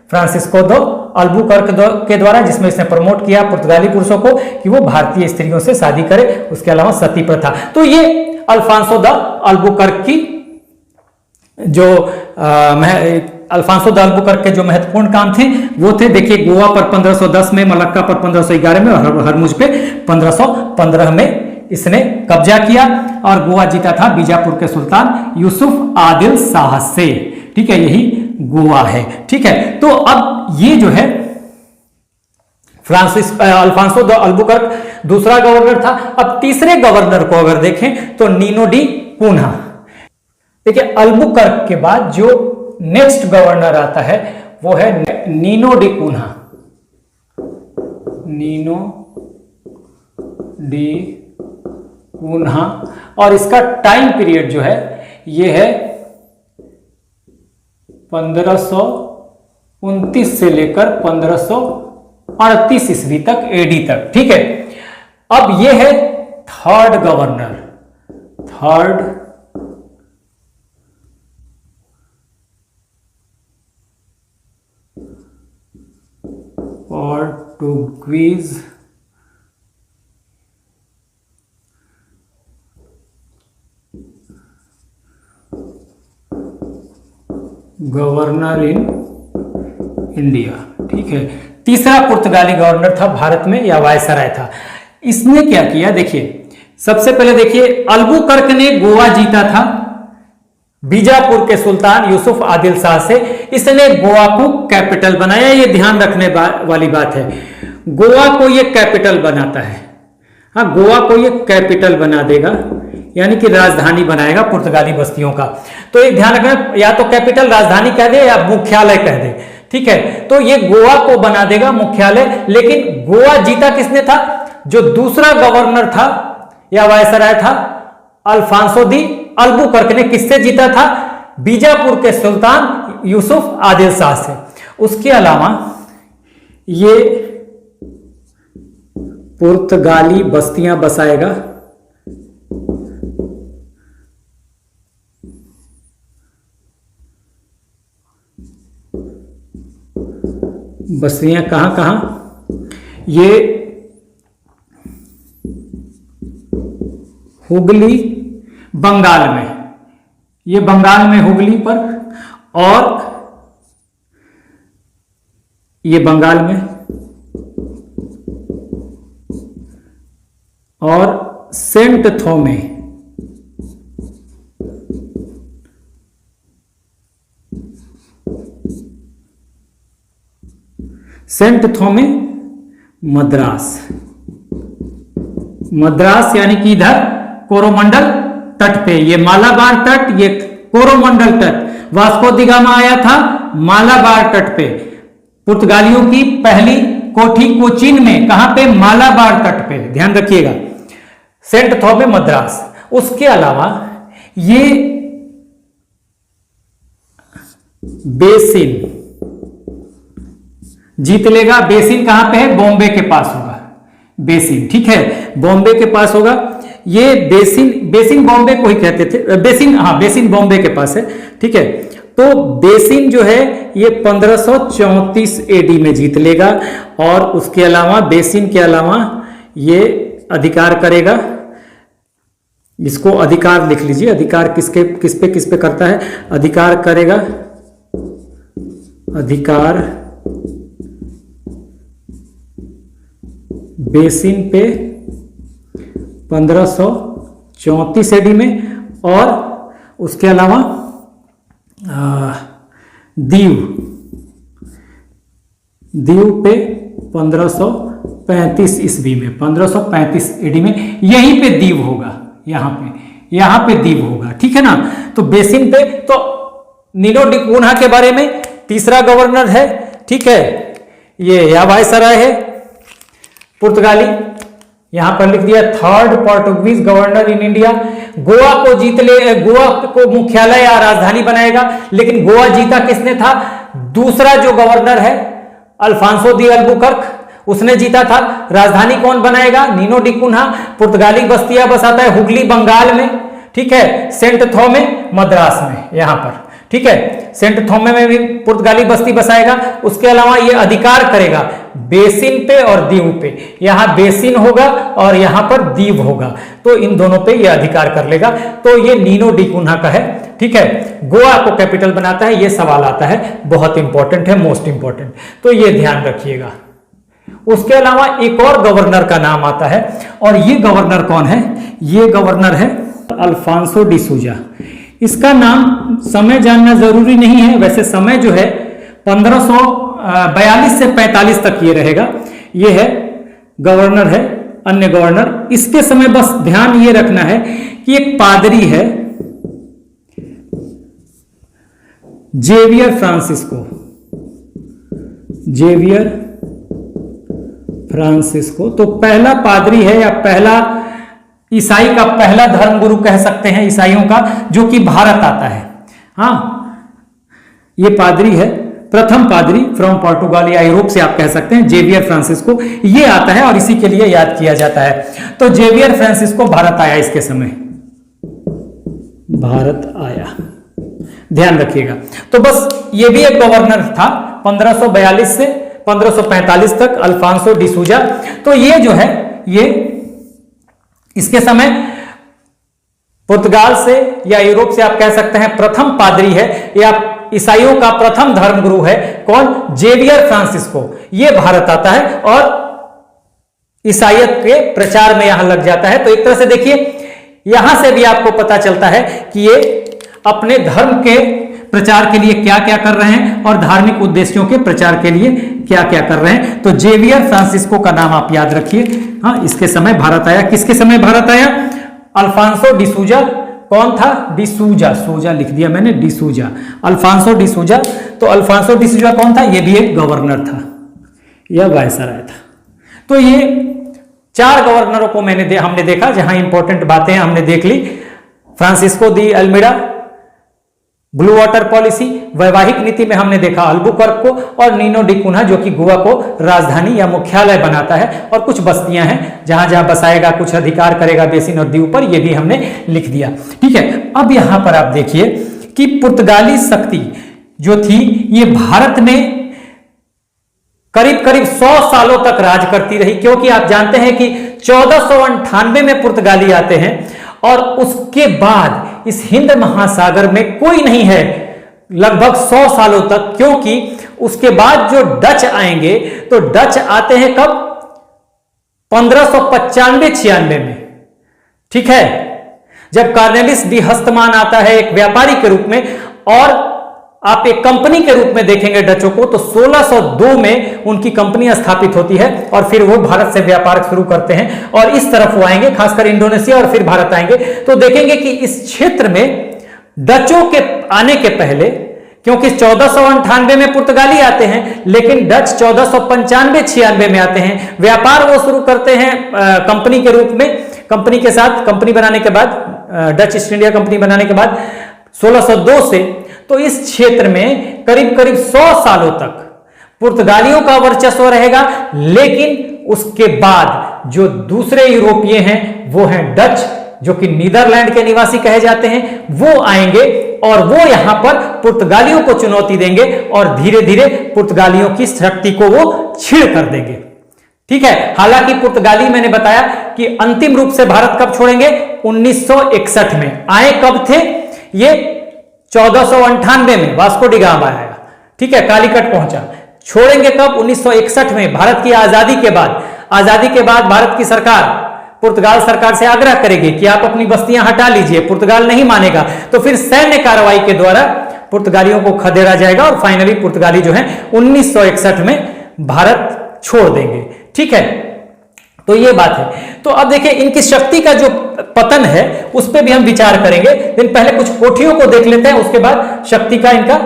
फ्रांसिस्को दो अल्बुकर्क के द्वारा, जिसमें इसने प्रमोट किया पुर्तगाली पुरुषों को कि वो भारतीय स्त्रियों से शादी करें। उसके अलावा सती प्रथा। तो ये अल्फांसो द अल्बुकर्क की जो अल्फांसो द अल्बुकर्क के जो महत्वपूर्ण काम थे वो थे, देखिए, गोवा पर 1510 में, मलक्का पर 1511 में और हरमुज पे 1515 में इसने कब्जा किया और गोवा जीता था बीजापुर के सुल्तान यूसुफ आदिल शाह से, ठीक है। यही गोवा है, ठीक है। तो अब ये जो है अल्फांसो द अल्बुकर्क दूसरा गवर्नर था। अब तीसरे गवर्नर को अगर देखें तो नीनो डी कून्हा। देखिए, अल्बुकर्क के बाद जो नेक्स्ट गवर्नर आता है वो है नीनो डी कून्हा। नीनो डी कून्हा, और इसका टाइम पीरियड जो है ये है 1529 से लेकर 1538 ईस्वी तक, एडी तक, ठीक है। अब ये है third governor, Portuguese governor in India, ठीक है। तीसरा पुर्तगाली गवर्नर था भारत में, या वायसराय था। इसने क्या किया, देखिए, सबसे पहले देखिए, अल्बुकर्क ने गोवा जीता था बीजापुर के सुल्तान यूसुफ आदिल शाह से। इसने गोवा को कैपिटल बनाया। ये ध्यान रखने वाली बात है, गोवा को ये कैपिटल बनाता है, हाँ, गोवा को ये कैपिटल बना देगा, यानी कि राजधानी बनाएगा पुर्तगाली बस्तियों का। तो एक ध्यान रखना, या तो कैपिटल राजधानी कह दे या मुख्यालय कह दे, ठीक है। तो ये गोवा को बना देगा मुख्यालय। लेकिन गोवा जीता किसने था? जो दूसरा गवर्नर था या वायसराय था, अल्फांसो दी अल्बुकर्क ने किससे जीता था? बीजापुर के सुल्तान यूसुफ आदिल शाह से। उसके अलावा ये पुर्तगाली बस्तियां बसाएगा, बस्तियां कहां कहां? ये हुगली, बंगाल में, ये बंगाल में हुगली पर, और ये बंगाल में, और सेंट थोमे, सेंट थोमे मद्रास, मद्रास यानी कि इधर कोरोमंडल तट पे, ये मालाबार तट, ये कोरोमंडल तट। वास्को दी गामा आया था मालाबार तट पे। पुर्तगालियों की पहली कोठी कोचीन में, कहां पे? मालाबार तट पे, ध्यान रखिएगा। सेंट थोमे मद्रास। उसके अलावा ये बेसिन जीत लेगा। बेसिन कहां पे है? बॉम्बे के पास होगा बेसिन, ठीक है, बॉम्बे के पास होगा। ये बेसिन बॉम्बे को ही कहते थे, बेसिन, हाँ, बेसिन बॉम्बे के पास है, ठीक है। तो बेसिन जो है ये 1534 एडी में जीत लेगा, और उसके अलावा बेसिन के अलावा ये अधिकार करेगा इसको अधिकार लिख लीजिए। अधिकार किस पे करता है? अधिकार करेगा, अधिकार बेसिन पे 1534 एडी में, और उसके अलावा दीव पे 1535 ईस्वी में, 1535 एडी में यहीं पे दीव होगा, यहां पे दीव होगा। ठीक है ना। तो बेसिन पे तो नीनो डी कून्हा के बारे में तीसरा गवर्नर है। ठीक है, ये या वायसराय है पुर्तगाली, यहां पर लिख दिया third Portuguese governor in India. Goa को मुख्यालय या राजधानी बनाएगा, लेकिन गोवा जीता किसने था? दूसरा जो गवर्नर है अल्फांसो दी अल्बुकर्क, उसने जीता था। राजधानी कौन बनाएगा? Nuno da Cunha. पुर्तगाली बस्तियां बसाता है हुगली बंगाल में, ठीक है, सेंट थोमे मद्रास में, यहां पर। ठीक है, सेंट थोमे में भी पुर्तगाली बस्ती बसाएगा। उसके अलावा ये अधिकार करेगा बेसिन पे और दीव पे। यहां बेसिन होगा और यहां पर दीव होगा, तो इन दोनों पे ये अधिकार कर लेगा। तो ये नीनो डी कून्हा का है। ठीक है, गोवा को कैपिटल बनाता है, ये सवाल आता है, बहुत इंपॉर्टेंट है, मोस्ट इंपॉर्टेंट, तो ये ध्यान रखिएगा। उसके अलावा एक और गवर्नर का नाम आता है, और ये गवर्नर कौन है? ये गवर्नर है अल्फांसो डी सूजा। इसका नाम समय जानना जरूरी नहीं है, वैसे समय जो है 1542 से 45 तक ये रहेगा। ये है गवर्नर है, अन्य गवर्नर। इसके समय बस ध्यान ये रखना है कि एक पादरी है जेवियर फ्रांसिस्को, तो पहला पादरी है या पहला ईसाई का पहला धर्मगुरु कह सकते हैं ईसाइयों का, जो कि भारत आता है। हाँ, ये पादरी है, प्रथम पादरी फ्रॉम पोर्टुगाल या यूरोप से आप कह सकते हैं, जेवियर फ्रांसिस्को, ये आता है और इसी के लिए याद किया जाता है। तो जेवियर फ्रांसिस्को भारत आया, इसके समय भारत आया, ध्यान रखिएगा। तो बस ये भी एक गवर्नर था 1542 से 1545 तक, अल्फांसो डी सूजा। तो ये जो है, ये इसके समय पुर्तगाल से या यूरोप से आप कह सकते हैं प्रथम पादरी है, या ईसाइयों का प्रथम धर्मगुरु है। कौन? Xavier Francisco. ये भारत आता है और ईसाइयत के प्रचार में यहां लग जाता है। तो एक तरह से देखिए, यहां से भी आपको पता चलता है कि ये अपने धर्म के प्रचार के लिए क्या क्या कर रहे हैं और धार्मिक उद्देश्यों के प्रचार के लिए क्या क्या कर रहे हैं। तो जेवियर फ्रांसिस्को का नाम आप याद रखिए। हाँ, इसके समय भारत आया। किसके समय भारत आया? अल्फांसो डी सूजा। कौन था? डी सूजा, सूजा लिख दिया मैंने, डी सूजा, अल्फांसो डी सूजा। तो अल्फांसो डी सूजा कौन था? ये भी एक गवर्नर था, यह वायसराय था। तो ये 4 गवर्नरों को हमने देखा, जहां इंपॉर्टेंट बातें हमने देख ली। Francisco de Almeida, blue water policy, वैवाहिक नीति में हमने देखा अल्बुकर्क को, और नीनो डी कून्हा जो कि गोवा को राजधानी या मुख्यालय बनाता है, और कुछ बस्तियां हैं जहां जहां बसाएगा, कुछ अधिकार करेगा बेसिन और दीव पर, ये भी हमने लिख दिया। ठीक है, अब यहां पर आप देखिए कि पुर्तगाली शक्ति जो थी ये भारत में करीब करीब 100 सालों तक राज करती रही, क्योंकि आप जानते हैं कि 1498 में पुर्तगाली आते हैं और उसके बाद इस हिंद महासागर में कोई नहीं है लगभग 100 सालों तक, क्योंकि उसके बाद जो डच आएंगे, तो डच आते हैं कब? 1595-96 में। ठीक है, जब कार्नेलिस डी हस्तमान आता है एक व्यापारी के रूप में, और आप एक कंपनी के रूप में देखेंगे डचों को, तो 1602 में उनकी कंपनी स्थापित होती है, और फिर वो भारत से व्यापार शुरू करते हैं और इस तरफ वो आएंगे, खासकर इंडोनेशिया, और फिर भारत आएंगे। तो देखेंगे कि इस क्षेत्र में डचों के आने के पहले, क्योंकि 1498 में पुर्तगाली आते हैं, लेकिन डच 1495-96 में आते हैं, व्यापार वो शुरू करते हैं कंपनी के रूप में, कंपनी के साथ, कंपनी बनाने के बाद, डच ईस्ट इंडिया कंपनी बनाने के बाद 1602 से। तो इस क्षेत्र में करीब करीब 100 सालों तक पुर्तगालियों का वर्चस्व रहेगा, लेकिन उसके बाद जो दूसरे यूरोपीय हैं वो हैं डच, जो कि नीदरलैंड के निवासी कहे जाते हैं, वो आएंगे और वो यहां पर पुर्तगालियों को चुनौती देंगे और धीरे धीरे पुर्तगालियों की शक्ति को वो छीड़ कर देंगे। ठीक है, हालांकि पुर्तगाली मैंने बताया कि अंतिम रूप से भारत कब छोड़ेंगे? 1961 में। आए कब थे ये? 1498 में वास्को डी गामा आया, ठीक है, कालीकट पहुंचा। छोड़ेंगे कब? 1961 में, भारत की आजादी के बाद। आजादी के बाद भारत की सरकार पुर्तगाल सरकार से आग्रह करेगी कि आप अपनी बस्तियां हटा लीजिए, पुर्तगाल नहीं मानेगा, तो फिर सैन्य कार्रवाई के द्वारा पुर्तगालियों को खदेड़ा जाएगा और फाइनली पुर्तगाली जो है 1961 में भारत छोड़ देंगे, ठीक है। तो ये बात है। तो अब देखिए इनकी शक्ति का जो पतन है उस पर भी हम विचार करेंगे, लेकिन पहले कुछ कोठियों को देख लेते हैं, उसके बाद शक्ति का इनका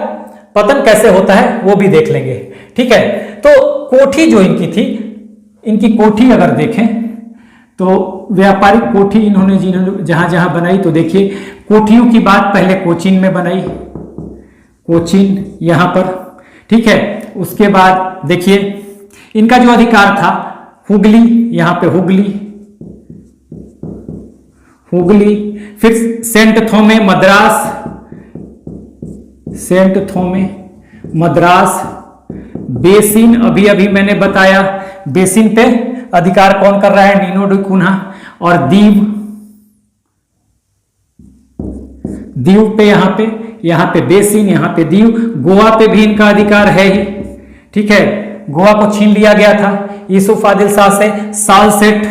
पतन कैसे होता है वो भी देख लेंगे, ठीक है। तो कोठी जो इनकी थी, इनकी कोठी अगर देखें तो व्यापारिक कोठी इन्होंने जहां जहां बनाई, तो देखिए कोठियों की बात पहले कोचीन में बनाई, कोचीन यहां पर, ठीक है। उसके बाद देखिए इनका जो अधिकार था हुगली, यहां पे हुगली, हुगली, फिर सेंट थोमे मद्रास, सेंट थोमे मद्रास, बेसिन अभी अभी मैंने बताया, बेसिन पे अधिकार कौन कर रहा है? Nino da Cunha. और दीव, दीव पे यहां पे बेसिन, यहां पे दीव। गोवा पे भी इनका अधिकार है ही, ठीक है। गोवा को छीन लिया गया था यूसुफ आदिल शाह से। सालसेट,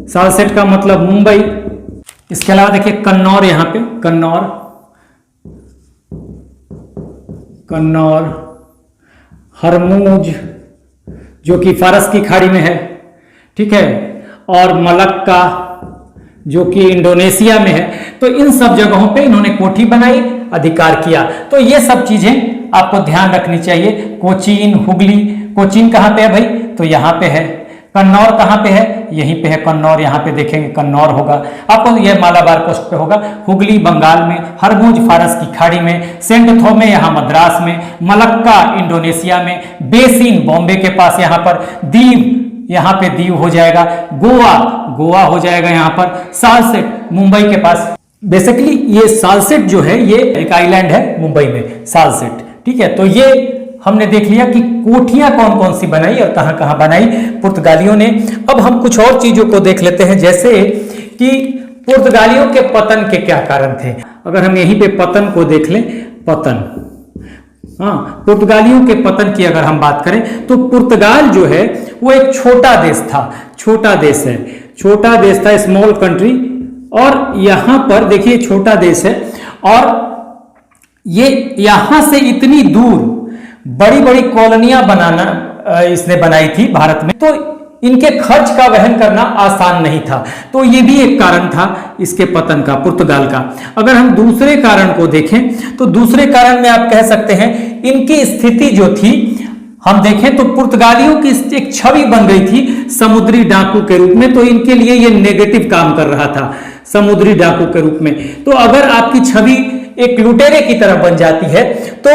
सालसेट का मतलब मुंबई। इसके अलावा देखिए कन्नौर, यहां पे कन्नौर, कन्नौर, हरमूज जो कि फारस की खाड़ी में है, ठीक है, और मलक्का जो कि इंडोनेशिया में है। तो इन सब जगहों पे इन्होंने कोठी बनाई, अधिकार किया। तो ये सब चीजें आपको ध्यान रखनी चाहिए। कोचीन, हुगली, कोचीन कहां पे है भाई? तो यहां पे है। कन्नौर कहां पे है? यहीं पे है कन्नौर, यहां पे देखेंगे कन्नौर होगा आपको, यह मालाबार कोस्ट पे होगा। हुगली बंगाल में, हरमुज फारस की खाड़ी में, सेंट थोमे यहां मद्रास में, मलक्का इंडोनेशिया में, बेसिन बॉम्बे के पास यहां पर, दीव यहां पे दीव हो जाएगा, गोवा, गोवा हो जाएगा यहां पर, सालसेट मुंबई के पास। बेसिकली ये सालसेट जो है ये एक आइलैंड है मुंबई में, सालसेट, ठीक है। तो ये हमने देख लिया कि कोठियां कौन कौन सी बनाई और कहां कहां बनाई पुर्तगालियों ने। अब हम कुछ और चीजों को देख लेते हैं, जैसे कि पुर्तगालियों के पतन के क्या कारण थे। अगर हम यहीं पे पतन को देख लें, पतन, हाँ, पुर्तगालियों के पतन की अगर हम बात करें तो पुर्तगाल जो है वो एक छोटा देश था, छोटा देश है, छोटा देश था, स्मॉल कंट्री। और यहां पर देखिए छोटा देश है और ये यहां से इतनी दूर बड़ी बड़ी कॉलोनियां बनाना इसने बनाई थी भारत में, तो इनके खर्च का वहन करना आसान नहीं था। तो ये भी एक कारण था इसके पतन का, पुर्तगाल का। अगर हम दूसरे कारण को देखें तो दूसरे कारण में आप कह सकते हैं इनकी स्थिति जो थी, हम देखें तो पुर्तगालियों की एक छवि बन गई थी समुद्री डाकू के रूप में। तो इनके लिए ये नेगेटिव काम कर रहा था समुद्री डाकू के रूप में। तो अगर आपकी छवि एक लुटेरे की तरह बन जाती है तो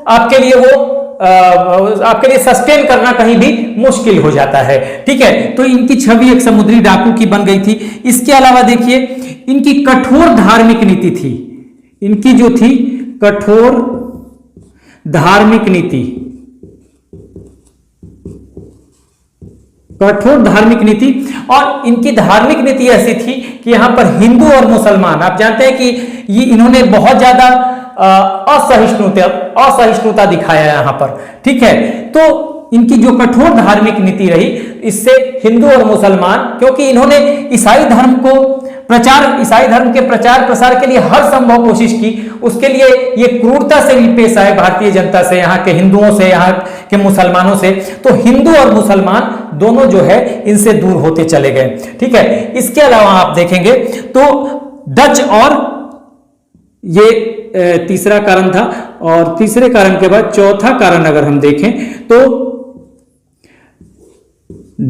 आपके लिए वो आपके लिए सस्टेन करना कहीं भी मुश्किल हो जाता है, ठीक है। तो इनकी छवि एक समुद्री डाकू की बन गई थी। इसके अलावा देखिए इनकी कठोर धार्मिक नीति थी, इनकी जो थी कठोर धार्मिक नीति, कठोर धार्मिक नीति। और इनकी धार्मिक नीति ऐसी थी कि यहां पर हिंदू और मुसलमान, आप जानते हैं कि ये इन्होंने बहुत ज्यादा असहिष्णुता दिखाया यहां पर, ठीक है। तो इनकी जो कठोर धार्मिक नीति रही, इससे हिंदू और मुसलमान, क्योंकि इन्होंने ईसाई धर्म के प्रचार प्रसार के लिए हर संभव कोशिश की, उसके लिए ये क्रूरता से भी पेश आए भारतीय जनता से, यहाँ के हिंदुओं से, यहाँ के मुसलमानों से। तो हिंदू और मुसलमान दोनों जो है इनसे दूर होते चले गए, ठीक है। इसके अलावा आप देखेंगे तो डच, और ये तीसरा कारण था। और तीसरे कारण के बाद चौथा कारण अगर हम देखें तो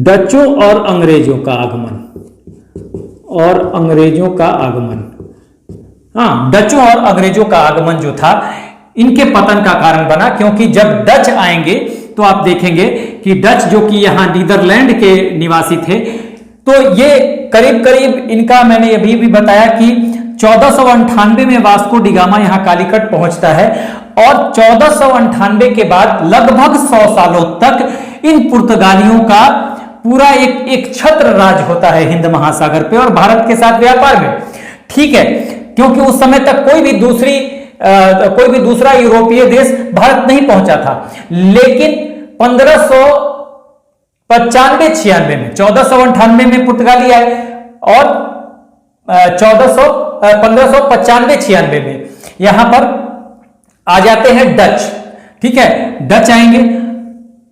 डचों और अंग्रेजों का आगमन, और अंग्रेजों का आगमन, हाँ, डचों और अंग्रेजों का आगमन जो था इनके पतन का कारण बना। क्योंकि जब डच आएंगे तो आप देखेंगे कि डच जो कि यहां नीदरलैंड के निवासी थे, तो ये करीब करीब इनका मैंने अभी भी बताया कि 1498 में वास्को डी गामा यहां कालीकट पहुंचता है, और 1498 के बाद लगभग 100 सालों तक इन पुर्तगालियों का पूरा एक छत्र राज होता है हिंद महासागर पे और भारत के साथ व्यापार में, ठीक है, क्योंकि उस समय तक कोई भी दूसरा यूरोपीय देश भारत नहीं पहुंचा था। लेकिन 1595-96 में, 1498 में पुर्तगाली आए और 1595-96 में यहां पर आ जाते हैं डच, ठीक है, डच आएंगे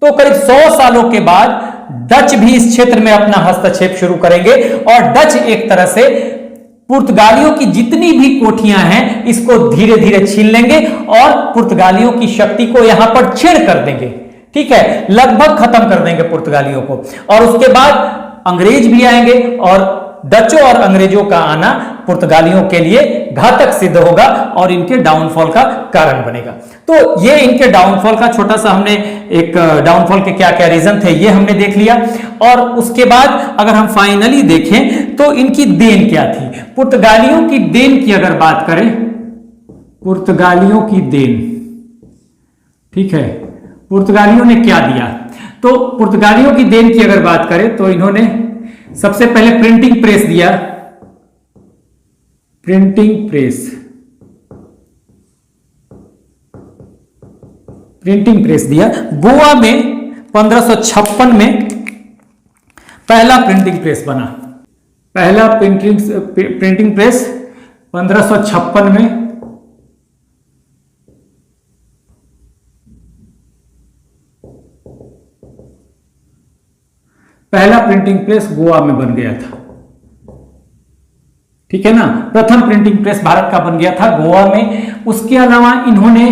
तो करीब 100 सालों के बाद डच भी इस क्षेत्र में अपना हस्तक्षेप शुरू करेंगे और डच एक तरह से पुर्तगालियों की जितनी भी कोठियां हैं इसको धीरे धीरे छीन लेंगे और पुर्तगालियों की शक्ति को यहां पर छीण कर देंगे, ठीक है, लगभग खत्म कर देंगे पुर्तगालियों को। और उसके बाद अंग्रेज भी आएंगे और डचों और अंग्रेजों का आना पुर्तगालियों के लिए घातक सिद्ध होगा और इनके डाउनफॉल का कारण बनेगा। तो ये इनके डाउनफॉल का छोटा सा हमने एक डाउनफॉल के क्या क्या रीजन थे ये हमने देख लिया। और उसके बाद अगर हम फाइनली देखें तो इनकी देन क्या थी, पुर्तगालियों की देन की अगर बात करें, पुर्तगालियों की देन, ठीक है, पुर्तगालियों ने क्या दिया, तो पुर्तगालियों की देन की अगर बात करें तो इन्होंने सबसे पहले प्रिंटिंग प्रेस दिया, प्रिंटिंग प्रेस दिया। गोवा में 1556 में पहला प्रिंटिंग प्रेस बना, पहला प्रिंटिंग प्रेस 1556 में पहला प्रिंटिंग प्रेस गोवा में बन गया था, ठीक है ना, प्रथम प्रिंटिंग प्रेस भारत का बन गया था गोवा में। उसके अलावा इन्होंने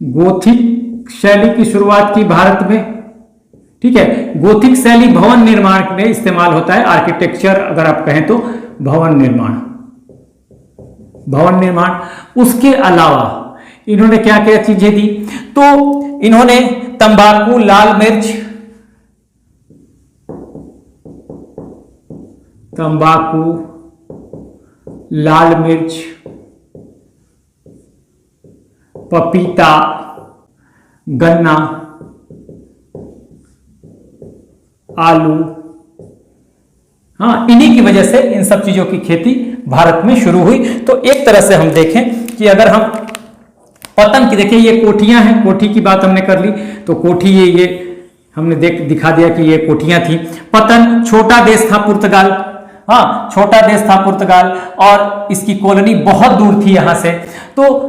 गोथिक शैली की शुरुआत की भारत में, ठीक है, गोथिक शैली भवन निर्माण में इस्तेमाल होता है, आर्किटेक्चर अगर आप कहें तो भवन निर्माण। उसके अलावा इन्होंने क्या क्या चीजें दी, तो इन्होंने तंबाकू, लाल मिर्च, पपीता, गन्ना, आलू, हाँ, इन्हीं की वजह से इन सब चीजों की खेती भारत में शुरू हुई। तो एक तरह से हम देखें कि अगर हम पतन की देखें, ये कोठियां हैं, कोठी की बात हमने कर ली, तो कोठी ये हमने दिखा दिया कि ये कोठियां थी। पतन, छोटा देश था पुर्तगाल, हाँ, छोटा देश था पुर्तगाल और इसकी कॉलोनी बहुत दूर थी यहां से, तो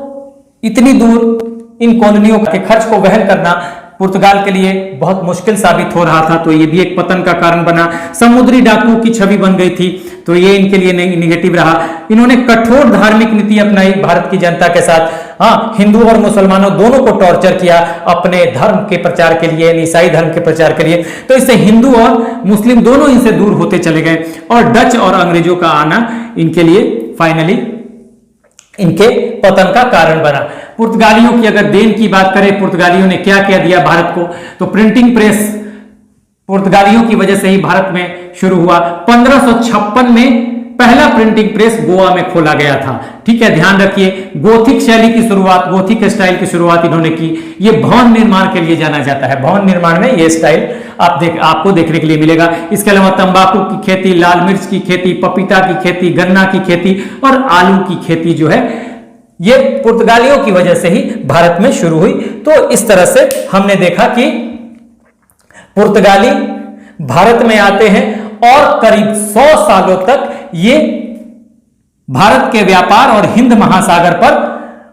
इतनी दूर इन कॉलोनियों के खर्च को वहन करना पुर्तगाल के लिए बहुत मुश्किल साबित हो रहा था, तो ये भी एक पतन का कारण बना। समुद्री डाकुओं की छवि बन गई थी, तो ये इनके लिए निगेटिव रहा। इन्होंने कठोर धार्मिक नीति अपनाई भारत की जनता के साथ, हाँ, हिंदू और मुसलमानों दोनों को टॉर्चर किया अपने धर्म के प्रचार के लिए, ईसाई धर्म के प्रचार के लिए, तो इससे हिंदू और मुस्लिम दोनों इनसे दूर होते चले गए। और डच और अंग्रेजों का आना इनके लिए फाइनली इनके पतन का कारण बना। पुर्तगालियों की अगर देन की बात करें, पुर्तगालियों ने क्या क्या दिया भारत को, तो प्रिंटिंग प्रेस पुर्तगालियों की वजह से ही भारत में शुरू हुआ। 1556 में पहला प्रिंटिंग प्रेस गोवा में खोला गया था, ठीक है, ध्यान रखिए। गोथिक शैली की शुरुआत, गोथिक स्टाइल की शुरुआत इन्होंने की। ये भवन निर्माण के लिए जाना जाता है, भवन निर्माण में ये स्टाइल आपको देखने के लिए मिलेगा। इसके अलावा तंबाकू की खेती, लाल मिर्च की खेती, पपीता की खेती, गन्ना की खेती और आलू की खेती जो है ये पुर्तगालियों की वजह से ही भारत में शुरू हुई। तो इस तरह से हमने देखा कि पुर्तगाली भारत में आते हैं और करीब 100 सालों तक ये भारत के व्यापार और हिंद महासागर पर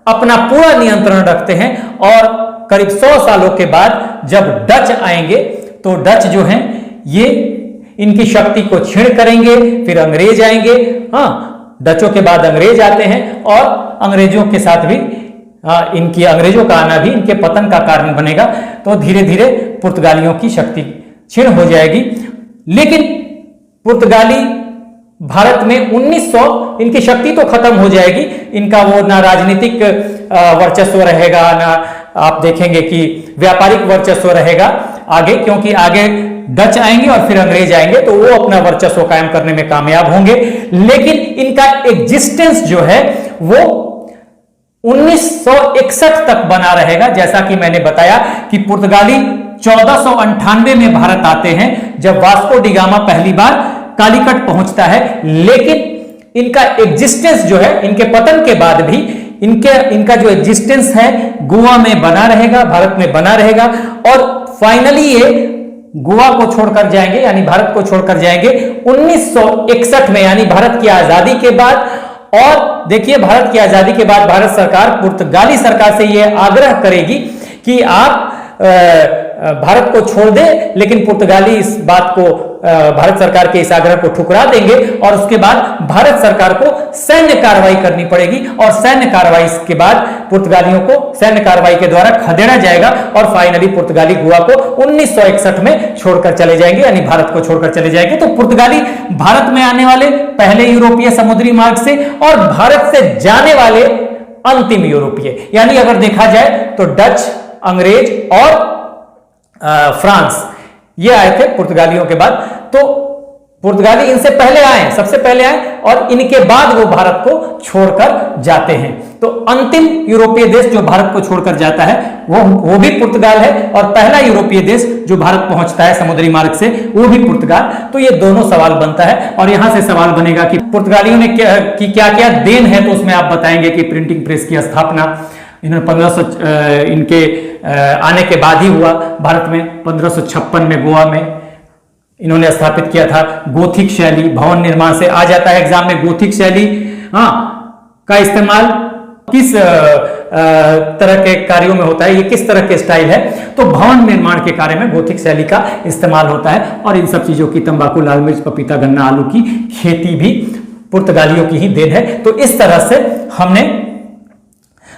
अपना पूरा नियंत्रण रखते हैं। और करीब 100 सालों के बाद जब डच आएंगे तो डच जो हैं ये इनकी शक्ति को क्षीण करेंगे, फिर अंग्रेज आएंगे, हाँ, डचों के बाद अंग्रेज आते हैं और अंग्रेजों के साथ भी इनकी अंग्रेजों का आना भी इनके पतन का कारण बनेगा। तो धीरे धीरे पुर्तगालियों की शक्ति क्षीण हो जाएगी। लेकिन पुर्तगाली भारत में 1900 इनकी शक्ति तो खत्म हो जाएगी, इनका वो ना राजनीतिक वर्चस्व रहेगा, ना आप देखेंगे कि व्यापारिक वर्चस्व रहेगा आगे, क्योंकि आगे डच आएंगे और फिर अंग्रेज आएंगे तो वो अपना वर्चस्व कायम करने में कामयाब होंगे। लेकिन इनका एग्जिस्टेंस जो है वो 1961 तक बना रहेगा। जैसा कि मैंने बताया कि पुर्तगाली 1498 में भारत आते हैं, जब वास्को डी गामा पहली बार कालीकट पहुंचता है। लेकिन इनका एग्जिस्टेंस जो है, इनके पतन के बाद भी इनका जो एग्जिस्टेंस है गोवा में बना रहेगा, भारत में बना रहेगा, और फाइनली ये गोवा को छोड़कर जाएंगे, यानी भारत को छोड़कर जाएंगे 1961 में, यानी भारत की आजादी के बाद। और देखिए, भारत की आजादी के बाद भारत सरकार पुर्तगाली सरकार से यह आग्रह करेगी कि आप भारत को छोड़ दे, लेकिन पुर्तगाली इस बात को, भारत सरकार के इस आग्रह को ठुकरा देंगे, और उसके बाद भारत सरकार को सैन्य कार्रवाई करनी पड़ेगी, और सैन्य कार्रवाई के बाद पुर्तगालियों को सैन्य कार्रवाई के द्वारा खदेड़ा जाएगा, और फाइनली पुर्तगाली गोवा को 1961 में छोड़कर चले जाएंगे, यानी भारत को छोड़कर चले जाएंगे। तो पुर्तगाली भारत में आने वाले पहले यूरोपीय समुद्री मार्ग से, और भारत से जाने वाले अंतिम यूरोपीय, यानी अगर देखा जाए तो डच, अंग्रेज और फ्रांस, ये आए थे पुर्तगालियों के बाद। तो पुर्तगाली इनसे पहले आए, सबसे पहले आए, और इनके बाद वो भारत को छोड़कर जाते हैं। तो अंतिम यूरोपीय देश जो भारत को छोड़कर जाता है वो भी पुर्तगाल है, और पहला यूरोपीय देश जो भारत पहुंचता है समुद्री मार्ग से वो भी पुर्तगाल। तो ये दोनों सवाल बनता है, और यहां से सवाल बनेगा कि पुर्तगालियों ने क्या क्या देन है, तो उसमें आप बताएंगे कि प्रिंटिंग प्रेस की स्थापना इन्होंने 1500 इनके आने के बाद ही हुआ भारत में। 1556 में गोवा में इन्होंने स्थापित किया था। गोथिक शैली, भवन निर्माण से आ जाता है एग्जाम में, गोथिक शैली का इस्तेमाल किस तरह के कार्यों में होता है, ये किस तरह के स्टाइल है, तो भवन निर्माण के कार्य में गोथिक शैली का इस्तेमाल होता है। और इन सब चीजों की, तंबाकू, लाल मिर्च, पपीता, गन्ना, आलू की खेती भी पुर्तगालियों की ही देन है। तो इस तरह से हमने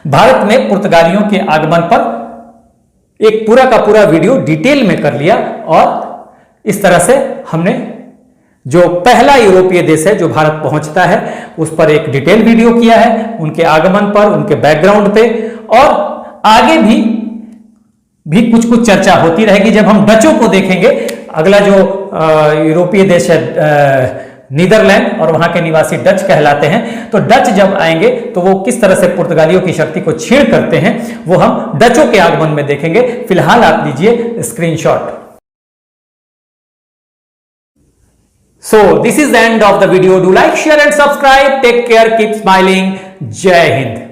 भारत में पुर्तगालियों के आगमन पर एक पूरा का पूरा वीडियो डिटेल में कर लिया, और इस तरह से हमने जो पहला यूरोपीय देश है जो भारत पहुंचता है उस पर एक डिटेल वीडियो किया है, उनके आगमन पर, उनके बैकग्राउंड पे, और आगे भी कुछ कुछ चर्चा होती रहेगी जब हम डचों को देखेंगे। अगला जो यूरोपीय देश है नीदरलैंड, और वहां के निवासी डच कहलाते हैं। तो डच जब आएंगे तो वो किस तरह से पुर्तगालियों की शक्ति को छीड़ करते हैं वो हम डचों के आगमन में देखेंगे। फिलहाल आप लीजिए screenshot. So this is the end of the video. Do like, share and subscribe. Take care. Keep smiling. Jai Hind.